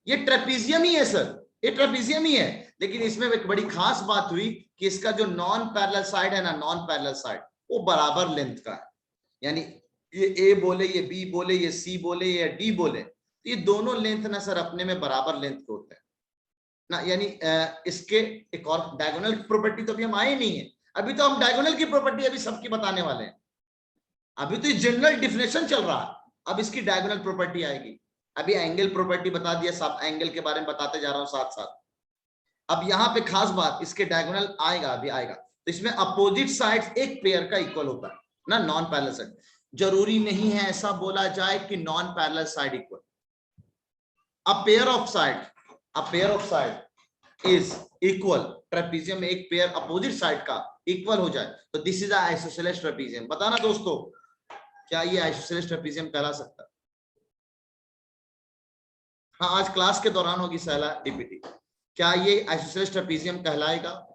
ये ट्रेपीजियम ही है सर, ये ट्रेपीजियम ही है, लेकिन इसमें एक बड़ी खास बात हुई कि इसका जो नॉन पैरेलल साइड है ना, नॉन पैरेलल साइड वो बराबर लेंथ का है। यानी ये ए बोले, ये बी बोले, ये सी बोले, ये डी बोले, तो ये दोनों लेंथ ना सर अपने में बराबर लेंथ के होते हैं ना। यानी इसके एक और डायगोनल प्रॉपर्टी तो अभी हम आए नहीं है, अभी तो हम डायगोनल की प्रॉपर्टी अभी सबकी बताने वाले हैं। अभी तो जनरल डिफिनेशन चल रहा है, अब इसकी डायगोनल प्रॉपर्टी आएगी। अभी एंगल प्रॉपर्टी बता दिया, सब एंगल के बारे में बताते जा रहा हूं साथ साथ। अब यहाँ पे खास बात, इसके डायगोनल आएगा, अभी आएगा। तो इसमें अपोजिट साइड्स एक पेयर का इक्वल होता है ना, नॉन पैरेलल साइड। जरूरी नहीं है ऐसा बोला जाए कि non parallel side equal. A pair of side is equal. Trapezium में एक पेयर अपोजिट साइड का इक्वल हो जाए तो दिस इज आइसोसेलेस ट्रेपीजियम। बताना दोस्तों, क्या ये आइसोसेलेस ट्रेपीजियम कहला सकता है? हाँ, आज क्लास के दौरान होगी सहला डीपीटी। क्या ये आइसोसेलेस ट्रेपीजियम कहलाएगा?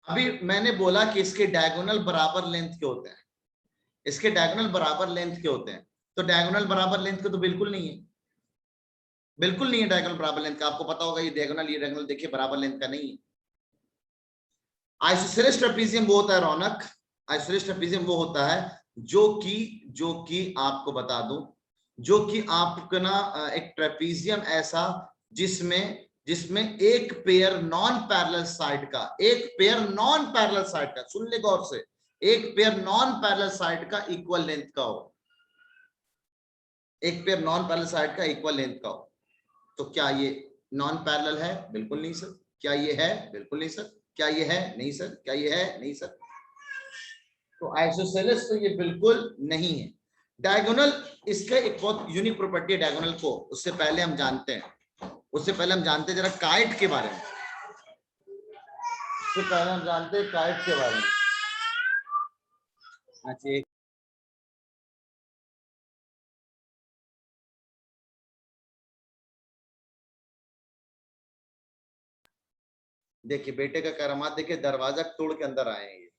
अभी मैंने बोला कि इसके डायगोनल बराबर लेंथ के होते हैं, इसके डायगोनल बराबर लेंथ के होते हैं। तो डायगोनल बराबर लेंथ के तो बिल्कुल नहीं है, बिल्कुल नहीं है डायगोनल बराबर लेंथ का। आपको पता होगा ये डायगोनल देखिए बराबर लेंथ का नहीं है। आइसोसेलेस ट्रेपीजियम वो होता है रौनक, आइसोसेलेस ट्रेपीजियम वो होता है जो कि आपको बता दूं, जो कि आपका ना एक ट्रेपीजियम ऐसा जिसमें एक पेयर नॉन पैरेलल साइड का, एक पेयर नॉन पैरेलल साइड का, सुन ले गौर से, एक पेयर नॉन पैरेलल साइड का इक्वल लेंथ का हो, एक पेयर नॉन पैरेलल साइड का इक्वल लेंथ का हो। तो क्या ये नॉन पैरेलल है? बिल्कुल नहीं सर। क्या ये है? बिल्कुल नहीं सर। क्या ये है? नहीं सर। क्या ये है? नहीं सर। तो आइसोसेलेस तो ये बिल्कुल नहीं है। डायगोनल, इसका एक बहुत यूनिक प्रॉपर्टी है डायगोनल को, उससे पहले हम जानते हैं, जरा काइट के बारे में। उससे पहले हम जानते हैं काइट के बारे में। अच्छा, देखिए बेटे का करामात देखिए, दरवाजा तोड़ के अंदर आए हैं ये,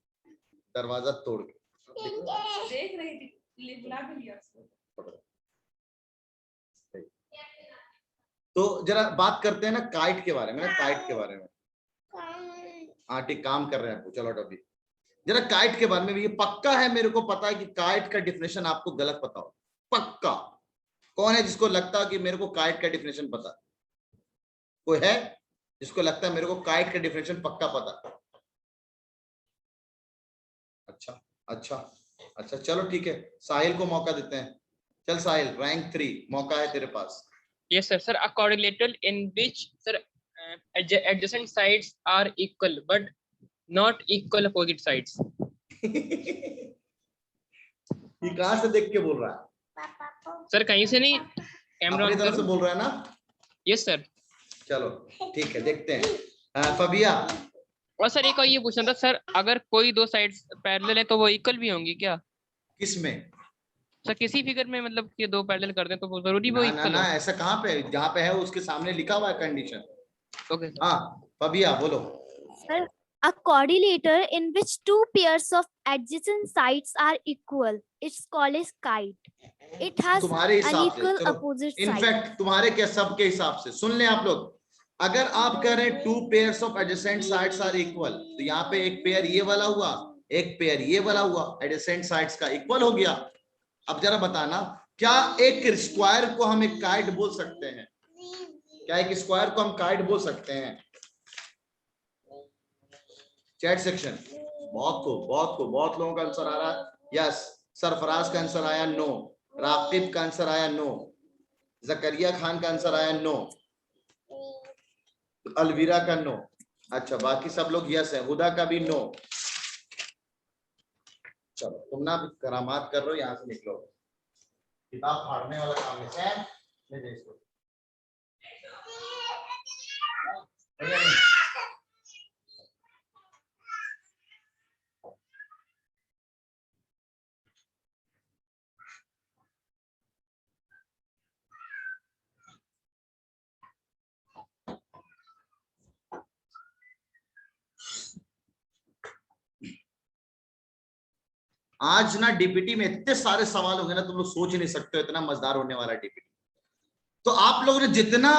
दरवाजा तोड़ के। देख रही थी, बुला भी लिया उसको। तो जरा बात करते हैं ना काइट के बारे में, काइट के बारे में। हाँ ठीक, काम कर रहे हैं, चलो अभी जरा काइट के बारे में। ये पक्का है, मेरे को पता है कि काइट का डिफिनेशन आपको गलत पता हो, पक्का। कौन है जिसको लगता है कि मेरे को काइट का डिफिनेशन पता? कोई है जिसको लगता है मेरे को काइट का डिफिनेशन पक्का पता? अच्छा अच्छा अच्छा, चलो ठीक है, साहिल को मौका देते हैं। चल साहिल, रैंक 3 मौका है तेरे पास। Yes, sir. Sir, a quadrilateral in which, sir, adjacent sides are equal but not equal opposite sides. ये कहाँ से देख के बोल रहा है? सर कहीं से नहीं, कैमरा अपनी तरफ से बोल रहा है ना? Yes sir. चलो ठीक है, देखते हैं। फबिया। और सर एक और ये पूछना था सर, अगर कोई दो साइड्स पैरेलल है तो वो इक्वल भी होंगी क्या? किसमें? सर किसी फिगर में, मतलब कि दो पैरेलल कर दें तो वो जरूरी वो इक्वल ना, ऐसा कहाँ पे? जहाँ पे है उसके सामने लिखा हुआ है कंडीशन। ओके। हाँ फबिया बोलो। Sir, a quadrilateral in which two pairs of adjacent sides are equal, it's called as kite. It has तुम्हारे हिसाब से, unequal चलो opposite sides. इनफैक्ट तुम्हारे क्या सबके हिसाब से सुन ले आप लोग। अगर आप कह रहे हैं two pairs of adjacent sides are equal, तो यहाँ पे एक पेयर ये वाला हुआ, एक पेयर ये वाला हुआ, एडजेसेंट साइड्स का इक्वल हो गया। अब जरा बताना, क्या एक स्क्वायर को हम एक काइट बोल सकते हैं? क्या एक स्क्वायर को हम काइट बोल सकते हैं? Chat section. बहुत खूब, बहुत खूब, बहुत लोगों का आंसर आ रहा है यस। सरफराज का आंसर आया नो, राकिब का आंसर आया नो, जकरिया खान का आंसर आया नो, अलवीरा का नो। अच्छा बाकी सब लोग यस है, हुदा का भी नो। चलो तुम ना करामात कर रहे हो, यहाँ से निकलो, किताब फाड़ने वाला काम है। सैम ले दे इसको। आज ना डीपीटी में इतने सारे सवाल होंगे ना, तुम लोग सोच नहीं सकते हो, इतना मजेदार होने वाला डीपीटी। तो आप लोगों ने जितना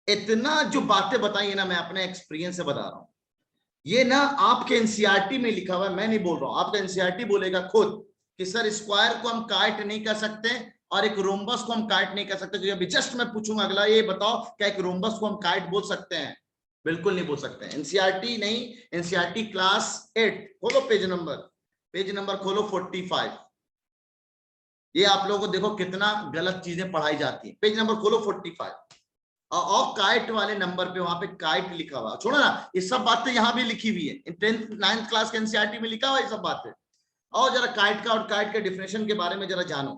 इतना जो बातें बताई है ना, मैं अपने एक्सपीरियंस से बता रहा हूं, ये ना आपके एनसीईआरटी में लिखा हुआ है, मैं नहीं बोल रहा हूं। आपका एनसीईआरटी बोलेगा खुद कि सर स्क्वायर को हम काट नहीं कर सकते और एक रोम्बस को हम काट नहीं कर सकते। तो अभी जस्ट मैं पूछूंगा अगला, ये बताओ क्या एक रोम्बस को हम काट बोल सकते हैं? बिल्कुल नहीं बोल सकते। एनसीईआरटी नहीं, एनसीईआरटी क्लास 8 खोलो, पेज नंबर खोलो 45। ये आप लोगों को देखो कितना गलत चीजें पढ़ाई जाती है। पेज नंबर खोलो 45 और काइट वाले नंबर पे वहां पे काइट लिखा हुआ। छोड़ो ना, ये सब बातें यहां भी लिखी हुई है, 10th 9th क्लास के एनसीईआरटी में लिखा हुआ है ये सब बातें। और जरा काइट का और काइट के डिफिनेशन के बारे में जरा जानो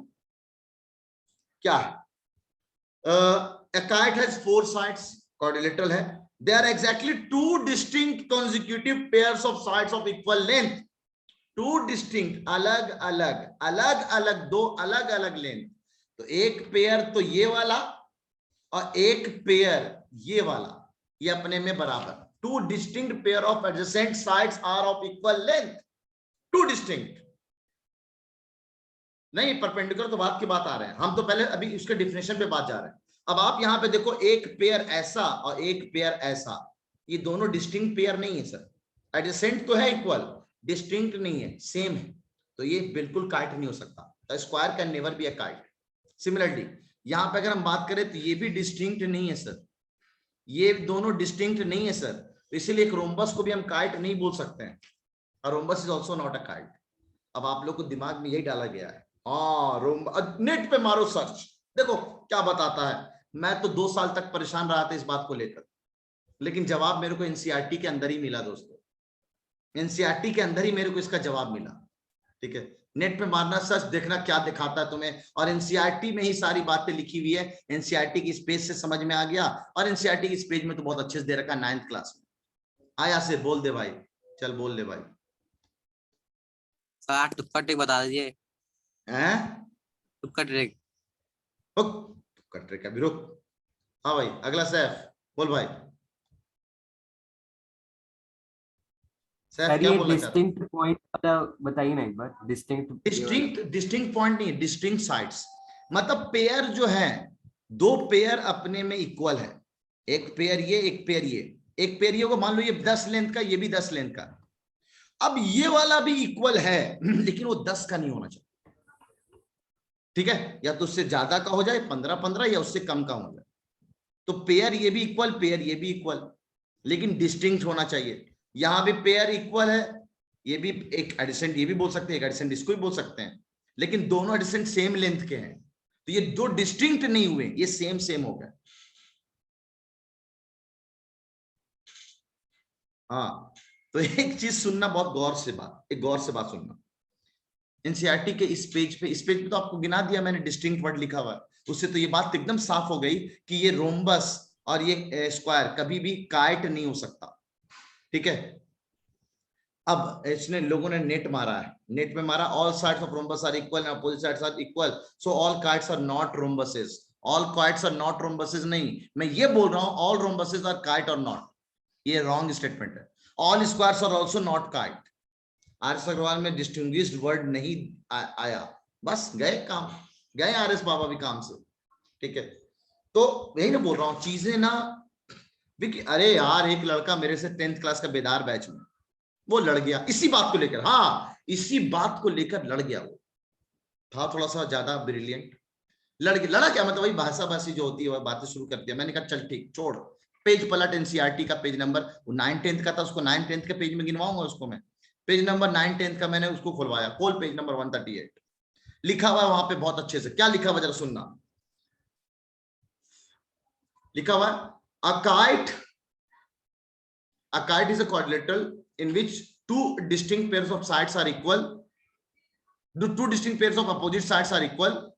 क्या है। A kite has 4 sides, quadrilateral है। They are exactly 2 distinct consecutive pairs of sides of equal length. 2 distinct अलग अलग दो अलग अलग लेंथ। तो एक पेयर तो ये वाला और एक पेयर ये वाला, ये अपने में बराबर। 2 distinct pair of adjacent sides are of equal length. 2 distinct नहीं, परपेंडिकुलर तो बात की बात आ रहे हैं हम, तो पहले अभी उसके डिफिनेशन पे बात जा रहे हैं। अब आप यहां पे देखो, एक पेयर ऐसा और एक पेयर ऐसा, ये दोनों डिस्टिंक्ट पेयर नहीं है सर। एडजेसेंट तो है इक्वल, डिस्टिंक्ट नहीं है, सेम है, तो ये बिल्कुल काइट नहीं हो सकता। Square can never be a kite. Similarly यहां पे अगर हम बात करें तो ये भी डिस्टिंक्ट नहीं है सर, ये दोनों डिस्टिंक्ट नहीं है सर, तो इसीलिए एक रोम्बस को भी हम काइट नहीं बोल सकते हैं। Rhombus is also not a kite. अब आप लोग को दिमाग में यही डाला गया है। हाँ रोम्बस, नेट पे मारो सर्च, देखो क्या बताता है। मैं तो 2 साल तक परेशान रहा था इस बात को लेकर, लेकिन जवाब मेरे को एनसीईआरटी के अंदर ही मिला दोस्तों। एनसीईआरटी के अंदर ही मेरे को इसका जवाब मिला। ठीक है, नेट पे मारना, सर्च देखना क्या दिखाता है तुम्हें, और एनसीईआरटी में ही सारी बातें लिखी हुई है। एनसीईआरटी की इस पेज से समझ में आ गया, और एनसीईआरटी की इस पेज में तो बहुत अच्छे से दे रखा है 9th क्लास में। आया से बोल दे भाई, चल बोल दे भाई। सर टुक्का ट्रिक बता दीजिए। हैं? टुक्का ट्रिक। टुक्का ट्रिक अभी रुक। हाँ भाई, अगला सैफ बोल भाई। सर ये डिस्टिंक्ट पॉइंट बताइए ना एक बार। डिस्टिंक्ट पॉइंट नहीं, डिस्टिंक्ट साइड्स मतलब पेयर जो है, दो पेयर अपने में इक्वल है, एक पेयर ये, एक पेयर ये, एक पेयर ये को मान लो ये 10 लेंथ का, ये भी 10 लेंथ का। अब ये वाला भी इक्वल है लेकिन वो 10 का नहीं होना चाहिए, ठीक है, या तो उससे ज्यादा का हो जाए 15-15 या उससे कम का हो जाए। तो पेयर ये भी इक्वल, पेयर ये भी इक्वल, लेकिन डिस्टिंक्ट होना चाहिए। यहां भी पेयर इक्वल है, ये भी एक एडिसेंट ये भी बोल सकते हैं, एक एडिसेंट इसको भी बोल सकते हैं, लेकिन दोनों एडिसेंट सेम लेंथ के हैं, तो ये दो डिस्टिंक्ट नहीं हुए, ये सेम सेम हो गए। हाँ, तो एक चीज सुनना बहुत गौर से बात सुनना। एनसीईआरटी के इस पेज पे तो आपको गिना दिया मैंने डिस्टिंक्ट वर्ड लिखा हुआ है, उससे तो ये बात एकदम साफ हो गई कि ये रोम्बस और ये स्क्वायर कभी भी काइट नहीं हो सकता, ठीक है। अब इसने लोगों ने नेट मारा है, नेट में मारा all sides of rhombus are equal and opposite sides are equal, so all kites are not rhombuses. All kites are not rhombuses नहीं, मैं ये बोल रहा हूं ऑल रोम्बसेस आर काइट और नॉट, ये रॉन्ग स्टेटमेंट है। All squares are also not kite. R S. Agarwal में डिस्टिंग्विश्ड वर्ड नहीं आया, बस गए आर.एस. बाबा भी काम से, ठीक है। तो यही ना बोल रहा हूँ चीजें ना अरे यार एक लड़का मेरे से 10th क्लास का बेदार बैच में वो लड़ गया इसी बात को लेकर, हाँ इसी बात को लेकर लड़ गया, वो था थोड़ा सा ज्यादा ब्रिलियंट, लड़ा क्या मतलब वही भाषाभाषी जो होती है वह बातें शुरू कर दिया। मैंने कहा चल ठीक छोड़, पेज पलट एनसीईआरटी का पेज नंबर 9-10 का था, उसको 9-10 के पेज में गिनवाऊंगा उसको मैं, पेज नंबर 9-10 का मैंने उसको खुलवाया, खोल पेज नंबर 138, लिखा हुआ है वहां पे बहुत अच्छे से। क्या लिखा हुआ जरा सुनना, लिखा हुआ a kite is a quadrilateral in which two distinct pairs of sides are equal, two distinct pairs of opposite sides are equal,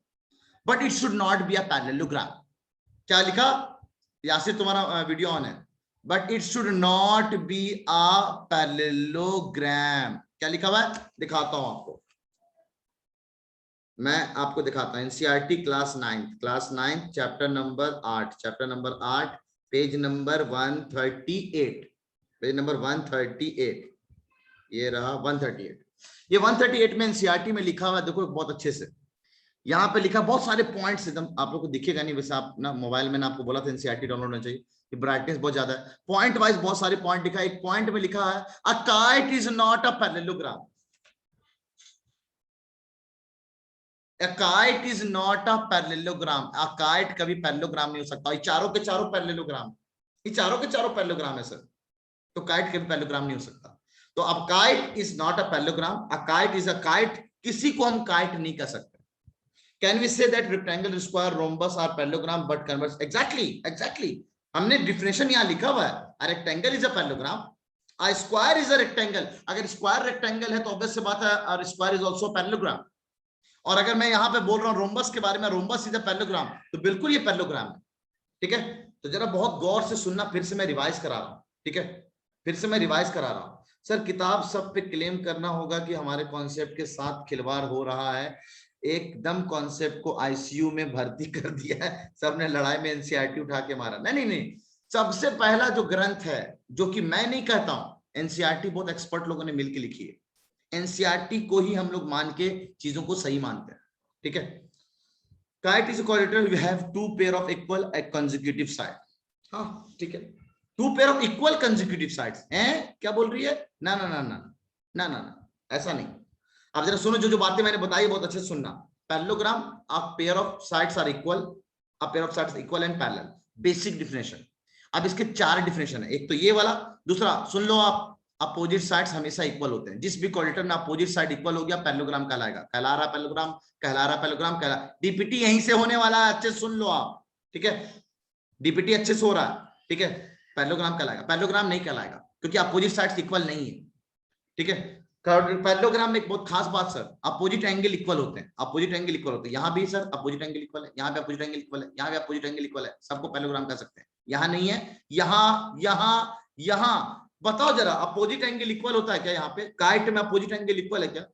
but it should not be a parallelogram. क्या लिखा यासिर, तुम्हारा वीडियो ऑन है, but it should not be a parallelogram। क्या लिखा हुआ है दिखाता हूं आपको, मैं आपको दिखाता हूं। NCERT class 9 chapter number 8 page number 138, page number 138, ये रहा 138। ये 138 में एनसीईआरटी में लिखा हुआ है, देखो बहुत अच्छे से यहाँ पे लिखा, बहुत सारे पॉइंट्स एकदम आप लोग को दिखेगा नहीं, वैसे आप ना मोबाइल में ना आपको बोला था एनसीईआरटी डाउनलोड होना चाहिए, कि ब्राइटनेस बहुत ज्यादा है, पॉइंट वाइज बहुत सारे पॉइंट लिखा है। एक पॉइंट में लिखा है अ kite is not a parallelogram, A kite is not a parallelogram। A kite कभी पैरेललोग्राम नहीं हो सकता। ये चारों के चारों पैरेललोग्राम, ये चारों के चारों पैरेललोग्राम है सर, तो काइट कभी पैरेललोग्राम नहीं हो सकता। तो अब kite is not a parallelogram, a kite is a kite, किसी को हम काइट नहीं कर सकते। Can we say that rectangle, square, rhombus are parallelogram but converse? Exactly हमने डिफिनेशन यहाँ लिखा हुआ है, a rectangle is a parallelogram, a square is a rectangle. अगर स्क्वायर रेक्टेंगल है तो ऑब्वियस सी बात है और स्क्वायर इज आल्सो पैरेललोग्राम। और अगर मैं यहाँ पे बोल रहा हूँ रोम्बस के बारे में, रोम्बस इज अ पैरेललोग्राम, तो बिल्कुल ये पैरेललोग्राम है, ठीक है। तो जरा बहुत गौर से सुनना, फिर से मैं रिवाइज करा रहा हूँ, ठीक है, फिर से मैं रिवाइज करा रहा हूँ। सर किताब सब पे क्लेम करना होगा कि हमारे कॉन्सेप्ट के साथ खिलवाड़ हो रहा है, एकदम कॉन्सेप्ट को आईसीयू में भर्ती कर दिया है, सबने लड़ाई में एनसीईआरटी उठा के मारा। नहीं, सबसे पहला जो ग्रंथ है, जो कि मैं नहीं कहता हूं, एनसीईआरटी बहुत एक्सपर्ट लोगों ने मिलकर लिखी है, एनसीईआरटी को ही हम लोग मान के चीजों को सही मानते हैं, ठीक है। Kite is a quadrilateral, we have two pair of equal consecutive side. हाँ ठीक है, two pair of equal consecutive sides हैं, क्या बोल रही है? ना ना ना ना ना ना, ऐसा नहीं। अब जरा सुनो, जो बातें मैंने बताई बहुत अच्छे से सुनना। Parallelogram, a pair of sides are equal, a pair of sides equal and parallel, basic definition. अब इसके 4 डिफिनेशन है, एक तो ये वाला, दूसरा सुन लो आप, अपोजिट साइड्स हमेशा इक्वल होते हैं, जिस भी क्वाड्रिलेटरल में अपोजिट साइड इक्वल हो गया पैरेललोग्राम कहलाएगा, कहला रहा पैरेललोग्राम, कहला रहा पैरेललोग्राम, कहला। डीपीटी यहीं से होने वाला है, अच्छे से सुन लो आप, ठीक है, डीपीटी अच्छे से हो रहा है, ठीक है। पैरेललोग्राम कहलाएगा, पैरेललोग्राम नहीं कहलाएगा क्योंकि अपोजिट साइड्स इक्वल नहीं है, ठीक है। पैरेललोग्राम में एक बहुत खास बात सर, अपोजिट एंगल इक्वल होते हैं, अपोजिट एंगल इक्वल होते हैं। यहाँ भी सर अपोजिट एंगल इक्वल है, यहाँ पे अपोजिट एंगल इक्वल है, यहाँ पे अपोजिट एंगल इक्वल है, सबको पैरेललोग्राम कह सकते हैं। यहाँ नहीं है, यहाँ बताओ जरा, अपोजिट एंगल इक्वल होता है क्या? यहाँ पे काइट में अपोजिट एंगल इक्वल है क्या?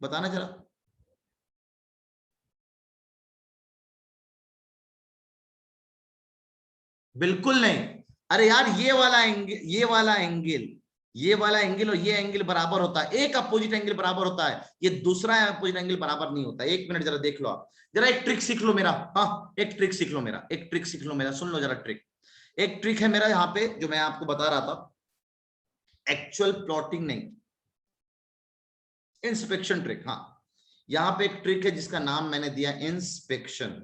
बताना जरा। बिल्कुल नहीं। अरे यार ये वाला एंगल, ये वाला एंगल और ये एंगल बराबर होता है, एक अपोजिट एंगल बराबर होता है, ये दूसरा अपोजिट एंगल बराबर नहीं होता। एक मिनट जरा देख लो आप, जरा एक ट्रिक सीख लो मेरा। हाँ एक ट्रिक सीख लो मेरा, एक ट्रिक सीख लो मेरा, सुन लो जरा ट्रिक। एक ट्रिक है मेरा यहाँ पे जो मैं आपको बता रहा था, एक्चुअल प्लॉटिंग नहीं, इंस्पेक्शन ट्रिक। हाँ यहाँ पे एक ट्रिक है जिसका नाम मैंने दिया इंस्पेक्शन।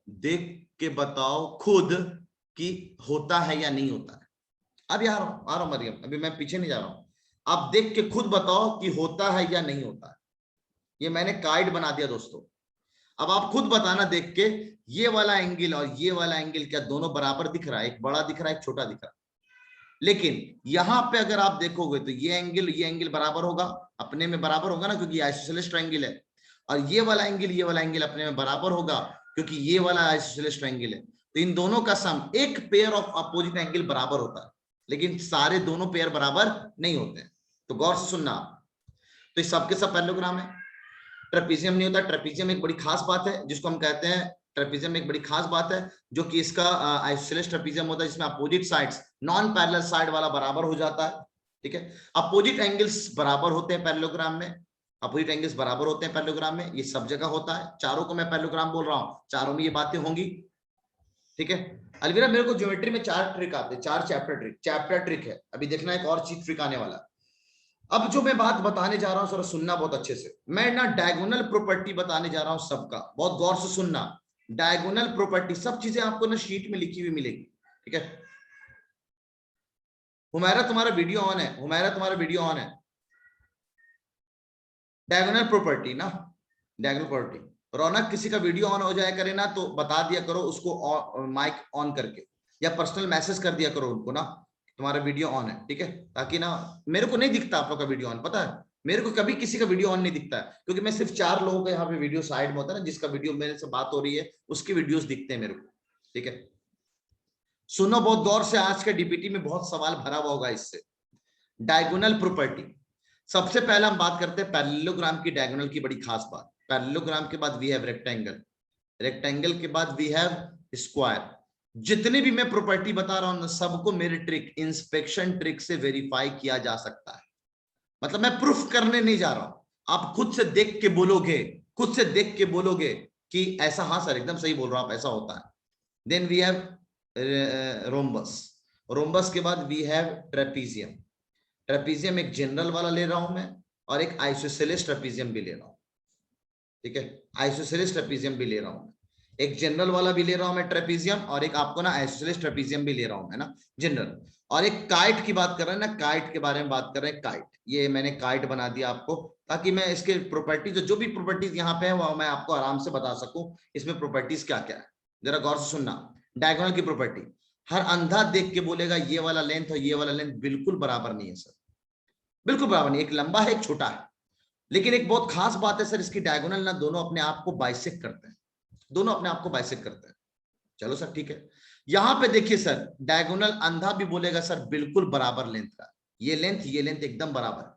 देख के बताओ खुद कि होता है या नहीं होता है। अब यार आ रहा हूं मरियम, अभी मैं पीछे नहीं जा रहा हूं, आप देख के खुद बताओ कि होता है या नहीं होता है। ये मैंने कार्ड बना दिया दोस्तों, अब आप खुद बताना देख के, ये वाला एंगल और ये वाला एंगल क्या दोनों बराबर दिख रहा है? एक बड़ा दिख रहा है, एक छोटा दिख रहा है। लेकिन यहां पे अगर आप देखोगे तो ये एंगल बराबर होगा, अपने में बराबर होगा ना, क्योंकि आइसोसेलेस ट्रायंगल है। और ये वाला एंगल अपने में बराबर होगा क्योंकि ये वाला आइसोसेलेस ट्रायंगल है। तो इन दोनों का सम, एक पेयर ऑफ अपोजिट एंगल बराबर होता है, लेकिन सारे दोनों पेयर बराबर नहीं होते हैं। तो गौर से सुनना। तो इस सबके सब पैरेललोग्राम है, ट्रेपीजियम नहीं होता। ट्रेपीजियम एक बड़ी खास बात है जिसको हम कहते हैं, ट्रेपीजियम एक बड़ी खास बात है जो कि इसका आइसोसेलेस ट्रेपीजियम होता है, जिसमें opposite sides non parallel side वाला बराबर हो जाता है। ठीक है, अपोजिट एंगल्स बराबर होते हैं पैरेललोग्राम में, अपोजिट एंगल्स बराबर होते हैं पैरेललोग्राम में, ये सब जगह होता है। चारों को मैं पैरेललोग्राम बोल रहा हूँ, चारों में ये बातें होंगी। ठीक है अलविरा, मेरे को ज्योमेट्री में 4 ट्रिक आते हैं, 4 चैप्टर ट्रिक है। अभी देखना एक और चीज ट्रिक आने वाला। अब जो मैं बात बताने जा रहा हूं, जरा सुनना बहुत अच्छे से। मैं ना डायगोनल प्रॉपर्टी बताने जा रहा हूं सबका, बहुत गौर से सुनना। डायगोनल प्रॉपर्टी सब चीजें आपको ना शीट में लिखी हुई मिलेगी। ठीक है, हुमैरा तुम्हारा वीडियो ऑन है, हुमैरा तुम्हारा वीडियो ऑन है। डायगोनल प्रॉपर्टी ना, डायगोनल प्रॉपर्टी। रौनक किसी का वीडियो ऑन हो जाए करे ना तो बता दिया करो उसको माइक ऑन करके, या पर्सनल मैसेज कर दिया करो उनको ना तुम्हारा वीडियो ऑन है। ठीक है, ताकि ना मेरे को नहीं दिखता आप लोग का वीडियो ऑन, पता है मेरे को कभी किसी का वीडियो ऑन नहीं दिखता है, क्योंकि मैं सिर्फ 4 लोगों का यहाँ पे वीडियो साइड में होता है ना, जिसका वीडियो मेरे से बात हो रही है उसके वीडियोस दिखते हैं मेरे को। ठीक है, सुनो बहुत गौर से, आज के डीपीटी में बहुत सवाल भरा हुआ होगा इससे। डायगोनल प्रॉपर्टी, सबसे पहले हम बात करते हैं पैरेललोग्राम की डायगोनल की बड़ी खास बात। पैरेललोग्राम के बाद वी हैव रेक्टेंगल, रेक्टेंगल के बाद वी हैव स्क्वायर। जितने भी मैं प्रॉपर्टी बता रहा हूं सबको मेरे ट्रिक, इंस्पेक्शन ट्रिक से वेरीफाई किया जा सकता है। मतलब मैं प्रूफ करने नहीं जा रहा हूं, आप खुद से देख के बोलोगे, खुद से देख के बोलोगे कि ऐसा, हाँ सर एकदम सही बोल रहा हूं आप, ऐसा होता है। Then we have rhombus, rhombus के बाद वी हैव ट्रेपीजियम। ट्रेपीजियम एक जनरल वाला ले रहा हूं मैं, और एक आइसोसेलेस ट्रेपीजियम भी ले रहा हूं। ठीक है, आइसोसेलेस ट्रेपीजियम भी ले रहा हूं, एक जनरल वाला भी ले रहा हूं मैं ट्रेपीजियम, और एक आपको ना आइसोसेलेस ट्रेपीजियम भी ले रहा हूं, है ना जनरल। और एक काइट की बात कर रहे हैं ना, काइट के बारे में बात कर रहे हैं। काइट, ये मैंने काइट बना दिया आपको ताकि मैं इसके प्रॉपर्टीज, जो भी प्रॉपर्टीज यहाँ पे है वो मैं आपको आराम से बता सकूं इसमें प्रॉपर्टीज क्या क्या है। जरा गौर से सुनना। डायगोनल की प्रॉपर्टी, हर अंधा देख के बोलेगा ये वाला लेंथ और ये वाला लेंथ बिल्कुल बराबर नहीं है सर, बिल्कुल बराबर नहीं, एक लंबा है एक छोटा है। लेकिन एक बहुत खास बात है सर, इसकी डायगोनल ना दोनों अपने आप को बाइसेक्ट करते हैं, दोनों अपने आप को बाइसेक्ट करते हैं। चलो सर ठीक है, यहां पे देखिए सर, डायगोनल अंधा भी बोलेगा सर बिल्कुल बराबर लेंथ का, ये लेंथ एकदम बराबर।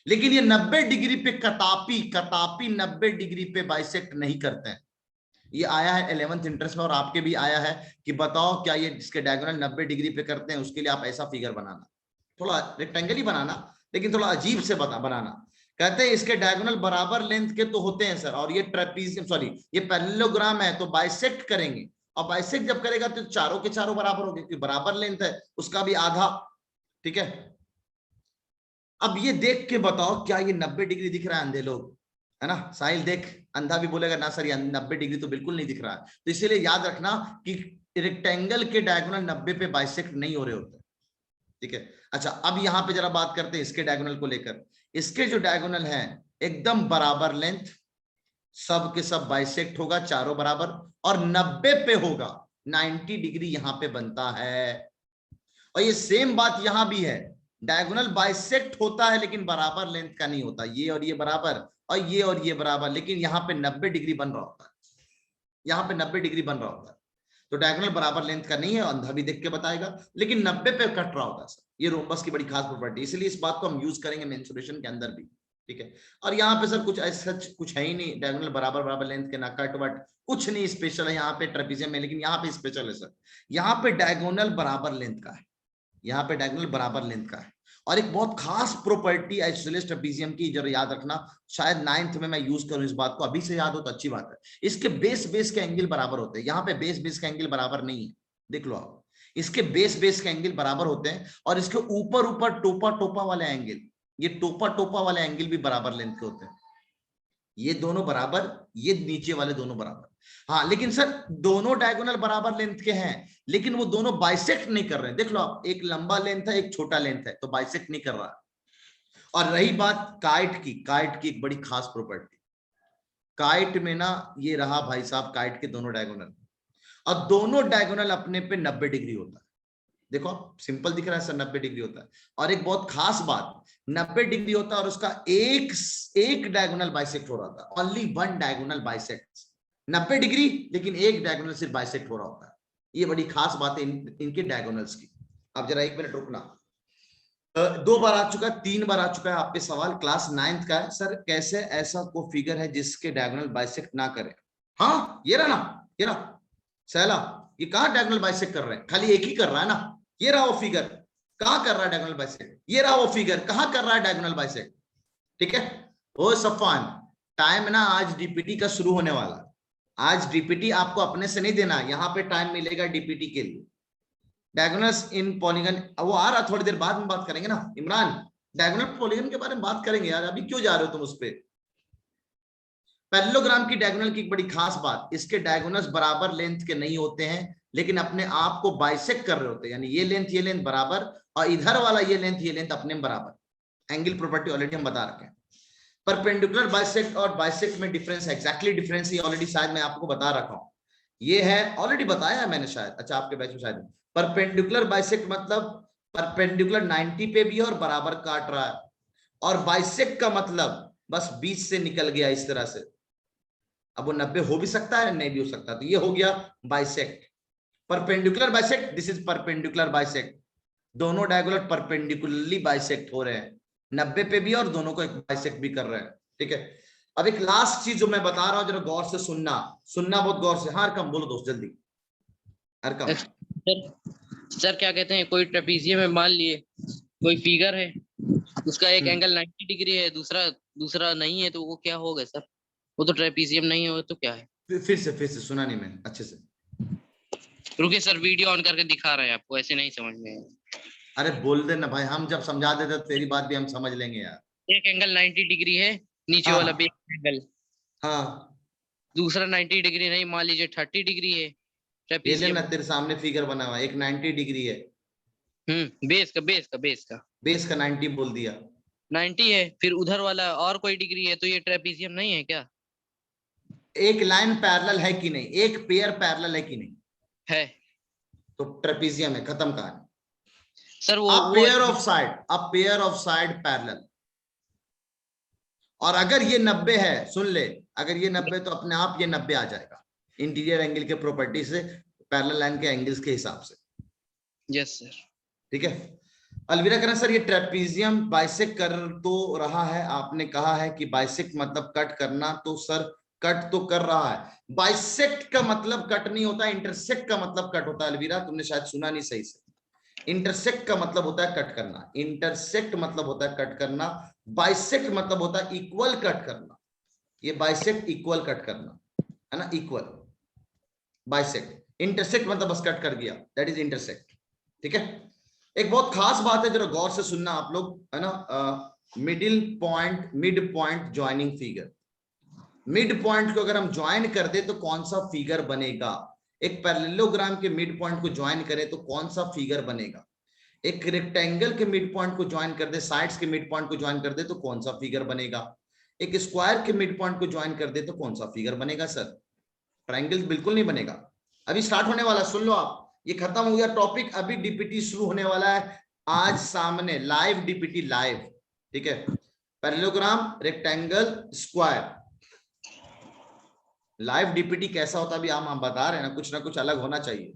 लेकिन ये 90 डिग्री पे कतापी 90 डिग्री पे बाइसेक्ट नहीं करते हैं। ये आया है 11th इंटरेस्ट में, और आपके भी आया है कि बताओ क्या ये इसके डायगोनल 90 डिग्री पे करते हैं। उसके लिए आप ऐसा फिगर बनाना, थोड़ा रेक्टेंगल ही बनाना, लेकिन थोड़ा अजीब से बनाना। कहते हैं इसके डायगोनल बराबर लेंथ के तो होते हैं सर, और ये ट्रेपीजियम, सॉरी ये पैरेललोग्राम है तो बाइसेक्ट करेंगे, और बाइसेक्ट जब करेगा तो चारों के चारों बराबर होंगे, क्योंकि बराबर लेंथ है उसका भी आधा। ठीक है, अब ये देख के बताओ क्या ये 90 डिग्री दिख रहा है अंधे लोग, है ना। साहिल देख, अंधा भी बोलेगा ना सर ये 90 डिग्री तो बिल्कुल नहीं दिख रहा है। तो इसीलिए याद रखना कि रेक्टेंगल के डायगोनल 90 पे बाइसेक्ट नहीं हो रहे होते। ठीक है, अच्छा अब यहाँ पे जरा बात करते हैं इसके डायगोनल को लेकर। इसके जो डायगोनल है एकदम बराबर लेंथ, सब के सब बाइसेक्ट होगा, चारों बराबर, और 90 पे होगा, 90 डिग्री यहां पे बनता है। और ये सेम बात यहां भी है, डायगोनल बाइसेक्ट होता है लेकिन बराबर लेंथ का नहीं होता। ये और ये बराबर, और ये बराबर, लेकिन यहाँ पे 90 डिग्री बन रहा होता है, यहाँ पे 90 डिग्री बन रहा होता है। तो डायगोनल बराबर लेंथ का नहीं है, अंधा भी देख के बताएगा, लेकिन 90 पे कट रहा होता है। ये रोम्बस की बड़ी खास प्रॉपर्टी, इसलिए इस बात को हम यूज करेंगे मेंसुरेशन के अंदर भी। ठीक है, और यहाँ पे सर कुछ ऐसा कुछ है ही नहीं, डायगोनल बराबर लेंथ के, ना कट वट, कुछ नहीं स्पेशल है यहाँ पे ट्रेपीजियम में। लेकिन यहाँ पे स्पेशल है सर, यहाँ पे डायगोनल बराबर लेंथ का है, यहाँ पे डायगोनल बराबर लेंथ का है। और एक बहुत खास प्रॉपर्टी आइसोसेलेस ट्रेपेजियम की, जरा याद रखना, शायद 9th में मैं यूज करूं इस बात को, अभी से याद हो तो अच्छी बात है। इसके बेस के एंगल बराबर होते हैं। यहाँ पे बेस के एंगल बराबर नहीं है, देख लो आप, इसके बेस के एंगल बराबर होते हैं, और इसके ऊपर टोपा वाले एंगल, ये टोपा वाले एंगल भी बराबर लेंथ के होते हैं। ये दोनों बराबर, ये नीचे वाले दोनों बराबर। हाँ, लेकिन सर दोनों डायगोनल बराबर लेंथ के हैं, लेकिन वो दोनों बाइसेक्ट नहीं कर रहे हैं। देख लो आप, एक लंबा लेंथ है, एक छोटा लेंथ है, तो बाइसेक्ट नहीं कर रहा। और रही बात काइट की एक बड़ी खास प्रॉपर्टी, काइट में ना ये रहा भाई साहब, काइट के दोनों डायगोनल, और दोनों डायगोनल अपने पे 90 डिग्री होता है। देखो सिंपल दिख रहा है सर, 90 डिग्री होता है। और एक बहुत खास बात, 90 डिग्री होता है और उसका एक डायगोनल बाइसेक्ट हो रहा था, only one diagonal bisect, 90 degree, लेकिन एक डायगोनल सिर्फ बाइसेक्ट हो रहा होता है। ये बड़ी खास बात है इनके डायगोनल्स की। अब जरा 1 मिनट रुकना। 2 बार आ चुका है, 3 बार आ चुका है आप पे सवाल, क्लास 9th का है। सर कैसे ऐसा को फिगर है जिसके डायगोनल बाइसेक्ट ना करे? हाँ ये रहा ना, ये रहा सहला, ये कहाँ डायगोनल बाइसेक्ट कर रहे हैं? खाली एक ही कर रहा है ना, ये रहा वो फिगर, कहाँ कर रहा है डायगोनल बाइसेक्ट? ये रहा वो फिगर, कहाँ कर रहा है डायगोनल बाइसेक्ट? ठीक है। ओ सफान, टाइम ना आज डीपीटी का शुरू होने वाला, आज डीपीटी आपको अपने से नहीं देना, यहाँ पे टाइम मिलेगा डीपीटी के लिए। डायगोनल्स इन पॉलीगन, वो आ रहा, थोड़ी देर बाद में बात करेंगे ना इमरान, डायगोनल पॉलीगन के बारे में बात करेंगे यार, अभी क्यों जा रहे हो तुम उस पे? पैरेललोग्राम की डायगोनल की एक बड़ी खास बात, इसके डायगोनल्स बराबर लेंथ के नहीं होते हैं, लेकिन अपने आप को बाइसेक्ट कर रहे होते हैं, यानी ये लेंथ बराबर, और इधर वाला ये लेंथ अपने में बराबर। एंगल प्रॉपर्टी ऑलरेडी हम बता रखे हैं। परपेंडिकुलर बाइसेक्ट और बाइसेक्ट में डिफरेंस, एग्जैक्टली डिफरेंस ही ऑलरेडी शायद मैं आपको बता रखा हूं, ये है ऑलरेडी बताया है मैंने शायद, अच्छा आपके बैच में शायद। परपेंडिकुलर बाइसेक्ट मतलब परपेंडिकुलर 90 पे भी और बराबर काट रहा है, और बाइसेक्ट का मतलब बस बीच से निकल गया इस तरह से। अब वो 90 हो भी सकता है, नहीं भी हो सकता, तो ये हो गया bisect. Perpendicular bisect, this is perpendicular bisect, दोनों डायगोनल परपेंडिकुलरली बाइसेक्ट हो रहे हैं, 90 पे भी और दोनों को एक बाइसेक्ट भी कर रहे हैं। ठीक है। अब एक लास्ट चीज जो मैं बता रहा हूं, जरा गौर से सुनना बहुत गौर से। हाँ अरकम बोलो दोस्त जल्दी। अरकम सर क्या कहते हैं, कोई ट्रेपेजियम में मान लिए कोई फिगर है, उसका एक एंगल 90 डिग्री है, दूसरा नहीं है, तो वो क्या होगा सर? वो तो ट्रेपेजियम नहीं हो तो क्या है? फिर से सुना नहीं मैंने अच्छे से। रुकिए सर, वीडियो ऑन करके दिखा रहे हैं आपको, ऐसे नहीं समझ में। अरे बोल देना भाई, हम जब समझा देते तो तेरी बात भी हम समझ लेंगे यार। एक एंगल 90 डिग्री है, नीचे वाला भी एंगल, हाँ दूसरा 90 डिग्री नहीं, मान लीजिए 30 डिग्री है। ये लेना, तेरे सामने फिगर बना हुआ, एक 90 डिग्री है। बेस का 90 बोल दिया, 90 है, फिर उधर वाला और कोई डिग्री है, तो ये ट्रेपेजियम नहीं है क्या? एक लाइन पैरेलल है कि नहीं, एक पेयर पैरेलल है कि नहीं है, तो ट्रेपेजियम है, खत्म कहानी सर। वो पेयर ऑफ साइड पैरेलल। और अगर ये 90 है, सुन ले, अगर ये 90 तो अपने आप ये 90 आ जाएगा इंटीरियर एंगल के प्रॉपर्टी से, पैरेलल लाइन के एंगल्स के हिसाब से। Yes sir. ठीक है। अलविदा करना सर, ये ट्रेपेजियम बाइसेक्ट कर तो रहा है, आपने कहा है कि बाइसेक्ट मतलब कट करना, तो सर कट तो कर रहा है। बाइसेक्ट का मतलब कट नहीं होता, इंटरसेक्ट का मतलब कट होता है। अलविदा तुमने शायद सुना नहीं सही से। इंटरसेक्ट का मतलब होता है कट करना, इंटरसेक्ट मतलब होता है कट करना, बाइसेक्ट मतलब होता है इक्वल कट करना। ये बाइसेक्ट इक्वल कट करना है ना, इक्वल बाइसेक्ट। इंटरसेक्ट मतलब बस कट कर गया, दैट इज इंटरसेक्ट। ठीक है। एक बहुत खास बात है, जरा गौर से सुनना आप लोग, है ना, mid point joining figure. Mid point को अगर हम ज्वाइन कर दे तो कौन सा फिगर बनेगा? एक पैरेललोग्राम के मिड पॉइंट को ज्वाइन करें तो कौन सा फिगर बनेगा? एक रेक्टेंगल के मिड पॉइंट को ज्वाइन कर दे, साइड्स के मिड पॉइंट को ज्वाइन कर दे तो कौन सा फिगर बनेगा? एक स्क्वायर के मिड पॉइंट को ज्वाइन कर दे तो कौन सा फिगर बनेगा? सर ट्रायंगल बिल्कुल नहीं बनेगा। अभी स्टार्ट होने वाला, सुन लो आप, ये खत्म हो गया टॉपिक, अभी डीपीटी शुरू होने वाला है आज सामने, लाइव डीपीटी लाइव। ठीक है। Parallelogram, rectangle, square, live DPT कैसा होता है अभी हम बता रहे हैं ना कुछ अलग होना चाहिए।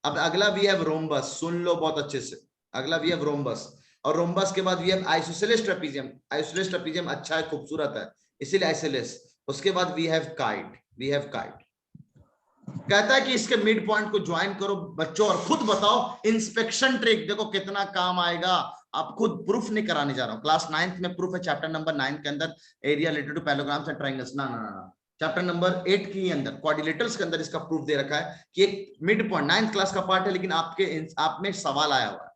अब अगला वी हैव रोम्बस, सुन लो बहुत अच्छे से, अगला वी हैव रोम्बस, और रोम्बस के बाद we have isosceles trapezium. Isosceles trapezium अच्छा है, खूबसूरत है, इसीलिए आइसोसेलेस। उसके बाद वी हैव काइट। कहता है कि इसके मिड पॉइंट को ज्वाइन करो बच्चों, और खुद बताओ इंस्पेक्शन ट्रिक देखो कितना काम आएगा आप खुद प्रूफ नहीं कराने जा रहा हूँ, क्लास 9th में प्रूफ है चैप्टर नंबर 9 के अंदर, area related to parallelograms and triangles. ना चैप्टर नंबर 8 के अंदर क्वाड्रिलेटरल्स के अंदर इसका प्रूफ दे रखा है कि एक मिड पॉइंट 9th क्लास का पार्ट है, लेकिन आप में सवाल आया हुआ है,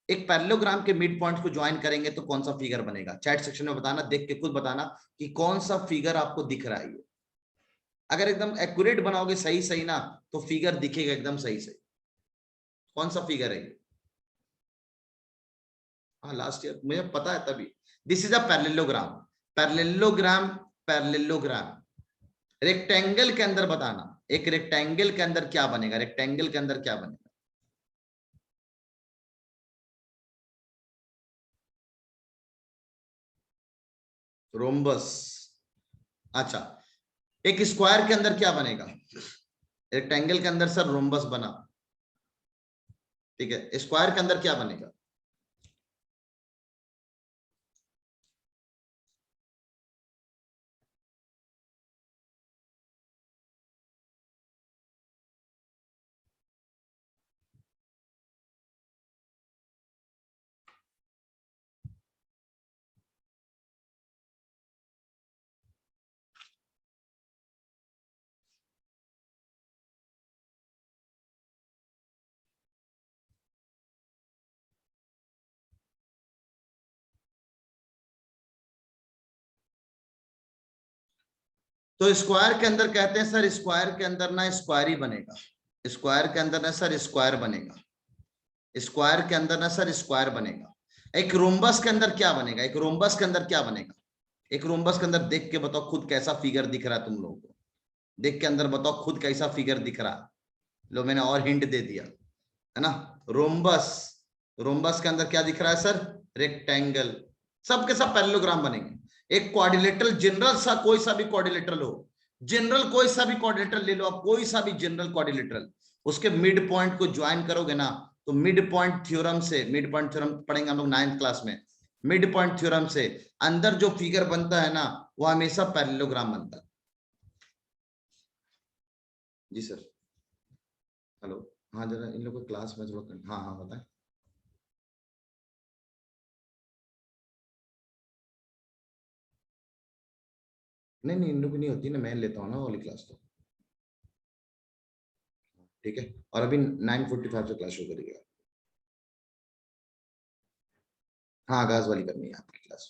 एक पैरेललोग्राम के मिड पॉइंट को ज्वाइन करेंगे तो कौन सा फिगर बनेगा। चैट सेक्शन में बताना, देख के खुद बताना कि कौन सा फिगर आपको दिख रहा है। अगर एकदम एक्यूरेट बनाओगे सही सही ना, तो फिगर दिखेगा एकदम सही सही। कौन सा फिगर है? हाँ लास्ट ईयर मुझे पता है तभी। This is a parallelogram, parallelogram, parallelogram. Rectangle के अंदर बताना, एक रेक्टेंगल के अंदर क्या बनेगा, रेक्टेंगल के अंदर क्या बनेगा। रोम्बस। अच्छा, एक स्क्वायर के अंदर क्या बनेगा? रेक्टेंगल के अंदर सर रोम्बस बना, ठीक है, स्क्वायर के अंदर क्या बनेगा? तो स्क्वायर के अंदर कहते हैं सर, स्क्वायर के अंदर ना स्क्वायर ही बनेगा, स्क्वायर के अंदर ना सर स्क्वायर बनेगा, स्क्वायर के अंदर ना सर स्क्वायर बनेगा। एक रोम्बस के अंदर क्या बनेगा? एक रोम्बस के अंदर क्या बनेगा? एक रोम्बस के अंदर देख के बताओ खुद कैसा फिगर दिख रहा है तुम लोगों को, देख के अंदर बताओ खुद कैसा फिगर दिख रहा है। लो मैंने और हिंट दे दिया है ना। रोम्बस, रोम्बस के अंदर क्या दिख रहा है सर? रेक्टेंगल। सब के सब पैरेललोग्राम बनेंगे। एक क्वाड्रिलेटरल, जनरल सा कोई सा भी क्वाड्रिलेटरल हो, जनरल कोई सा भी क्वाड्रिलेटरल ले लो आप, कोई सा भी जनरल क्वाड्रिलेटरल, उसके मिड पॉइंट को ज्वाइन करोगे ना, तो मिड पॉइंट थ्योरम से, मिड पॉइंट थ्योरम पढ़ेंगे हम लोग 9th क्लास में, मिड पॉइंट थ्योरम से अंदर जो फिगर बनता है ना, वो हमेशा पैरेललोग्राम बनता है। जी सर, हेलो, हाँ जरा इन लोगों को क्लास में थोड़ा, हाँ हाँ बताएं। नहीं नहीं इन लोग की नहीं होती ना, मैं लेता हूँ ना वाली क्लास, तो ठीक है। और अभी 9:45 से क्लास शुरू करेगी। हाँ आगाज वाली करनी है आपकी क्लास।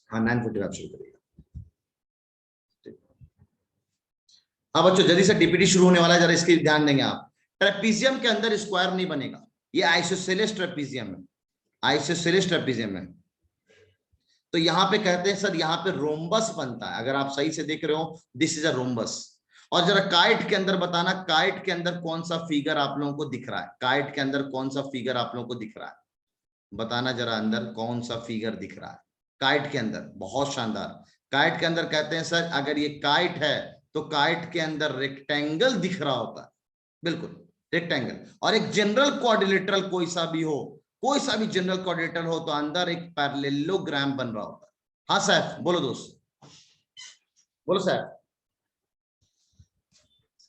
हाँ 9:45 शुरू करेगा। हाँ बच्चों जल्दी से डीपीटी शुरू होने वाला है, जरा इसकी ध्यान देंगे आप। ट्रेपीजियम के अंदर स्क्वायर नहीं बनेगा, ये आइसोसेलेस ट्रेपीजियम है, आइसोसेलेस ट्रेपीजियम है। तो यहाँ पे कहते हैं सर यहाँ पे रोम्बस बनता है, अगर आप सही से देख रहे हो, दिस इज अ रोम्बस। और जरा काइट के अंदर बताना, काइट के अंदर कौन सा फिगर आप लोगों को दिख रहा है? काइट के अंदर कौन सा फिगर आप लोगों को दिख रहा है? बताना जरा, अंदर कौन सा फिगर दिख रहा है काइट के अंदर? बहुत शानदार। काइट के अंदर कहते हैं सर, अगर ये काइट है तो काइट के अंदर रेक्टेंगल दिख रहा होता है, बिल्कुल रेक्टेंगल। और एक जनरल क्वाड्रिलेटरल कोई सा भी हो, कोई सा भी जनरल क्वाड्रिलेटरल हो, तो अंदर एक पैरेललोग्राम बन रहा होता है। हाँ सैफ बोलो दोस्त, बोलो सैफ।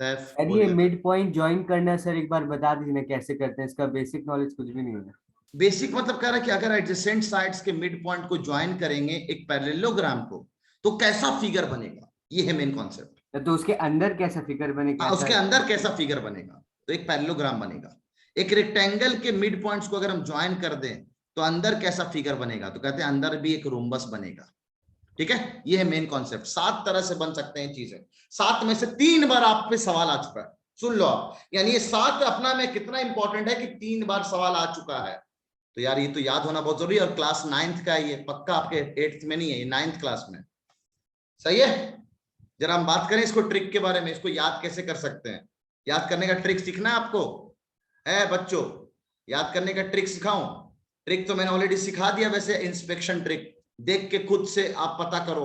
सैफ सर ये मिड पॉइंट ज्वाइन करना सर एक बार बता दीजिए ना कैसे करते हैं, इसका बेसिक नॉलेज कुछ भी नहीं है। बेसिक मतलब कह रहा है कि अगर एडजेसेंट साइड्स के मिड पॉइंट को ज्वाइन करेंगे एक पैरेललोग्राम को, तो कैसा फिगर बनेगा, ये है मेन कॉन्सेप्ट। तो उसके अंदर कैसा फिगर बनेगा? उसके अंदर कैसा फिगर बनेगा, तो एक पैरेललोग्राम बनेगा। एक रेक्टेंगल के मिड पॉइंट्स को अगर हम ज्वाइन कर दें तो अंदर कैसा फिगर बनेगा, तो कहते हैं अंदर भी एक रोम्बस बनेगा। ठीक है, ये है मेन कॉन्सेप्ट। 7 तरह से बन सकते हैं चीजें, 7 में से 3 बार आप पे सवाल आ चुका है, सुन लो आप। यानी ये 7 अपना में कितना इंपॉर्टेंट है कि 3 बार सवाल आ चुका है। तो यार ये तो याद होना बहुत जरूरी है। और क्लास 9th का ये पक्का आपके 8th में नहीं है, ये 9th क्लास में। सही है, जरा हम बात करें इसको ट्रिक के बारे में, इसको याद कैसे कर सकते हैं। याद करने का ट्रिक सीखना है आपको, है बच्चों? याद करने का ट्रिक सिखाऊं? ट्रिक तो मैंने ऑलरेडी सिखा दिया वैसे, इंस्पेक्शन ट्रिक देख के खुद से आप पता करो।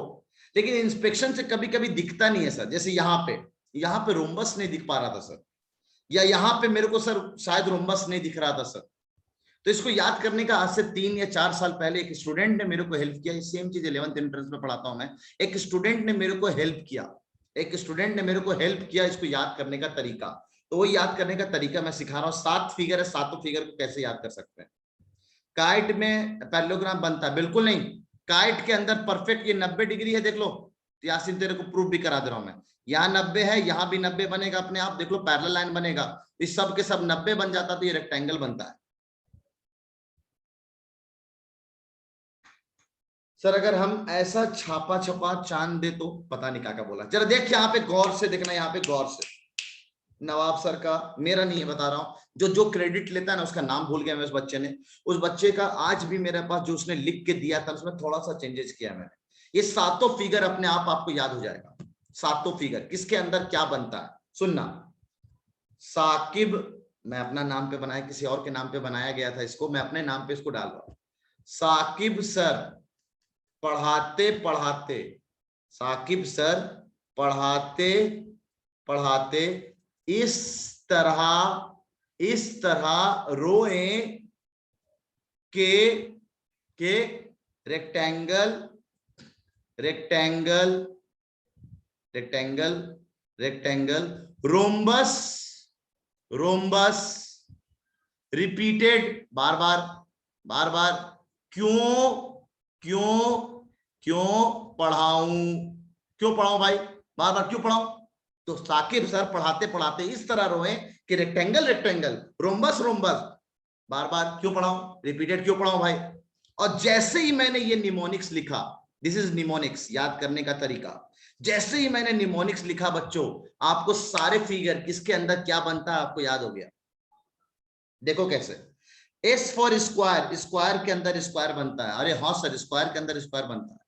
लेकिन इंस्पेक्शन से कभी कभी दिखता नहीं है सर, जैसे यहाँ पे रोम्बस नहीं दिख पा रहा था सर, या यहाँ पे मेरे को सर शायद रोम्बस नहीं दिख रहा था सर। तो इसको याद करने का आज से 3 या 4 साल पहले एक स्टूडेंट ने मेरे को हेल्प किया। सेम चीज 11th एंट्रेंस में पढ़ाता हूं मैं। एक स्टूडेंट ने मेरे को हेल्प किया, इसको याद करने का तरीका तो वो याद करने का तरीका मैं सिखा रहा हूँ। 7 फिगर है, 7 फिगर को कैसे याद कर सकते हैं। काइट में पैरेललोग्राम बनता है? बिल्कुल नहीं। काइट के अंदर परफेक्ट ये 90 डिग्री है, देख लो यासीन, तेरे को प्रूफ भी करा दे रहा हूं मैं। यहाँ 90 है, यहाँ भी 90 बनेगा अपने आप, देख लो पैरेलल लाइन बनेगा। इस सब के सब 90 बन जाता तो ये रेक्टेंगल बनता है। सर अगर हम ऐसा छापा छपा चांद दे तो पता नहीं क्या बोला। जरा देख यहाँ पे गौर से देखना, यहाँ पे गौर से। नवाब सर का, मेरा नहीं है, बता रहा हूं। जो क्रेडिट लेता है ना, उसका नाम भूल गया मैं, उस बच्चे ने, उस बच्चे का आज भी मेरे पास जो उसने लिख के दिया था उसमें थोड़ा सा चेंजेस किया मैंने। ये 7 फिगर अपने आप आपको याद हो जाएगा। 7 फिगर किसके अंदर क्या बनता है, सुनना। साकिब, मैं अपना नाम पे बनाया, किसी और के नाम पे बनाया गया था इसको, मैं अपने नाम पे इसको डाल रहा हूं। साकिब सर पढ़ाते पढ़ाते, साकिब सर पढ़ाते पढ़ाते इस तरह रोए के rectangle rectangle rectangle rectangle rhombus rhombus repeated, बार बार क्यों पढ़ाऊं भाई, बार बार क्यों पढ़ाऊं? तो साकिब सर पढ़ाते पढ़ाते इस तरह रोए कि रेक्टेंगल रेक्टेंगल रोम्बस रोम्बस, बार बार क्यों पढ़ाऊं, रिपीटेड क्यों पढ़ाऊं भाई। और जैसे ही मैंने ये निमोनिक्स लिखा, दिस इज निमोनिक्स, याद करने का तरीका। जैसे ही मैंने निमोनिक्स लिखा बच्चों, आपको सारे फिगर किसके अंदर क्या बनता है आपको याद हो गया। देखो कैसे, एस फॉर स्क्वायर, स्क्वायर के अंदर स्क्वायर बनता है। अरे हाँ सर, स्क्वायर के अंदर स्क्वायर बनता है।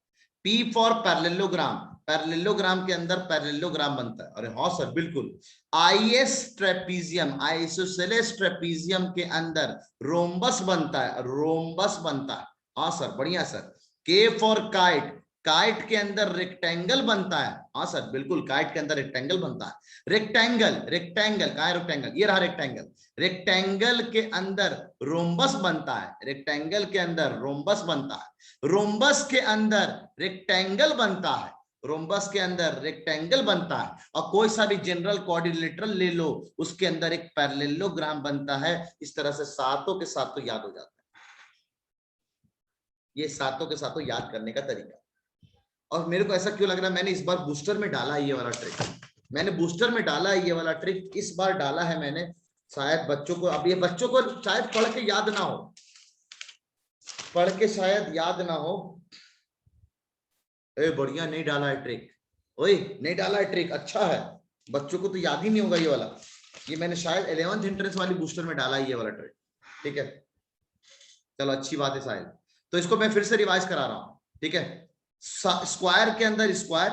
पी फॉर पैरेललोग्राम, पैरेललोग्राम के अंदर पैरेललोग्राम बनता है। अरे हाँ सर बिल्कुल। आईएस ट्रेपीजियम, आइसोसेलेस ट्रेपीजियम के अंदर रोम्बस बनता है, रोम्बस बनता है। हाँ सर, बढ़िया सर। के फॉर काइट, काइट के अंदर रेक्टेंगल बनता है। हाँ सर बिल्कुल, काइट के अंदर रेक्टेंगल बनता है। रेक्टेंगल रेक्टेंगल कहाँ है रेक्टेंगल, ये रहा रेक्टेंगल। रेक्टेंगल के अंदर रोम्बस बनता है, रेक्टेंगल के अंदर रोम्बस बनता है। रोम्बस के अंदर रेक्टेंगल बनता है, रोम्बस के अंदर रेक्टेंगल बनता है। और कोई सा भी जनरल क्वाड्रिलेटरल ले लो, उसके अंदर एक पैरेललोग्राम बनता है। इस तरह से सातों के सातों याद हो जाता है। ये सातों के सातों याद करने का तरीका। और मेरे को ऐसा क्यों लग रहा है, मैंने इस बार बूस्टर में डाला है ये वाला ट्रिक, मैंने बूस्टर में डाला है ये वाला ट्रिक, इस बार डाला है मैंने। शायद बच्चों को, अब ये बच्चों को शायद पढ़ के याद ना हो, पढ़ के शायद याद ना हो। ए बढ़िया, नहीं डाला है ट्रिक, ओए नहीं डाला है ट्रिक, अच्छा है। बच्चों को तो याद ही नहीं होगा ये वाला। ये मैंने शायद 11th एंट्रेंस वाली बूस्टर में डाला है ये वाला ट्रिक, ठीक है। चलो अच्छी बात है शायद। तो इसको मैं फिर से रिवाइज करा रहा हूं, ठीक है। स्क्वायर के अंदर स्क्वायर,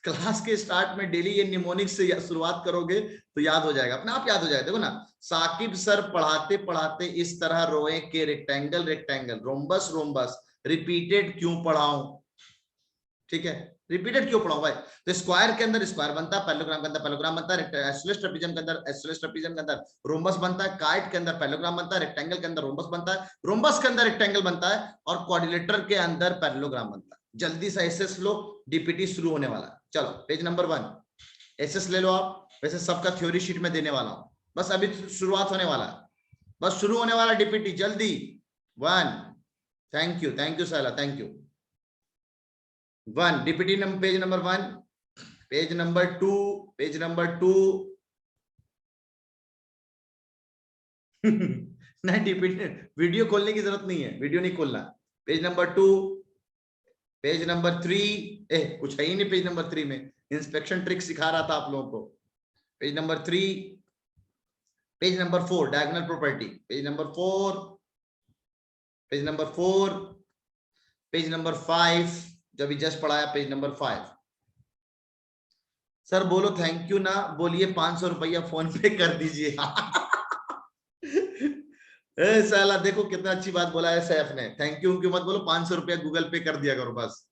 क्लास के स्टार्ट में डेली ये निमोनिक्स से शुरुआत करोगे तो याद हो जाएगा, अपने आप याद हो जाएगा। देखो ना, साकिब सर पढ़ाते पढ़ाते इस तरह रोए के rectangle rectangle rhombus rhombus repeated क्यों पढ़ाऊं, ठीक है। रिपीटेड क्यों पढ़ाऊं भाई। तो स्क्वायर के अंदर स्क्वायर बनता है, पैरेललोग्राम के अंदर पैरेललोग्राम बनता है, आइसोसेलेस ट्रेपीजियम के अंदर आइसोसेलेस ट्रेपीजियम के अंदर रोम्बस बनता है, काइट के अंदर पैरेललोग्राम बनता है, रेक्टेंगल के अंदर रोम्बस बनता है, रोम्बस के अंदर रेक्टेंगल बनता है, और क्वाड्रिलेटरल के अंदर पैरेललोग्राम बनता है। जल्दी से एसएस लो, डीपीटी शुरू होने वाला है। चलो पेज नंबर 1 एसएस ले लो आप। वैसे सबका थ्योरी शीट में देने वाला हूं, बस अभी शुरुआत होने वाला है, बस शुरू होने वाला डीपीटी, जल्दी 1। थैंक यू साला, thank you. 1 DPT number, page number 1, page number 2, page number 2 नहीं डीपीटी वीडियो खोलने की जरूरत नहीं है, वीडियो नहीं खोलना। पेज नंबर 2, पेज नंबर 3, कुछ है ही नहीं पेज नंबर 3 में, इंस्पेक्शन ट्रिक सिखा रहा था आप लोगों को। Page number 3, page number 4 diagonal property, page number 4, page number 4, page number 5 जब भी जस्ट पढ़ाया, पेज नंबर 5। सर बोलो थैंक यू ना, बोलिए 500 रुपया फोन पे कर दीजिए। साला देखो कितना अच्छी बात बोला है सैफ ने, थैंक यू क्यों मत बोलो, 500 रुपया गूगल पे कर दिया करो बस।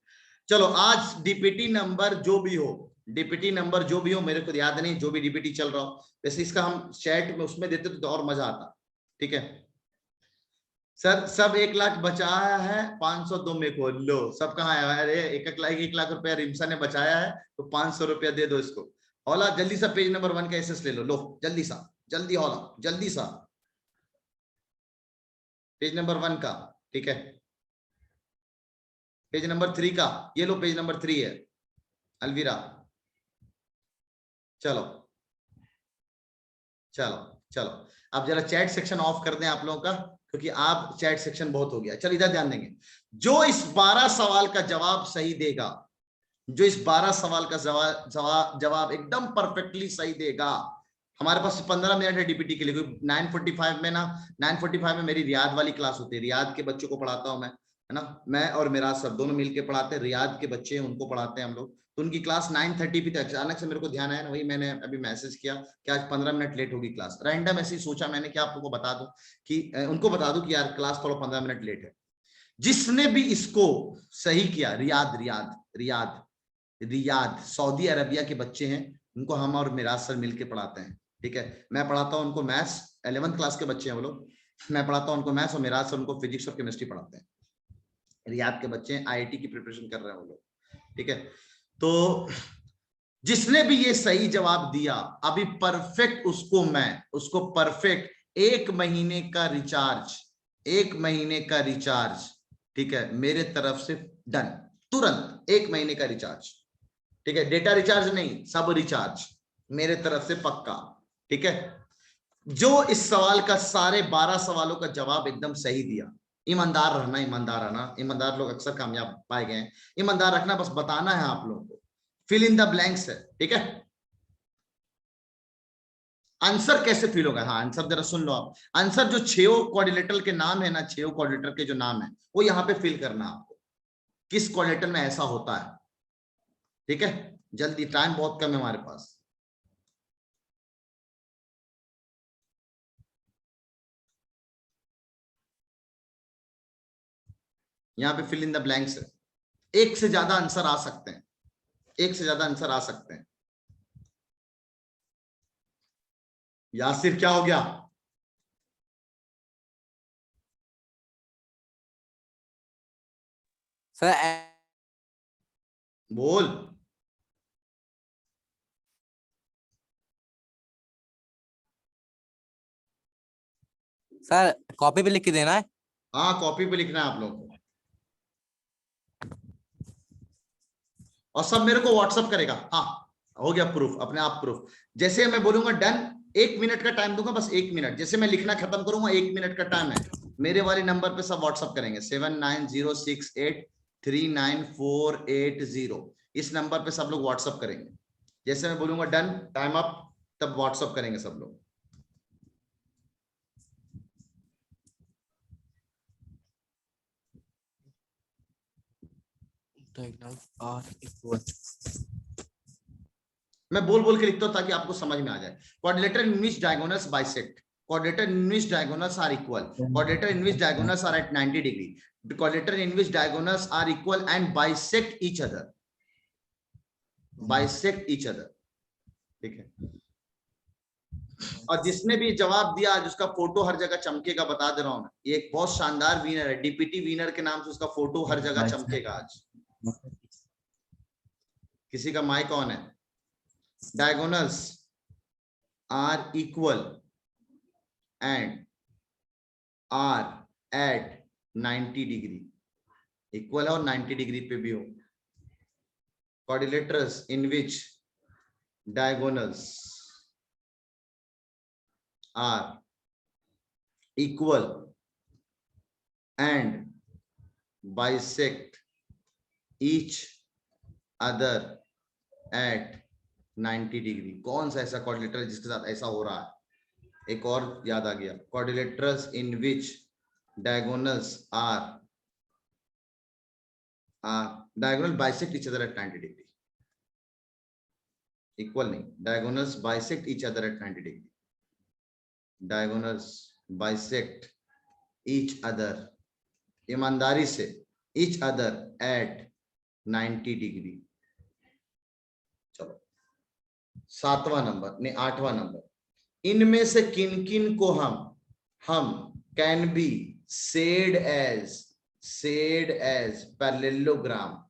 चलो आज डीपीटी नंबर जो भी हो, डीपीटी नंबर जो भी हो, मेरे को याद नहीं जो भी डीपीटी चल रहा हो, वैसे इसका हम चैट में उसमें देते तो और मजा आता, ठीक है। सर सब 1 लाख बचाया है, 500 दो मेरे को, लो सब कहाँ है, अरे 1 लाख रुपया रिमसा ने बचाया है, तो 500 रुपया दे दो इसको। हौला जल्दी सा पेज नंबर 1 का एसएस ले लो जल्दी सा, जल्दी हौला जल्दी सा पेज नंबर 1 का, ठीक है। पेज नंबर 3 का, ये लो पेज नंबर 3 है अलवीरा। चलो चलो चलो, अब जरा चैट सेक्शन ऑफ कर दें आप लोगों का, क्योंकि आप चैट सेक्शन बहुत हो गया। चल इधर ध्यान देंगे, जो इस 12 सवाल का जवाब सही देगा, जो इस 12 सवाल का जवाब एकदम परफेक्टली सही देगा, हमारे पास 15 मिनट है डीपीटी के लिए। 9:45 में ना, 9:45 में मेरी रियाद वाली क्लास होती है, रियाद के बच्चों को पढ़ाता हूं मैं, है ना, मैं और मेरा सर दोनों मिलके पढ़ाते हैं। रियाद के बच्चे हैं उनको पढ़ाते हैं हम लोग, तो उनकी क्लास 9:30 पे तक। अचानक से मेरे को ध्यान आया ना, वही मैंने अभी मैसेज किया कि आज 15 मिनट लेट होगी क्लास। रैंडम ऐसे ही सोचा मैंने कि आप लोगों को बता दूं कि उनको बता दूं कि यार क्लास थोड़ा 15 मिनट लेट है। जिसने भी इसको सही किया, Riyadh Riyadh Riyadh Riyadh Saudi Arabia के बच्चे हैं, उनको हम और मिराज सर मिलके पढ़ाते हैं, ठीक है। मैं पढ़ाता हूं उनको मैथ्स, 11th क्लास के बच्चे हैं वो लोग, मैं पढ़ाता हूं उनको मैथ्स, और मिराज सर उनको फिजिक्स और केमिस्ट्री पढ़ाते हैं। रियाद के बच्चे हैं, IIT की प्रिपरेशन कर रहे हैं वो लोग, ठीक है। तो जिसने भी ये सही जवाब दिया, अभी परफेक्ट उसको परफेक्ट 1 महीने का रिचार्ज, 1 महीने का रिचार्ज, ठीक है, मेरे तरफ से डन, तुरंत 1 महीने का रिचार्ज, ठीक है। डेटा रिचार्ज नहीं, सब रिचार्ज मेरे तरफ से पक्का, ठीक है। जो इस सवाल का सारे 12 सवालों का जवाब एकदम सही दिया, ईमानदार रहना, ईमानदार रहना, ईमानदार लोग अक्सर कामयाब पाए गए हैं। ईमानदार रखना, बस बताना है आप लोगों को, फिल इन द ब्लैंक्स है, ठीक है। आंसर कैसे फिल होगा? हाँ, आंसर जरा सुन लो आप। आंसर जो 6 कोऑर्डिनेटर के नाम है ना, 6 कोऑर्डिनेटर के जो नाम है, वो यहाँ पे फिल करना आपको, किस कोऑर्डिनेटर में ऐसा होता है, ठीक है। जल्दी, टाइम बहुत कम है हमारे पास। यहाँ पे फिल इन द ब्लैंक्स है, एक से ज्यादा आंसर आ सकते हैं, एक से ज्यादा आंसर आ सकते हैं। यासिर क्या हो गया? सर बोल। सर कॉपी पे लिख के देना है। हाँ, कॉपी पे लिखना है आप लोगों को, और सब मेरे को व्हाट्सअप करेगा। हाँ, हो गया प्रूफ, अपने आप प्रूफ। जैसे मैं बोलूंगा डन, 1 मिनट का टाइम दूंगा, बस 1 मिनट। जैसे मैं लिखना खत्म करूंगा, 1 मिनट का टाइम है। मेरे वाले नंबर पे सब व्हाट्सअप करेंगे, 7906839480, इस नंबर पे सब लोग व्हाट्सअप करेंगे। जैसे मैं बोलूंगा डन, टाइम अप, तब व्हाट्सअप करेंगे सब लोग। मैं बोल बोल के लिखता हूं ताकि आपको समझ में आ जाए। quadrator in which diagonals bisect, quadrator in which diagonals are equal, quadrator in which diagonals are at 90 degree, quadrator in which diagonals are equal and bisect each other, bisect each other, ठीक है। और जिसने भी जवाब दिया आज उसका फोटो हर जगह चमकेगा, बता दे रहा हूं मैं। ये एक बहुत शानदार विनर है, डीपीटी विनर के नाम से उसका फोटो हर जगह चमकेगा आज। किसी का माइक ऑन है। Diagonals are equal and are at 90 degree, equal और 90 डिग्री पे भी हो। Quadrilaterals in which diagonals are equal and bisect each other at 90 degree. कौन सा ऐसा क्वाड्रिलेटरल जिसके साथ ऐसा हो रहा है? एक और याद आ गया, quadrilaterals in which diagonals are diagonal bisect each other at 90 degree. Equal नहीं, diagonals bisect each other at 90 degree, diagonals bisect each other, ईमानदारी से, ईच अदर एट 90 डिग्री। चलो 7वां नंबर ने 8वां नंबर, इनमें से किन किन को हम can be said as parallelogram,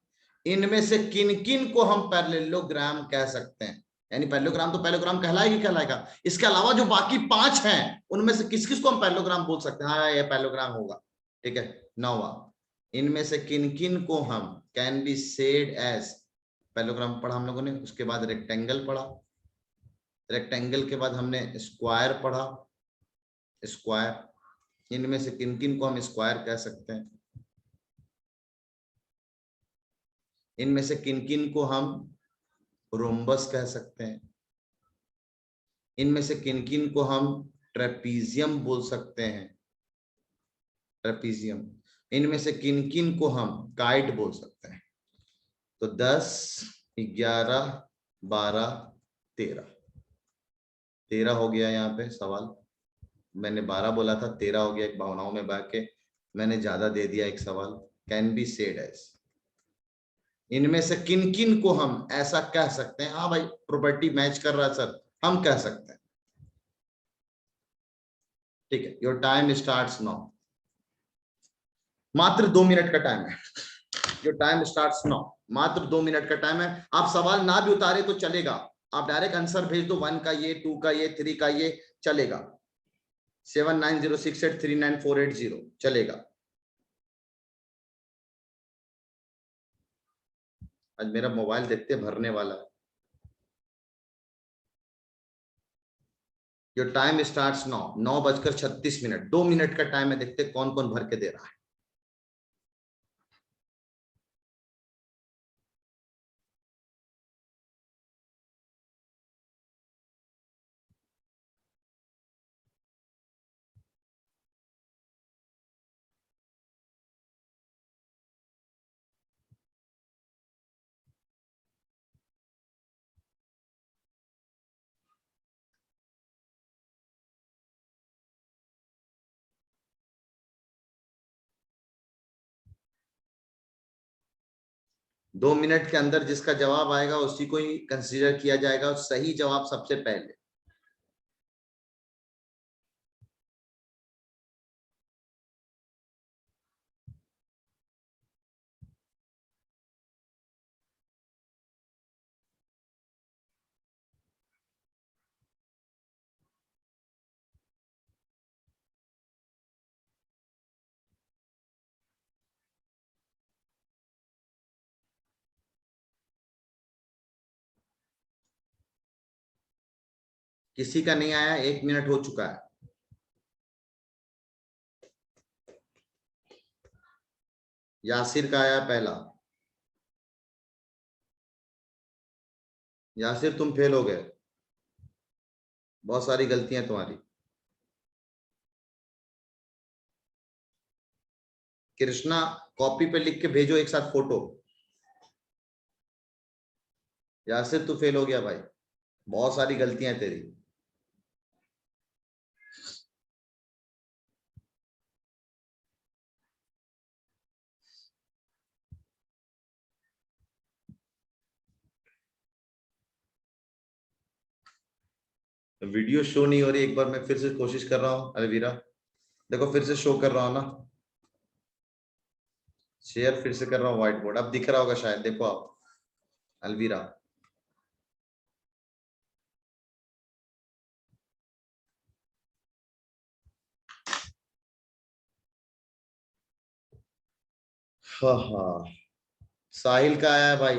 इनमें से किन किन को हम पैरेललोग्राम कह सकते हैं? यानी पैरेललोग्राम तो पैरेललोग्राम कहलाएगी कहलाएगा। इसके अलावा जो बाकी 5 हैं उनमें से किस किस को हम पैरेललोग्राम बोल सकते हैं? हाँ ये पैरेललोग्राम होगा, ठीक है। 9वां, इनमें से किन किन को हम can be said as, parallelogram पढ़ा हम लोगों ने, उसके बाद रेक्टेंगल पढ़ा, रेक्टेंगल के बाद हमने स्क्वायर पढ़ा, स्क्वायर, इनमें से किन किन को हम स्क्वायर कह सकते हैं? इनमें से किन किन को हम रोम्बस कह सकते हैं? इनमें से किन किन को हम ट्रेपीजियम बोल सकते हैं? ट्रेपीजियम। इनमें से किन किन को हम काइट बोल सकते हैं? तो 10, 11, 12, 13 हो गया यहाँ पे सवाल। मैंने 12 बोला था, 13 हो गया। एक भावनाओं में बह के मैंने ज्यादा दे दिया एक सवाल। कैन बी सेड एज, इनमें से किन किन को हम ऐसा कह सकते हैं? हाँ भाई प्रॉपर्टी मैच कर रहा है सर, हम कह सकते हैं, ठीक है। Your time starts now. मात्र 2 मिनट का टाइम है। Your time starts now. मात्र 2 मिनट का टाइम है। आप सवाल ना भी उतारे तो चलेगा, आप डायरेक्ट आंसर भेज दो, 1 का ये, 2 का ये, 3 का ये, चलेगा। 7906839480 चलेगा। आज मेरा मोबाइल देखते भरने वाला है। Your time starts now. 9:36, 2 minute का टाइम है, देखते कौन कौन भर के दे रहा है। दो मिनट के अंदर जिसका जवाब आएगा उसी को ही कंसीडर किया जाएगा, और सही जवाब सबसे पहले। किसी का नहीं आया, 1 मिनट हो चुका है। यासिर का आया पहला। यासिर तुम फेल हो गए, बहुत सारी गलतियां तुम्हारी। कृष्णा कॉपी पे लिख के भेजो एक साथ फोटो। यासिर तू फेल हो गया भाई, बहुत सारी गलतियां तेरी। वीडियो शो नहीं हो रही, एक बार मैं फिर से कोशिश कर रहा हूं। अलवीरा देखो फिर से शो कर रहा हूं ना, शेयर फिर से कर रहा हूं व्हाइट बोर्ड, अब दिख रहा होगा शायद, देखो आप। अलवीरा हाँ हाँ, साहिल का आया है भाई।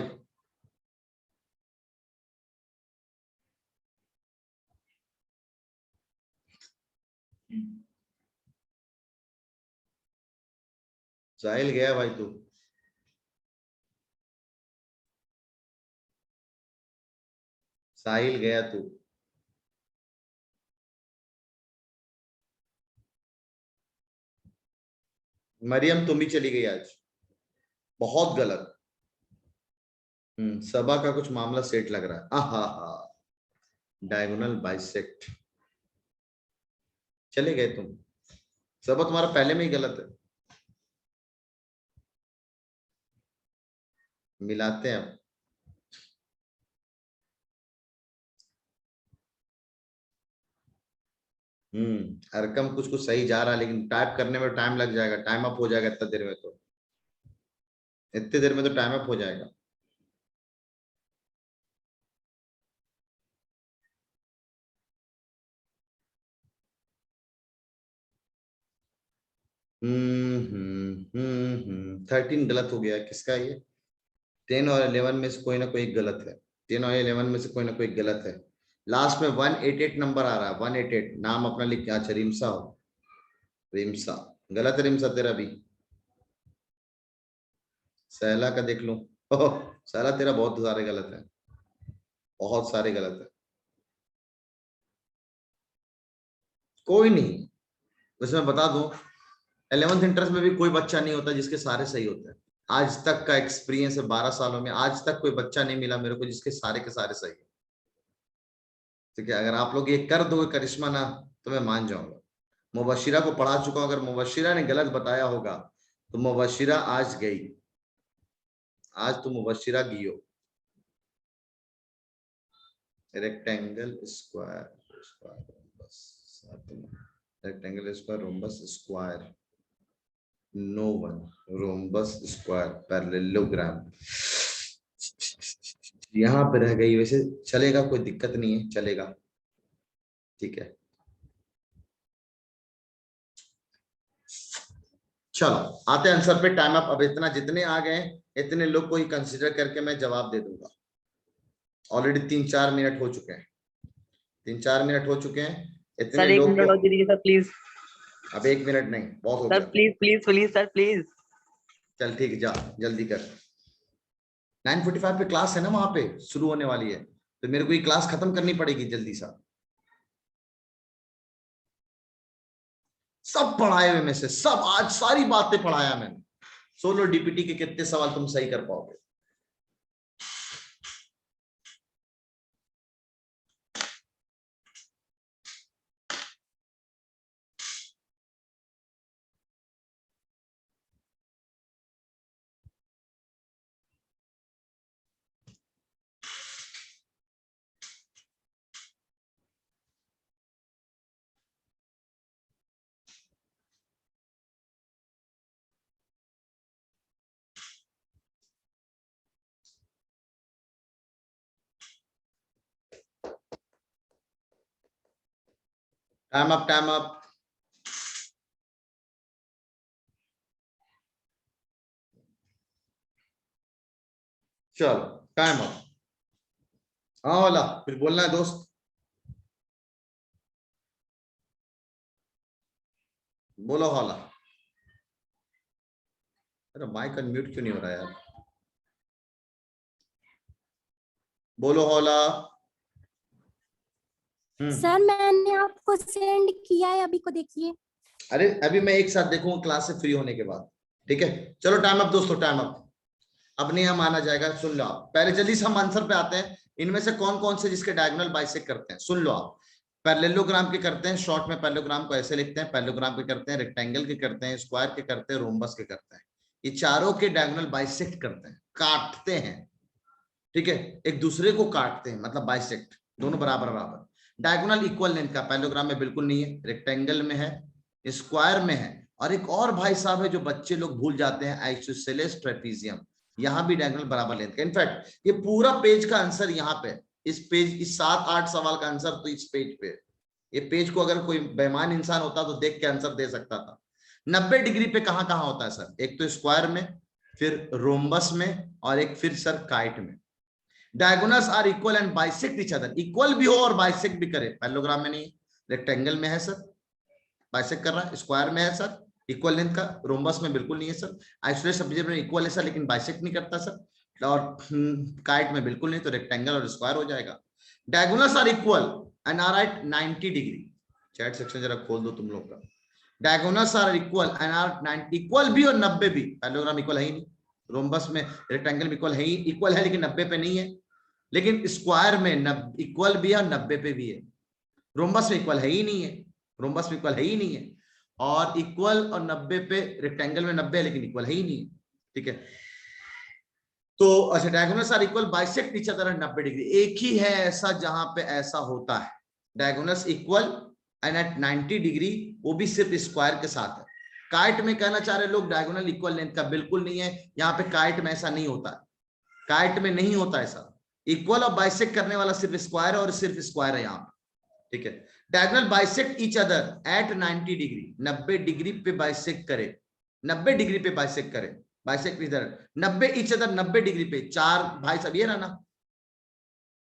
साहिल गया भाई तू। साहिल गया तू। मरियम तुम भी चली गई आज, बहुत गलत। सबा का कुछ मामला सेट लग रहा है। हा डायगोनल बाइसेक्ट, चले गए तुम। सबा तुम्हारा पहले में ही गलत है, मिलाते हैं अब। हरकम कुछ कुछ सही जा रहा है, लेकिन टाइप करने में टाइम लग जाएगा, टाइम अप हो जाएगा इतनी देर में, तो इतनी देर में तो टाइम अप हो जाएगा। 13 गलत हो गया, किसका ये? 10 और 11 में से कोई ना कोई गलत है, 10 और 11 में से कोई ना कोई गलत है। लास्ट में 188 नंबर आ रहा है, 188 नाम अपना लिख के। अच्छा रिमसा हो, रिमसा गलत है, रिमसा तेरा भी। सहला का देख लो, सहला तेरा बहुत सारे गलत है, बहुत सारे गलत है। कोई नहीं, वैसे मैं बता दूं 11th इंटरेस्ट में भी कोई बच्चा नहीं होता जिसके सारे सही होते हैं। आज तक का एक्सपीरियंस है 12 सालों में, आज तक कोई बच्चा नहीं मिला मेरे को जिसके सारे के सारे सही है। ठीक है, अगर आप लोग ये कर दोगे करिश्मा ना तो मैं मान जाऊंगा। मुबशिरा को पढ़ा चुका हूं, अगर मुबशिरा ने गलत बताया होगा तो मुबशिरा आज गई, आज तो मुबशिरा गियो। Rectangle square, rectangle square, rhombus square, no one, rhombus square, parallelogram यहां पे रह गई। वैसे चलेगा, कोई दिक्कत नहीं है, चलेगा, ठीक है। चलो आते हैं आंसर पे, टाइम अप। अब इतना जितने आ गए इतने लोग को ही कंसीडर करके मैं जवाब दे दूंगा। ऑलरेडी 3-4 मिनट हो चुके हैं, 3-4 मिनट हो चुके हैं। इतने लोग को सर प्लीज। अब 1 मिनट नहीं, बहुत हो सर गया। Please please please sir please. चल ठीक है, जा जल्दी कर। 9:45 पे क्लास है ना, वहां पे शुरू होने वाली है, तो मेरे को ये क्लास खत्म करनी पड़ेगी जल्दी सा। सब पढ़ाए हुए में से सब, आज सारी बातें पढ़ाया मैंने। सोलो डीपीटी के कितने सवाल तुम सही कर पाओगे? Time up, time up. चलो टाइम अप। हाँ वाला फिर बोलना है दोस्त, बोलो हौला। अरे माइक अनम्यूट क्यों नहीं हो रहा यार? बोलो हौला। सर मैंने आपको सेंड किया है, अभी को देखिए। अरे अभी मैं एक साथ देखूंगा क्लास से फ्री होने के बाद, ठीक है। चलो टाइम अप दोस्तों, टाइम अप। अब नहीं हम माना जाएगा, सुन लो आप पहले। जल्दी से हम आंसर पे आते हैं। इनमें से कौन कौन से जिसके डायगोनल बाइसेक्ट करते हैं, सुन लो आप। पैरेललोग्राम के करते हैं, शॉर्ट में पैरेललोग्राम को ऐसे लिखते हैं, पैरेललोग्राम के करते हैं, रेक्टेंगल के करते हैं, स्क्वायर के करते हैं, रोम्बस के करते हैं। ये चारों के डायगोनल बाइसेक्ट करते हैं, काटते हैं, ठीक है, एक दूसरे को काटते हैं, मतलब बाइसेक्ट, दोनों बराबर बराबर। डायगोनल इक्वल लेंथ का पैरेललोग्राम में बिल्कुल नहीं है, रेक्टेंगल में है, स्क्वायर में है, और एक और भाई साहब है जो बच्चे लोग भूल जाते हैं, आइसोसेलेस ट्रेपीजियम, यहाँ भी डायगोनल बराबर लेंथ का। इनफैक्ट ये पूरा पेज का आंसर यहाँ पे, इस पेज, इस 7-8 सवाल का आंसर तो इस पेज पे। ये पेज को अगर कोई बेईमान इंसान होता तो देख के आंसर दे सकता था। 90 डिग्री पे कहाँ कहाँ होता है सर? एक तो स्क्वायर में, फिर रोम्बस में, और एक फिर सर काइट में। Diagonals are equal and bisect each other, equal भी हो और बाइसेक्ट भी करे। पैरेललोग्राम में नहीं, रेक्टेंगल में है सर, बाइसेक्ट कर रहा है, स्क्वायर में है सर इक्वल लेंथ का, रोम्बस में बिल्कुल नहीं है सर, आइसोलेट सब्जेक्ट में इक्वल है सर लेकिन बाइसेक्ट नहीं करता सर, और काइट में बिल्कुल नहीं, तो रेक्टेंगल और स्क्वायर हो जाएगा। Diagonals are equal and are at 90 degree. Chat section जरा खोल दो तुम लोग का। Diagonals are equal and are 90, equal भी और 90 भी। पैरेललोग्राम इक्वल है ही नहीं, रोम्बस में रेक्टेंगल में इक्वल है ही, इक्वल है लेकिन 90 पे नहीं है, लेकिन स्क्वायर में इक्वल भी है और 90 पे भी है। रोम्बस में इक्वल है ही नहीं है, रोम्बस में इक्वल है ही नहीं है, और इक्वल और 90 पे, रेक्टेंगल में 90 है लेकिन इक्वल है ही नहीं है, ठीक है। तो अच्छा, diagonals are equal bisect each other 90 degree. एक ही है ऐसा जहां पे ऐसा होता है, diagonals equal and at 90 degree, वो भी सिर्फ स्क्वायर के साथ है। काइट में कहना चाह रहे लोग डायगोनल इक्वल लेंथ का, बिल्कुल नहीं है। यहाँ पे काइट में ऐसा नहीं होता है, काइट में नहीं होता ऐसा। इक्वल और बाइसेक्ट करने वाला सिर्फ स्क्वायर और सिर्फ स्क्वायर है यहाँ पे, ठीक है। Diagonal bisect each other at 90 degree, 90 degree पे बाइसेक्ट करे, 90 डिग्री पे बाइसेक्ट करे, बाइसेक्ट इधर 90 ईच अदर 90 डिग्री पे, चार भाई सब ये ना।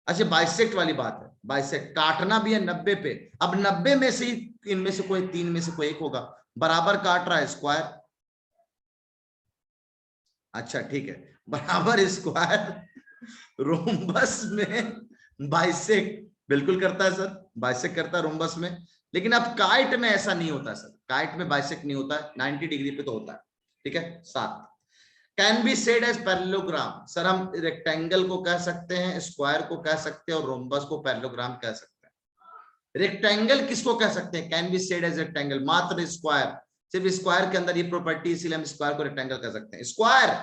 अच्छा बाइसेक्ट वाली बात है, बाइसेक्ट काटना भी है 90 पे। अब 90 में से इनमें से कोई तीन में से कोई एक होगा, बराबर काट रहा है स्क्वायर। अच्छा ठीक है, बराबर स्क्वायर रोम्बस में बाइसेक्ट बिल्कुल करता है सर, बाइसेक्ट करता है रोम्बस में। लेकिन अब काइट में ऐसा नहीं होता सर, काइट में बाइसेक्ट नहीं होता है, 90 डिग्री पे तो होता है। ठीक है। 7 can be said as parallelogram, sir हम रेक्टेंगल को कह सकते हैं, स्क्वायर को कह सकते हैं और रोम्बस को पैरेललोग्राम कह सकते हैं। रेक्टेंगल किसको कह सकते हैं? Can be said as rectangle, मात्र स्क्वायर, सिर्फ स्क्वायर के अंदर ये प्रॉपर्टी, इसीलिए हम स्क्वायर को रेक्टेंगल कह सकते हैं। Square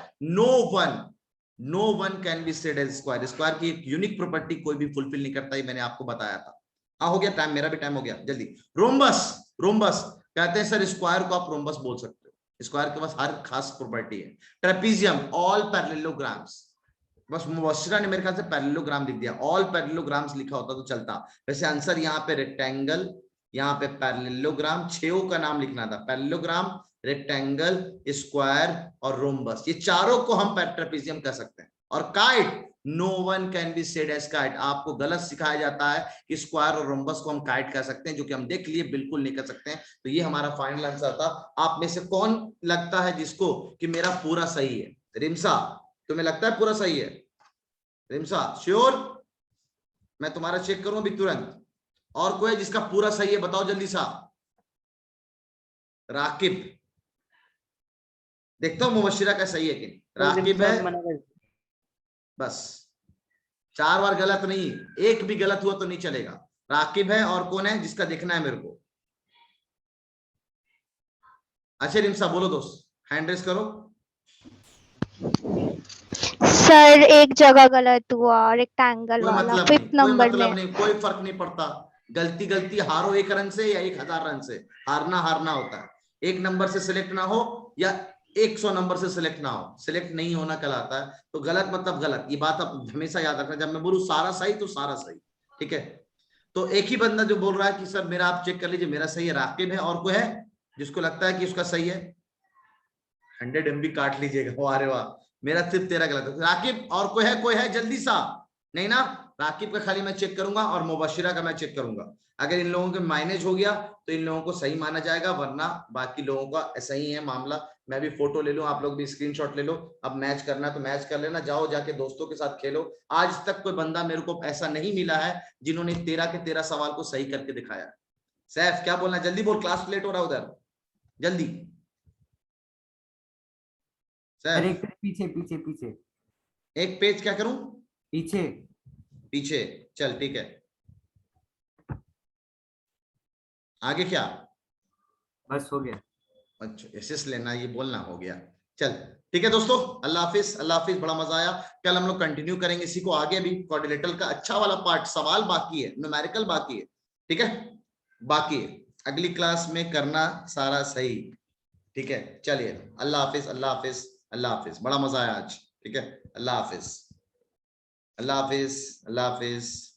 no one can be said as square, square की एक यूनिक प्रॉपर्टी कोई भी फुलफिल नहीं करता, ये मैंने आपको बताया था। हाँ हो गया टाइम, मेरा भी टाइम हो गया, जल्दी। रोम्बस कहते हैं सर स्क्वायर को आप रोम्बस बोल सकते हो, स्क्वायर के पास हर खास प्रॉपर्टी है। ट्रेपीजियम ऑल पैरेललोग्राम्स, बस मुबशिरा ने मेरे ख्याल से पैरेललोग्राम लिख दिया, ऑल पैरेललोग्राम्स लिखा होता तो चलता। वैसे आंसर यहाँ पे रेक्टेंगल, यहाँ पे पैरेललोग्राम, 6 का नाम लिखना था, पैरेललोग्राम, रेक्टेंगल, स्क्वायर और रोम्बस, ये चारों को हम ट्रेपीजियम कह सकते हैं। और kite, no one can be said as kite, आपको गलत सिखाया जाता है कि स्क्वायर और रोम्बस को हम काइट कह सकते हैं, जो कि हम देख लिए बिल्कुल नहीं कर सकते हैं। तो ये हमारा फाइनल आंसर था। आप में से कौन लगता है जिसको कि मेरा पूरा सही है? रिम्सा, तुम्हें लगता है पूरा सही है? रिम्सा श्योर? मैं तुम्हारा चेक करूं अभी तुरंत। और कोई जिसका पूरा सही है बताओ जल्दी सा। राकिब, देखता हूं मुबशिरा का सही है कि नहीं। राकिब है, बस 4 बार गलत नहीं, एक भी गलत हुआ तो नहीं चलेगा। राकिब है, और कौन है जिसका देखना है मेरे को? अच्छा रिम्सा बोलो दोस्त, हैंड रेस करो। सर एक जगह गलत हुआ, रेक्टेंगल कोई वाला, मतलब 5th नहीं, कोई नंबर मतलब में। नहीं, कोई फर्क नहीं पड़ता। गलती हारो 1 रन से या 1000 रन से, हारना होता है। 1 नंबर से सिलेक्ट ना हो या 100 नंबर से सिलेक्ट ना हो, सिलेक्ट नहीं होना कहलाता है। तो गलत मतलब गलत, ये बात आप हमेशा याद रखना। जब मैं बोलूं सारा सही तो सारा सही, ठीक है। तो एक ही बंदा जो बोल रहा है कि सर मेरा, आप चेक कर लीजिए मेरा सही है, राकिब है। और कोई है जिसको लगता है कि उसका सही है? 100 MB काट लीजिएगा। वाह रे वाह, मेरा सिर्फ 13 गलत है। राकिब और कोई है जल्दी सा? नहीं ना, राकिब का खाली मैं चेक करूंगा और मुबशिरा का मैं चेक करूंगा। अगर इन लोगों के माइनेज हो गया तो इन लोगों को सही माना जाएगा, वरना बाकी लोगों का ऐसा ही है मामला। मैं भी फोटो ले लूं, आप लोग भी स्क्रीनशॉट ले लो। अब मैच करना है तो मैच कर लेना, जाओ जाके दोस्तों के साथ खेलो। आज तक कोई बंदा मेरे को ऐसा नहीं मिला है जिन्होंने 13 के 13 सवाल को सही करके दिखाया। सैफ क्या बोलना, जल्दी बोल, क्लास लेट हो रहा है उधर, जल्दी। सैफ पीछे पीछे पीछे एक पेज क्या करूं? पीछे चल ठीक है। आगे क्या? बस हो गया। अच्छा एसएस लेना, ये बोलना हो गया। चल ठीक है दोस्तों, अल्लाह हाफिज, अल्लाह हाफिज। बड़ा मजा आया। कल हम लोग कंटिन्यू करेंगे इसी को आगे। भी क्वाड्रिलेटरल का अच्छा वाला पार्ट, सवाल बाकी है, न्यूमेरिकल बाकी है, ठीक है, बाकी है। अगली क्लास में करना सारा सही, ठीक है। चलिए अल्लाह हाफिज, अल्लाह हाफिज, अल्लाह हाफिज। बड़ा मजा आया आज, ठीक है। अल्लाह हाफिज, अल्लाह हाफिज, अल्लाह हाफिज।